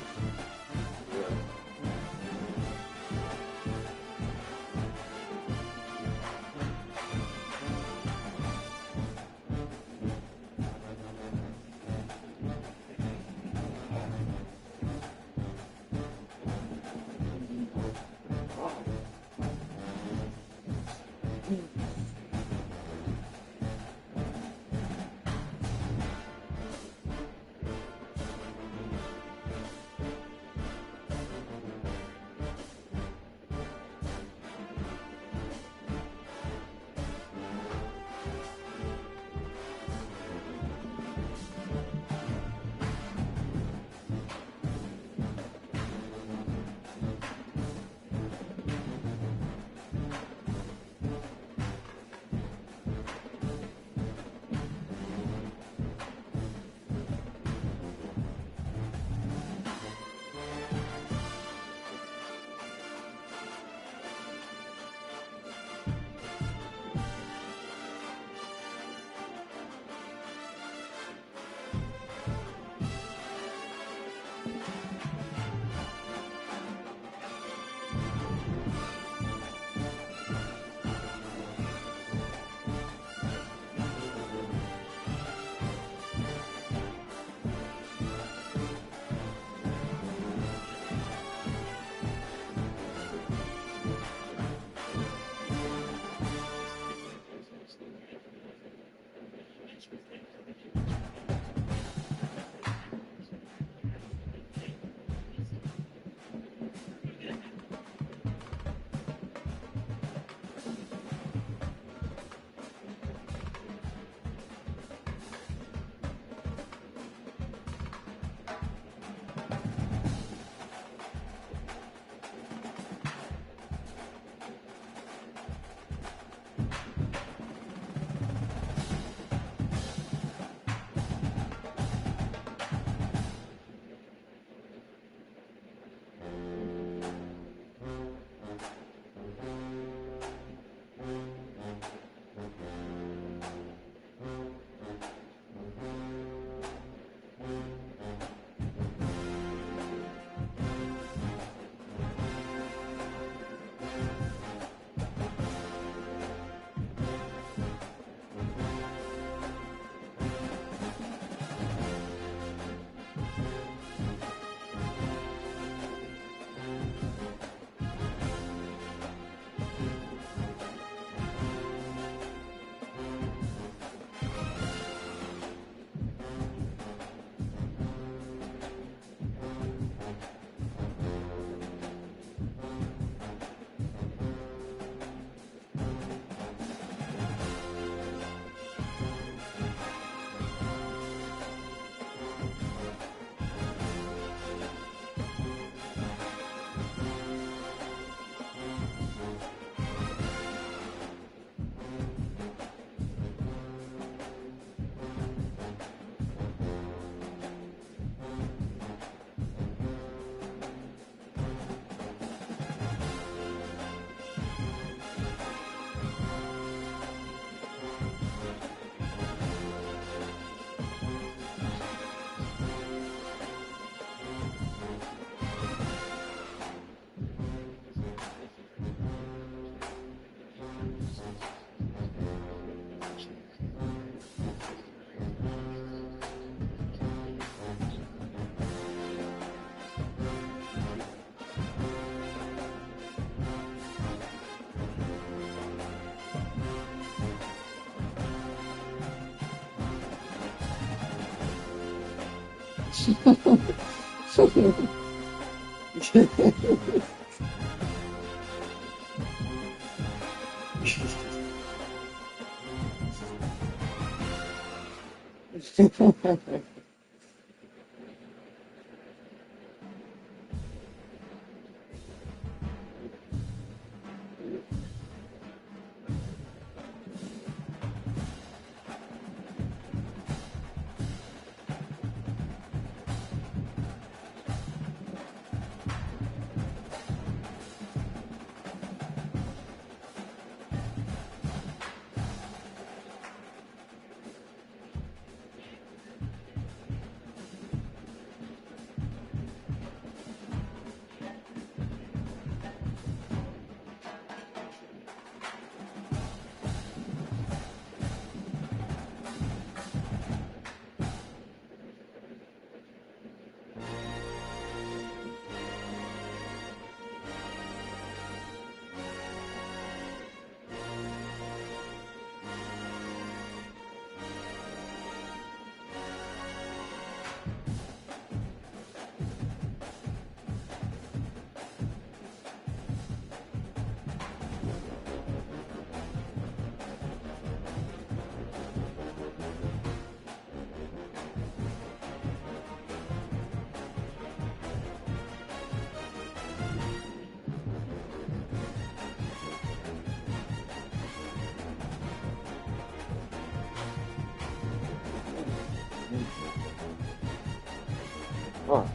Oh.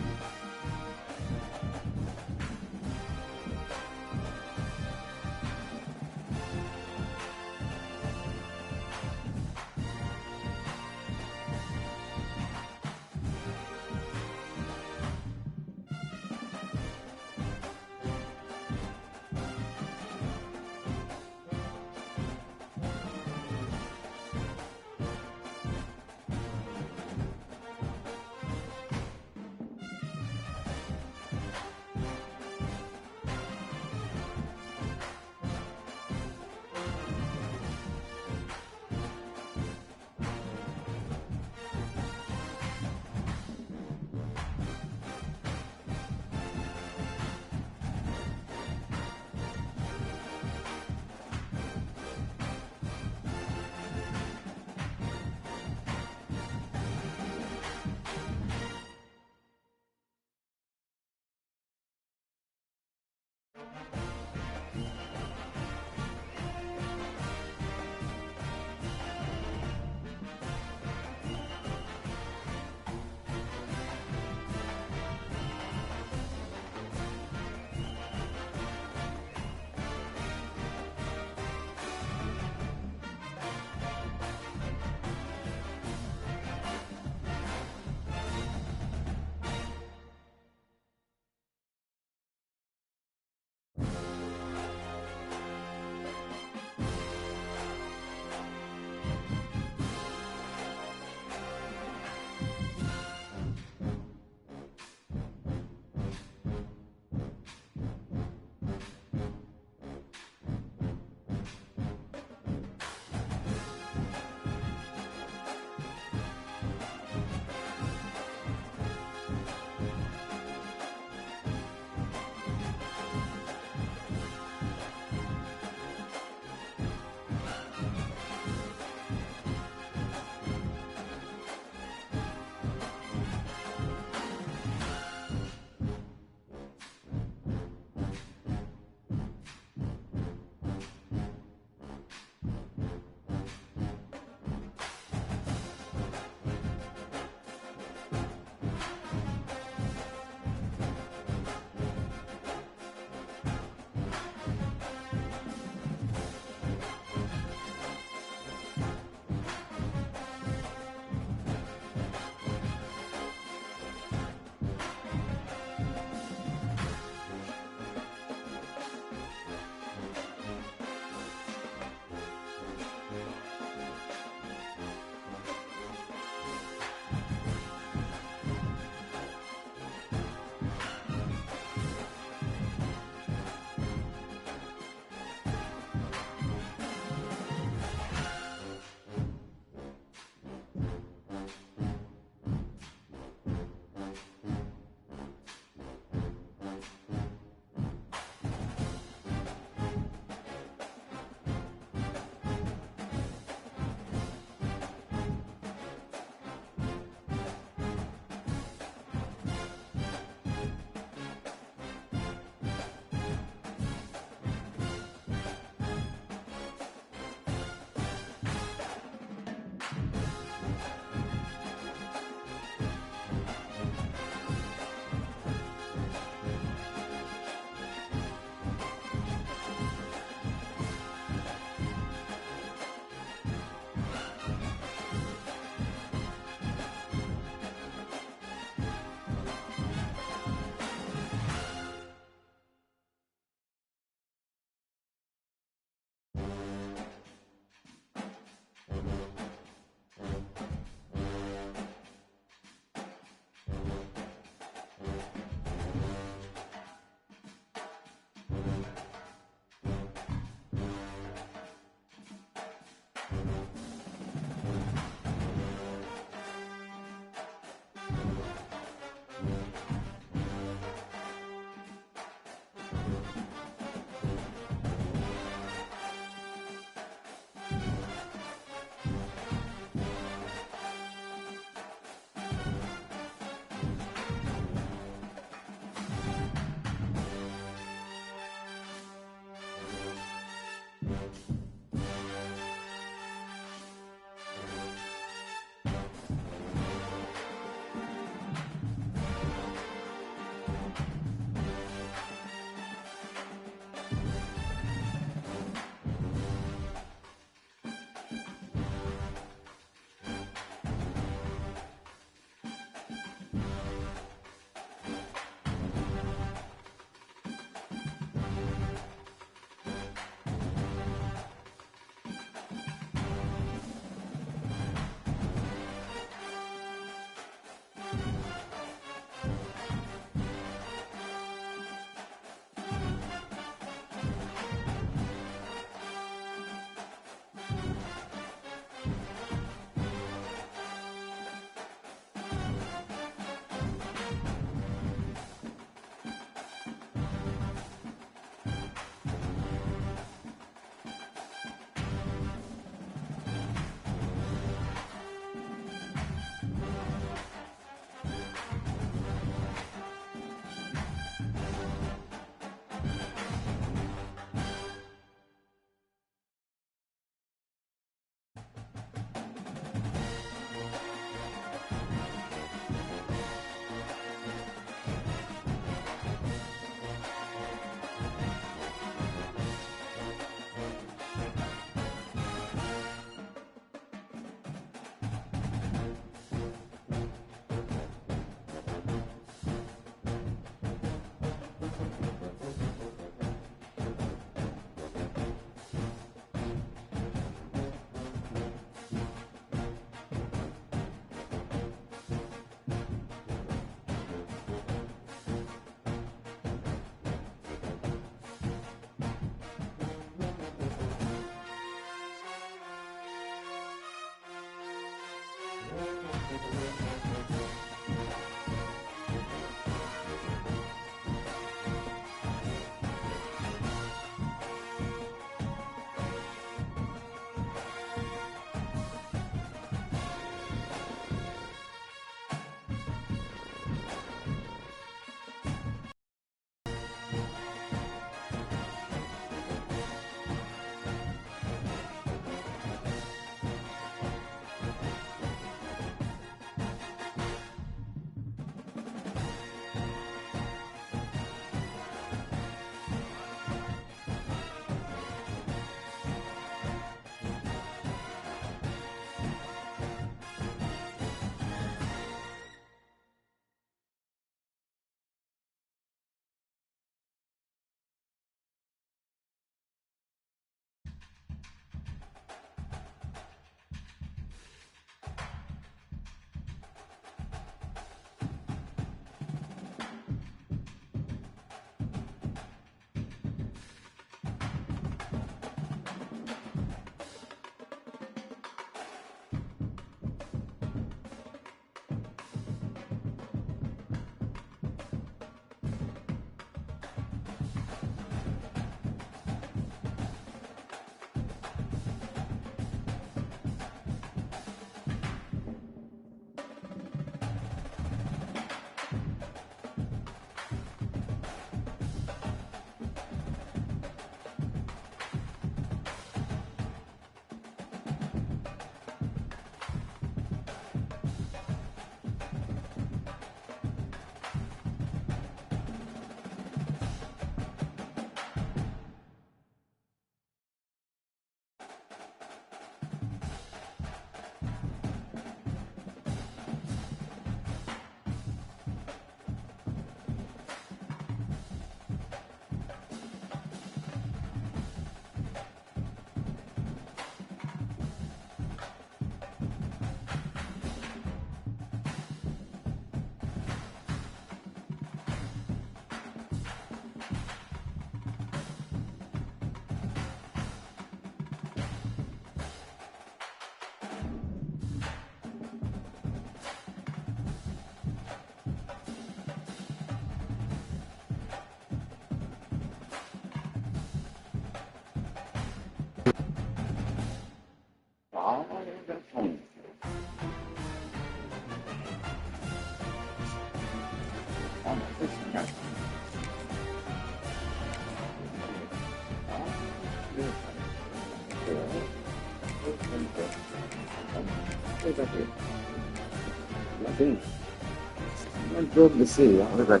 I'm good to see. What is that?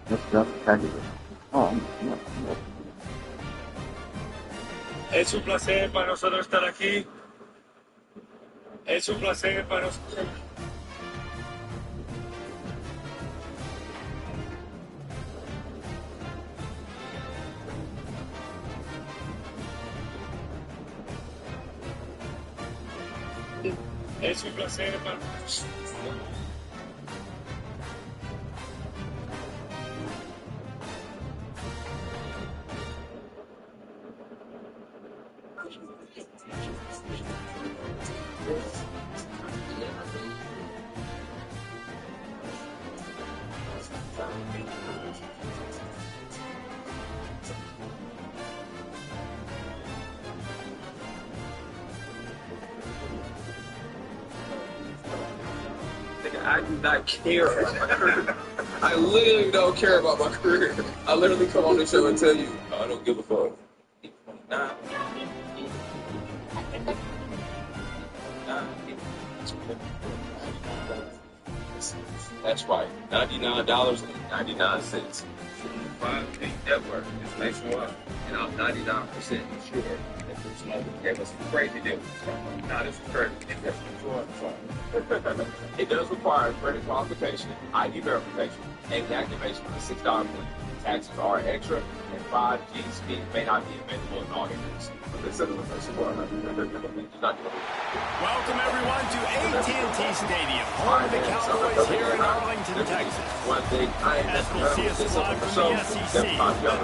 That's casual. Oh, no. Es un placer para nosotros estar aquí. Es un placer para nosotros. Es un placer para nosotros. I do not care about my career. I literally don't care about my career. I literally come on the show and tell you, I don't give a fuck. Nah. That's right. $99.99. 5K network is nationwide, and I'm 99% sure that this moment gave us a crazy deal. Now this is crazy. It does require credit qualification, ID verification, and deactivation of a $6 fee. Taxes are extra, and 5G speed may not be available in all areas. Welcome everyone to AT&T Stadium, home of the Cowboys here in Arlington, Texas. As we'll see a squad from the SEC, the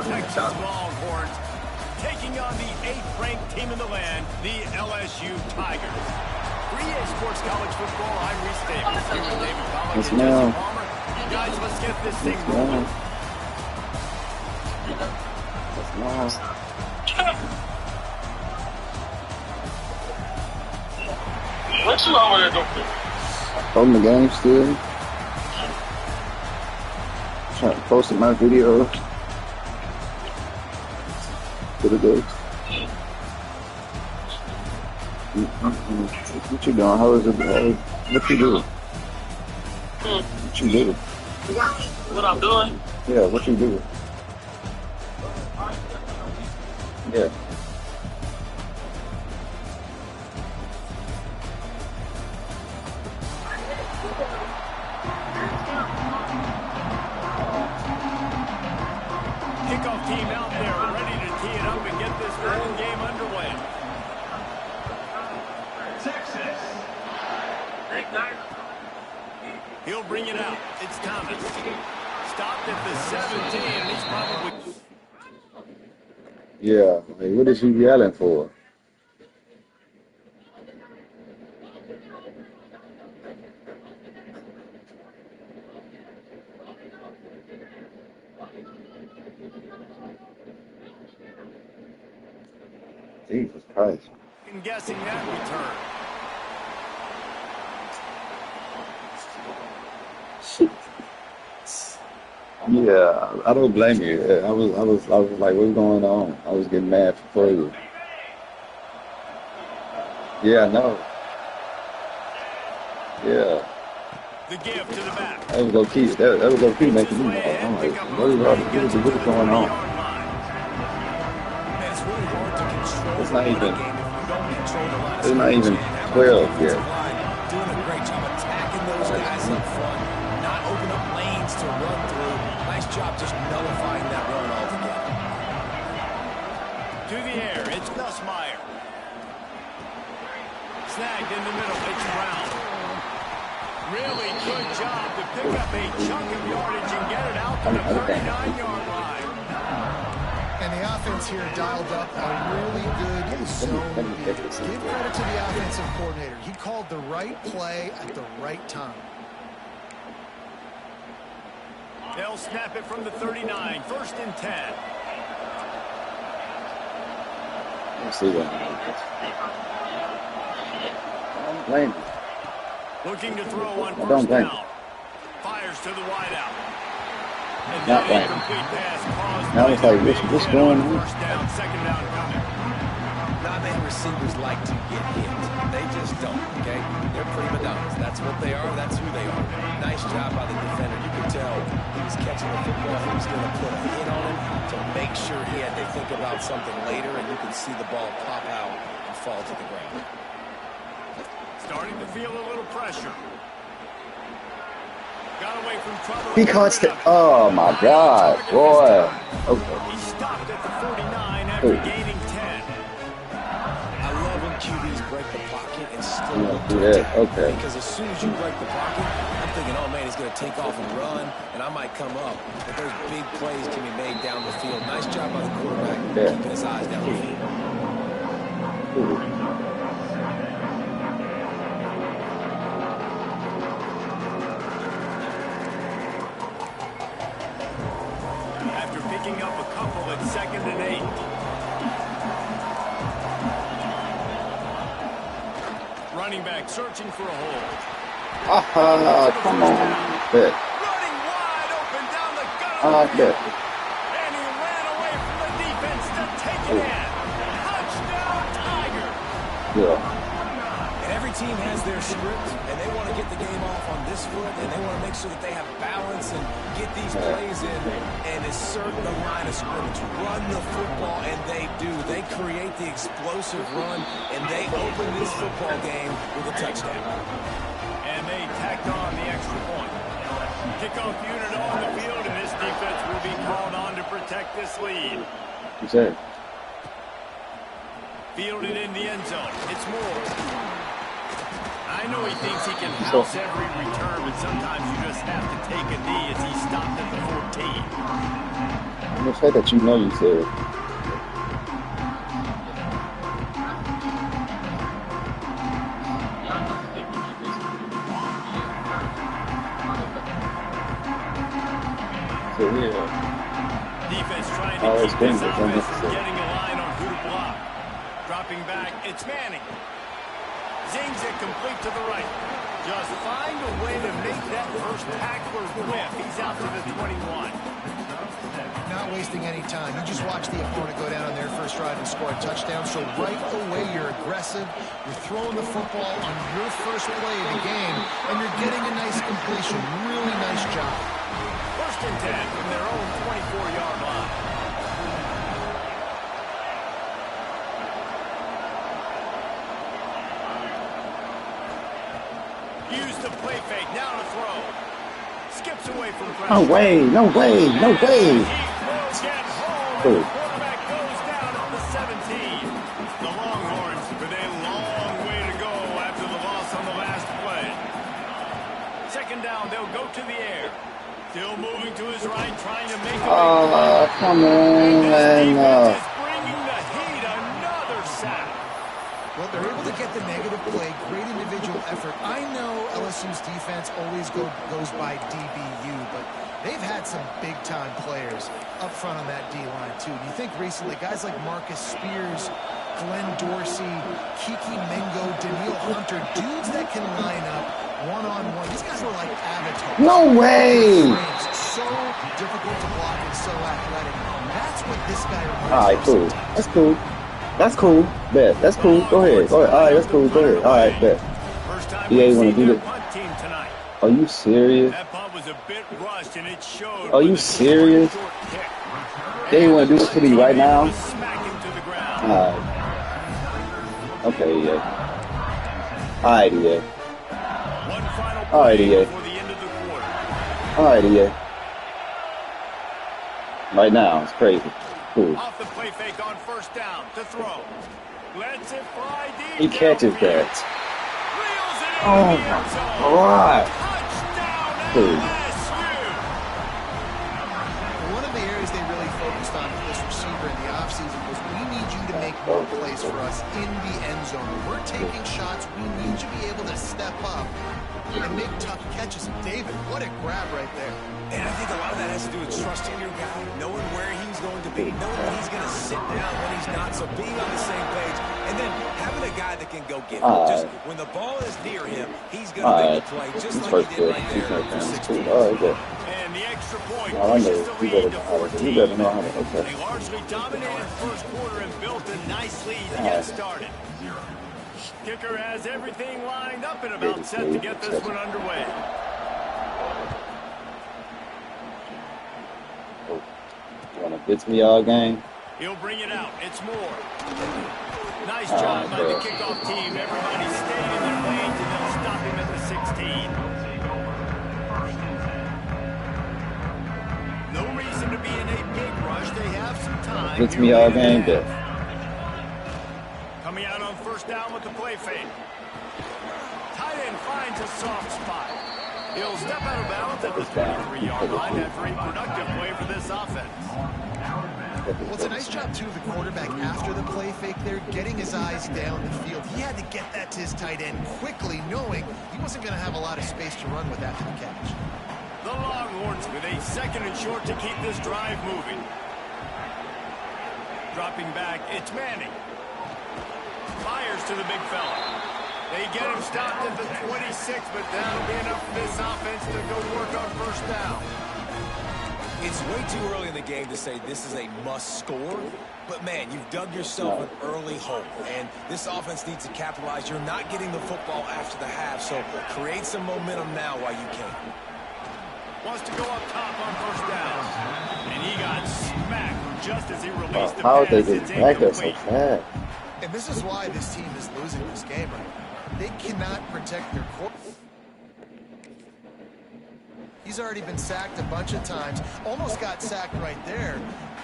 Texas Longhorns, taking on the 8th-ranked team in the land, the LSU Tigers. EA Sports College Football, I'm Reese Davis. Here with David Pollack Yes, and Jesse ma'am. Palmer. Guys, let's get this thing Yes, rolling. ma'am. Yes, ma'am. What you over there doing? Holding the game still. Trying to post my video. To the day. What you doing? How is it? What you do? What you do? What I'm doing? Yeah, what you do? Yeah. Kickoff team out there ready to tee it up and get this whole game underway. Texas. He'll bring it out. It's Thomas. Stopped at the 17, and he's probably... Yeah. Like, what is he yelling for? Jesus Christ. I'm guessing that return. Yeah, I don't blame you. I was like, what's going on? I was getting mad for you. Yeah, I know. Yeah. The give to the back. That was low key. That was low key making me mad. I'm like, what is going on? It's really hard to control. It's not even. It's not even 12 yet. Doing a great job attacking those guys up front, not open up lanes to run through. Nice job just nullifying that run altogether. To the air, it's Nussmeier. Snagged in the middle, it's Brown. Really good job to pick up a chunk of yardage and get it out to the 39-yard line. And the offense here dialed up a really good zone read. Give credit to the offensive coordinator. He called the right play at the right time. They'll snap it from the 39, 1st and 10. Let's see what I don't blame you. Looking to throw on I don't 1st blame down. Fires to the wideout. And Not that bad. incomplete pass caused Now it's like, what's going on? 1st down, 2nd down coming. Not many receivers like to get hit. They just don't, okay? They're prima donnas. That's what they are. That's who they are. Nice job by the defender. You could tell he was catching the football. He was going to put a hit on him to make sure he had to think about something later, and you could see the ball pop out and fall to the ground. Starting to feel a little pressure. Got away from trouble. He caught the. Oh my God, boy. Okay. He stopped at the 49 after gaining 10. I love when QBs break the pocket and still Yeah, look do to that. attack. Okay. Because as soon as you break the pocket, I'm thinking, oh man, he's going to take off and run, and I might come up. But those big plays can be made down the field. Nice job by the quarterback, keeping his eyes down the field. Ooh. After picking up a couple at 2nd and 8. Running back searching for a hole. Come on. Bet. Running wide open down the gut. Bet. And he ran away from the defense to take it in. Touchdown, Tiger. Yeah. And every team has their script, and they want to get the game off on this foot, and they want to make sure that they have balance and get these plays in and assert the line of scrimmage. Run the football, and they do. They create the explosive run, and they open this football game with a touchdown. And they tacked on the extra point. Kickoff unit on the field, and this defense will be called on to protect this lead. You said. Fielded in the end zone. It's Moore. I know he thinks he can house every return, but sometimes you just have to take a knee as he stopped at the 14. I'm gonna say that you know you said. So weird. Defense trying to keep this offense from getting a line on who to block. Dropping back, it's Manning. Zings it complete to the right. Just find a way to make that first tackler whiff. He's out to the 21. Not wasting any time. You just watch the opponent go down on their first drive and score a touchdown. So right away, you're aggressive. You're throwing the football on your first play of the game, and you're getting a nice completion. Really nice job. First and 10 from their own 24-yard line. Use the play fake. Now to throw. Skips away from pressure. No way, no way, no way. The quarterback goes down at the 17. The Longhorns with a long way to go after the loss on the last play. Second down, they'll go to the air. Still moving to his right, trying to make a come on, man. is bringing the heat. Another sack. Well, they're able to get the negative play. Great individual effort. I know LSU's defense always goes by DBU, but they've had some big-time players up front on that D-line, too. You think recently, guys like Marcus Spears, Glenn Dorsey, Kiki Mingo, Daniil Hunter, dudes that can line up one-on-one. These guys were like avatars. No way! So difficult to block and so athletic. That's what this guy reminds All right, cool. That's cool. That's cool. Bet. That's cool. Go ahead. Go ahead. All right, that's cool. Go ahead. All right, bet. EA want to do that? Are you serious? That punt was a bit rushed and it showed. Are you serious? They want to do this to me right now? All right. Okay, yeah. All right, yeah. All right, yeah. All right, yeah. Right now, it's crazy. Cool. Off the play fake on first down to throw. Lets it fly deep. He catches that. Oh my God. Dude. One of the areas they really focused on with this receiver in the offseason was we need you to make more plays for us in the end zone. When we're taking shots, we need you to be able to step up and make tough catches. David, what a grab right there. And I think a lot of that has to do with trusting your guy, knowing where he's going to be, knowing when he's going to sit down, when he's not, so being on the same page, and then having a guy that can go get him. Just when the ball is near him, he's going to make the play, just like he did right there for 16. And the extra point pushes the lead to 14. They largely dominated first quarter and built a nice lead to get started. Kicker has everything lined up and about set to get this one underway. You want to blitz me all game? He'll bring it out. It's Moore. Nice job by the kickoff team. Everybody stayed in their lanes and they'll stop him at the 16. No reason to be in a big rush. They have some time. Blitz me all game, but coming out on first down with the play fake. Tight end finds a soft spot. He'll step out of bounds at the 23-yard line after a productive play for this offense. Well, it's a nice job, too, of the quarterback after the play fake there, getting his eyes down the field. He had to get that to his tight end quickly, knowing he wasn't going to have a lot of space to run with after the catch. The Longhorns with a second and short to keep this drive moving. Dropping back, it's Manning. Fires to the big fella. They get him stopped at the 26, but that'll be enough for this offense to go work on first down. It's way too early in the game to say this is a must score, but man, you've dug yourself an early hole, and this offense needs to capitalize. You're not getting the football after the half, so create some momentum now while you can. Wants to go up top on first down, and he got smacked just as he released the how pass. they get back there so fast? And this is why this team is losing this game right now. They cannot protect their quarterback. He's already been sacked a bunch of times. Almost got sacked right there.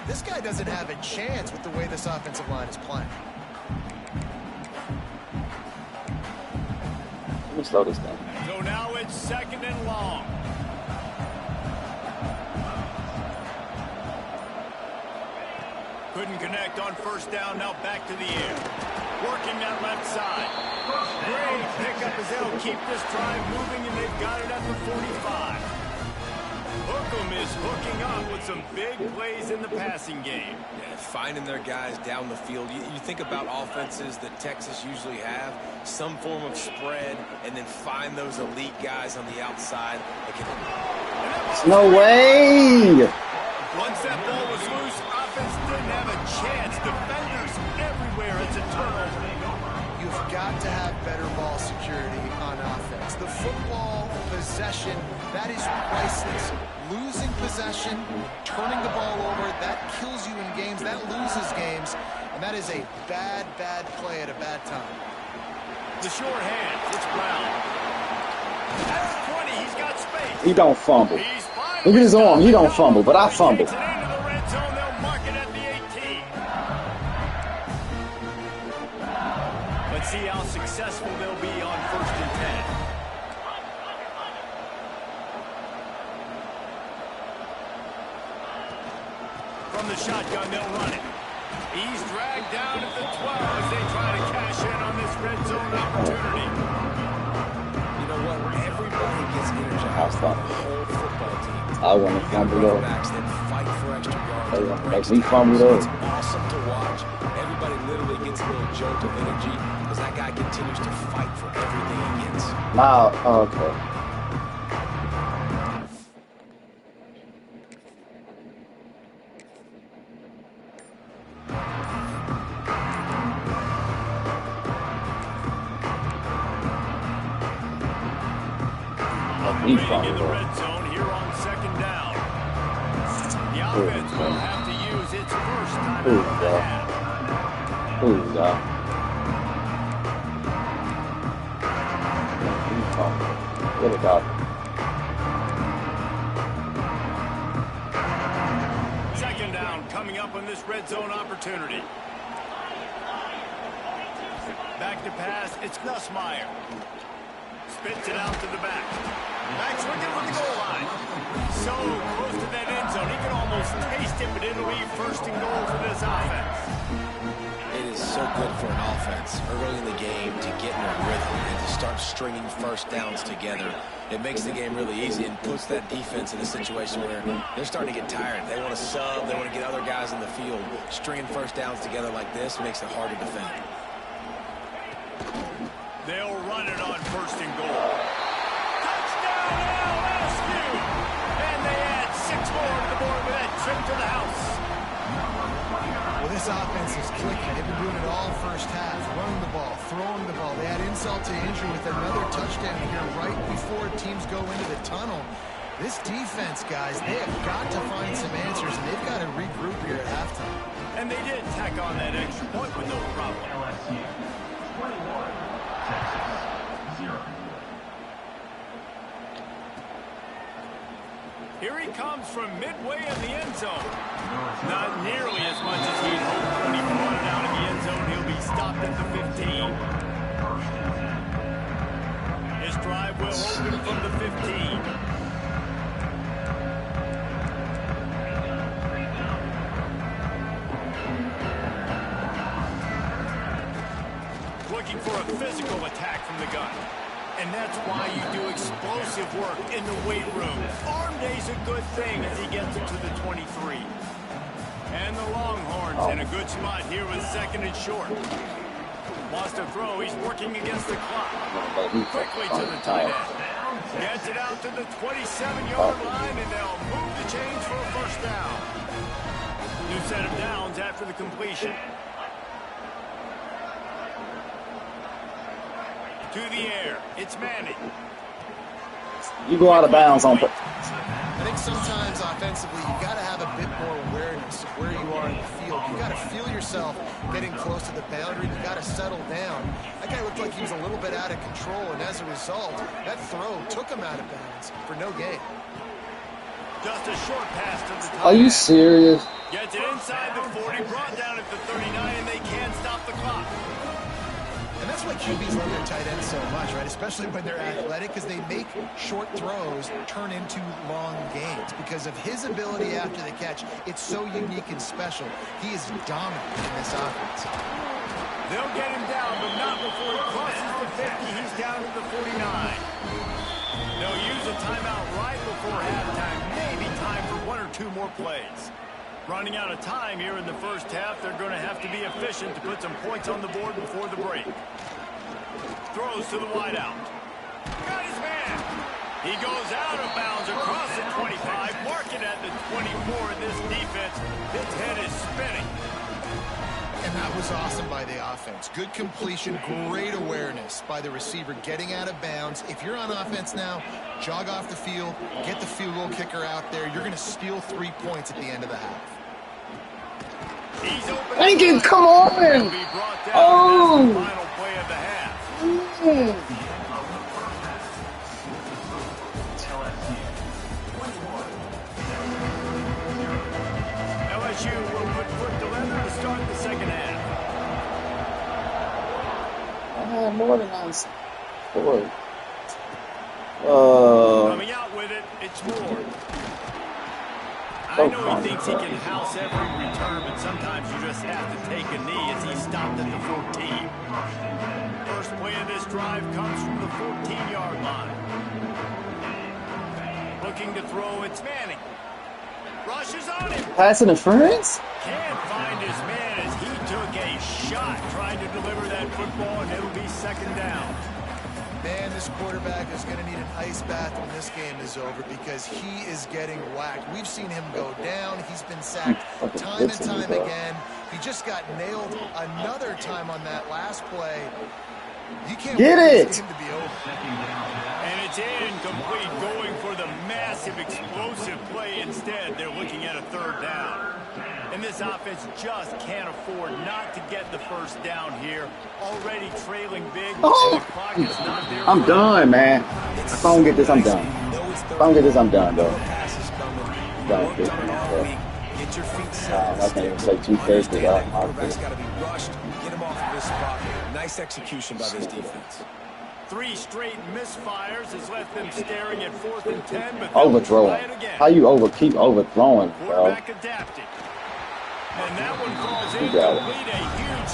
This guy doesn't have a chance with the way this offensive line is playing. Let me slow this down. So now it's second and long. Couldn't connect on first down, now back to the air. Working that left side. Great pickup as they'll keep this drive moving, and they've got it at the 45. Hook 'em is hooking up with some big plays in the passing game. Yeah, finding their guys down the field. You think about offenses that Texas usually have, some form of spread, and then find those elite guys on the outside. No way! Once that ball was loose, offense didn't have a chance. Defenders everywhere. It's a turnover. You've got to have better ball security on offense. The football possession, that is priceless. Losing possession, turning the ball over, that kills you in games, that loses games, and that is a bad, bad play at a bad time. The short hand, it's Brown. At the 20, he's got space. He don't fumble. Look at his arm. He don't fumble, but I fumble. Let's see how successful they'll be on 1st and 10. From the shotgun, they'll run it. He's dragged down at the 12 as they try to cash in on this red zone opportunity. You know what? Everybody gets energized. The whole football team. I want to fumble up. That fight for extra yards. They want to make me fumble up. It's awesome to watch. Everybody literally gets a little jolt of energy as that guy continues to fight for everything he gets. Wow. Okay. In the red zone here on 2nd down. The offense will have to use its first time out of the half. What about it? 2nd down coming up on this red zone opportunity. Back to pass, it's Nussmeier. Spits it out to the back. Back's looking for the goal line. So close to that end zone. He can almost taste it, but it'll be 1st and goal for this offense. It is so good for an offense early in the game to get in a rhythm and to start stringing 1st downs together. It makes the game really easy and puts that defense in a situation where they're starting to get tired. They want to sub. They want to get other guys in the field. Stringing 1st downs together like this makes it hard to defend. They'll run it on 1st and goal. Touchdown, LSU! And they add 6 more to the board with that trip to the house. Well, this offense is clicking. They've been doing it all first half. Running the ball, throwing the ball. They add insult to injury with another touchdown here right before teams go into the tunnel. This defense, guys, they have got to find some answers, and they've got to regroup here at halftime. And they did tack on that extra point with no problem. LSU 21. Texas 0. Here he comes from midway in the end zone. Not nearly as much as he'd hoped when he brought it out of the end zone. He'll be stopped at the 15. His drive will open from the 15. Looking for a physical attack from the gun. And that's why you do explosive work in the weight room. Arm day's a good thing as he gets it to the 23. And the Longhorns in a good spot here with 2nd and short. Wants to throw. He's working against the clock. Quickly to the tight end. Gets it out to the 27-yard line, and they'll move the chains for a 1st down. New set of downs after the completion. To the air, it's Manning. You go out of bounds on. I think sometimes offensively you got to have a bit more awareness of where you are in the field. You got to feel yourself getting close to the boundary. You got to settle down. That guy looked like he was a little bit out of control, and as a result, that throw took him out of bounds for no gain. Just a short pass to the top. Are you serious? Gets it inside the 40, brought down at the 39, and they can't stop the clock. And that's why QBs love their tight ends so much, right? Especially when they're athletic, because they make short throws turn into long gains. Because of his ability after the catch, it's so unique and special. He is dominant in this offense. They'll get him down, but not before he crosses the 50. He's down to the 49. They'll use a timeout right before halftime. Maybe time for 2 more plays. Running out of time here in the first half. They're going to have to be efficient to put some points on the board before the break. Throws to the wideout. Got his man. He goes out of bounds across the 25. Marking at the 24 in this defense. His head is spinning. And that was awesome by the offense. Good completion, great awareness by the receiver getting out of bounds. If you're on offense now, jog off the field, get the field goal kicker out there. You're going to steal 3 points at the end of the half. He's open. Lincoln, come on! Oh! Final play of the half. LSU will put foot to leather to start the second half. I had more than I scored. Coming out with it, it's Ward. I know he thinks he can house every return, but sometimes you just have to take a knee as he stopped at the 14. First play of this drive comes from the 14-yard line. Looking to throw, it's Manning. Rushes on him. Pass interference? Can't find his man as he took a shot trying to deliver that football, and it'll be second down. Man, this quarterback is going to need an ice bath when this game is over because he is getting whacked. We've seen him go down. He's been sacked time and time again. He just got nailed another time on that last play. You can't get it. This game to be over. And it's incomplete, going for the massive explosive play instead. They're looking at a third down. And this offense just can't afford not to get the first down here. Already trailing big. Oh. The clock is not there. I'm done, man. If I don't get this, I'm done. If I don't get this, I'm done, though. Don't get me, Get your feet I set. can't even play 2K without my Quarterback's got to be rushed. Get him off of his spot. Nice execution by this defense. 3 straight misfires has left them staring at 4th and 10. But overthrowing. How you keep overthrowing, bro? Quarterback adapted. And that one falls incomplete. A huge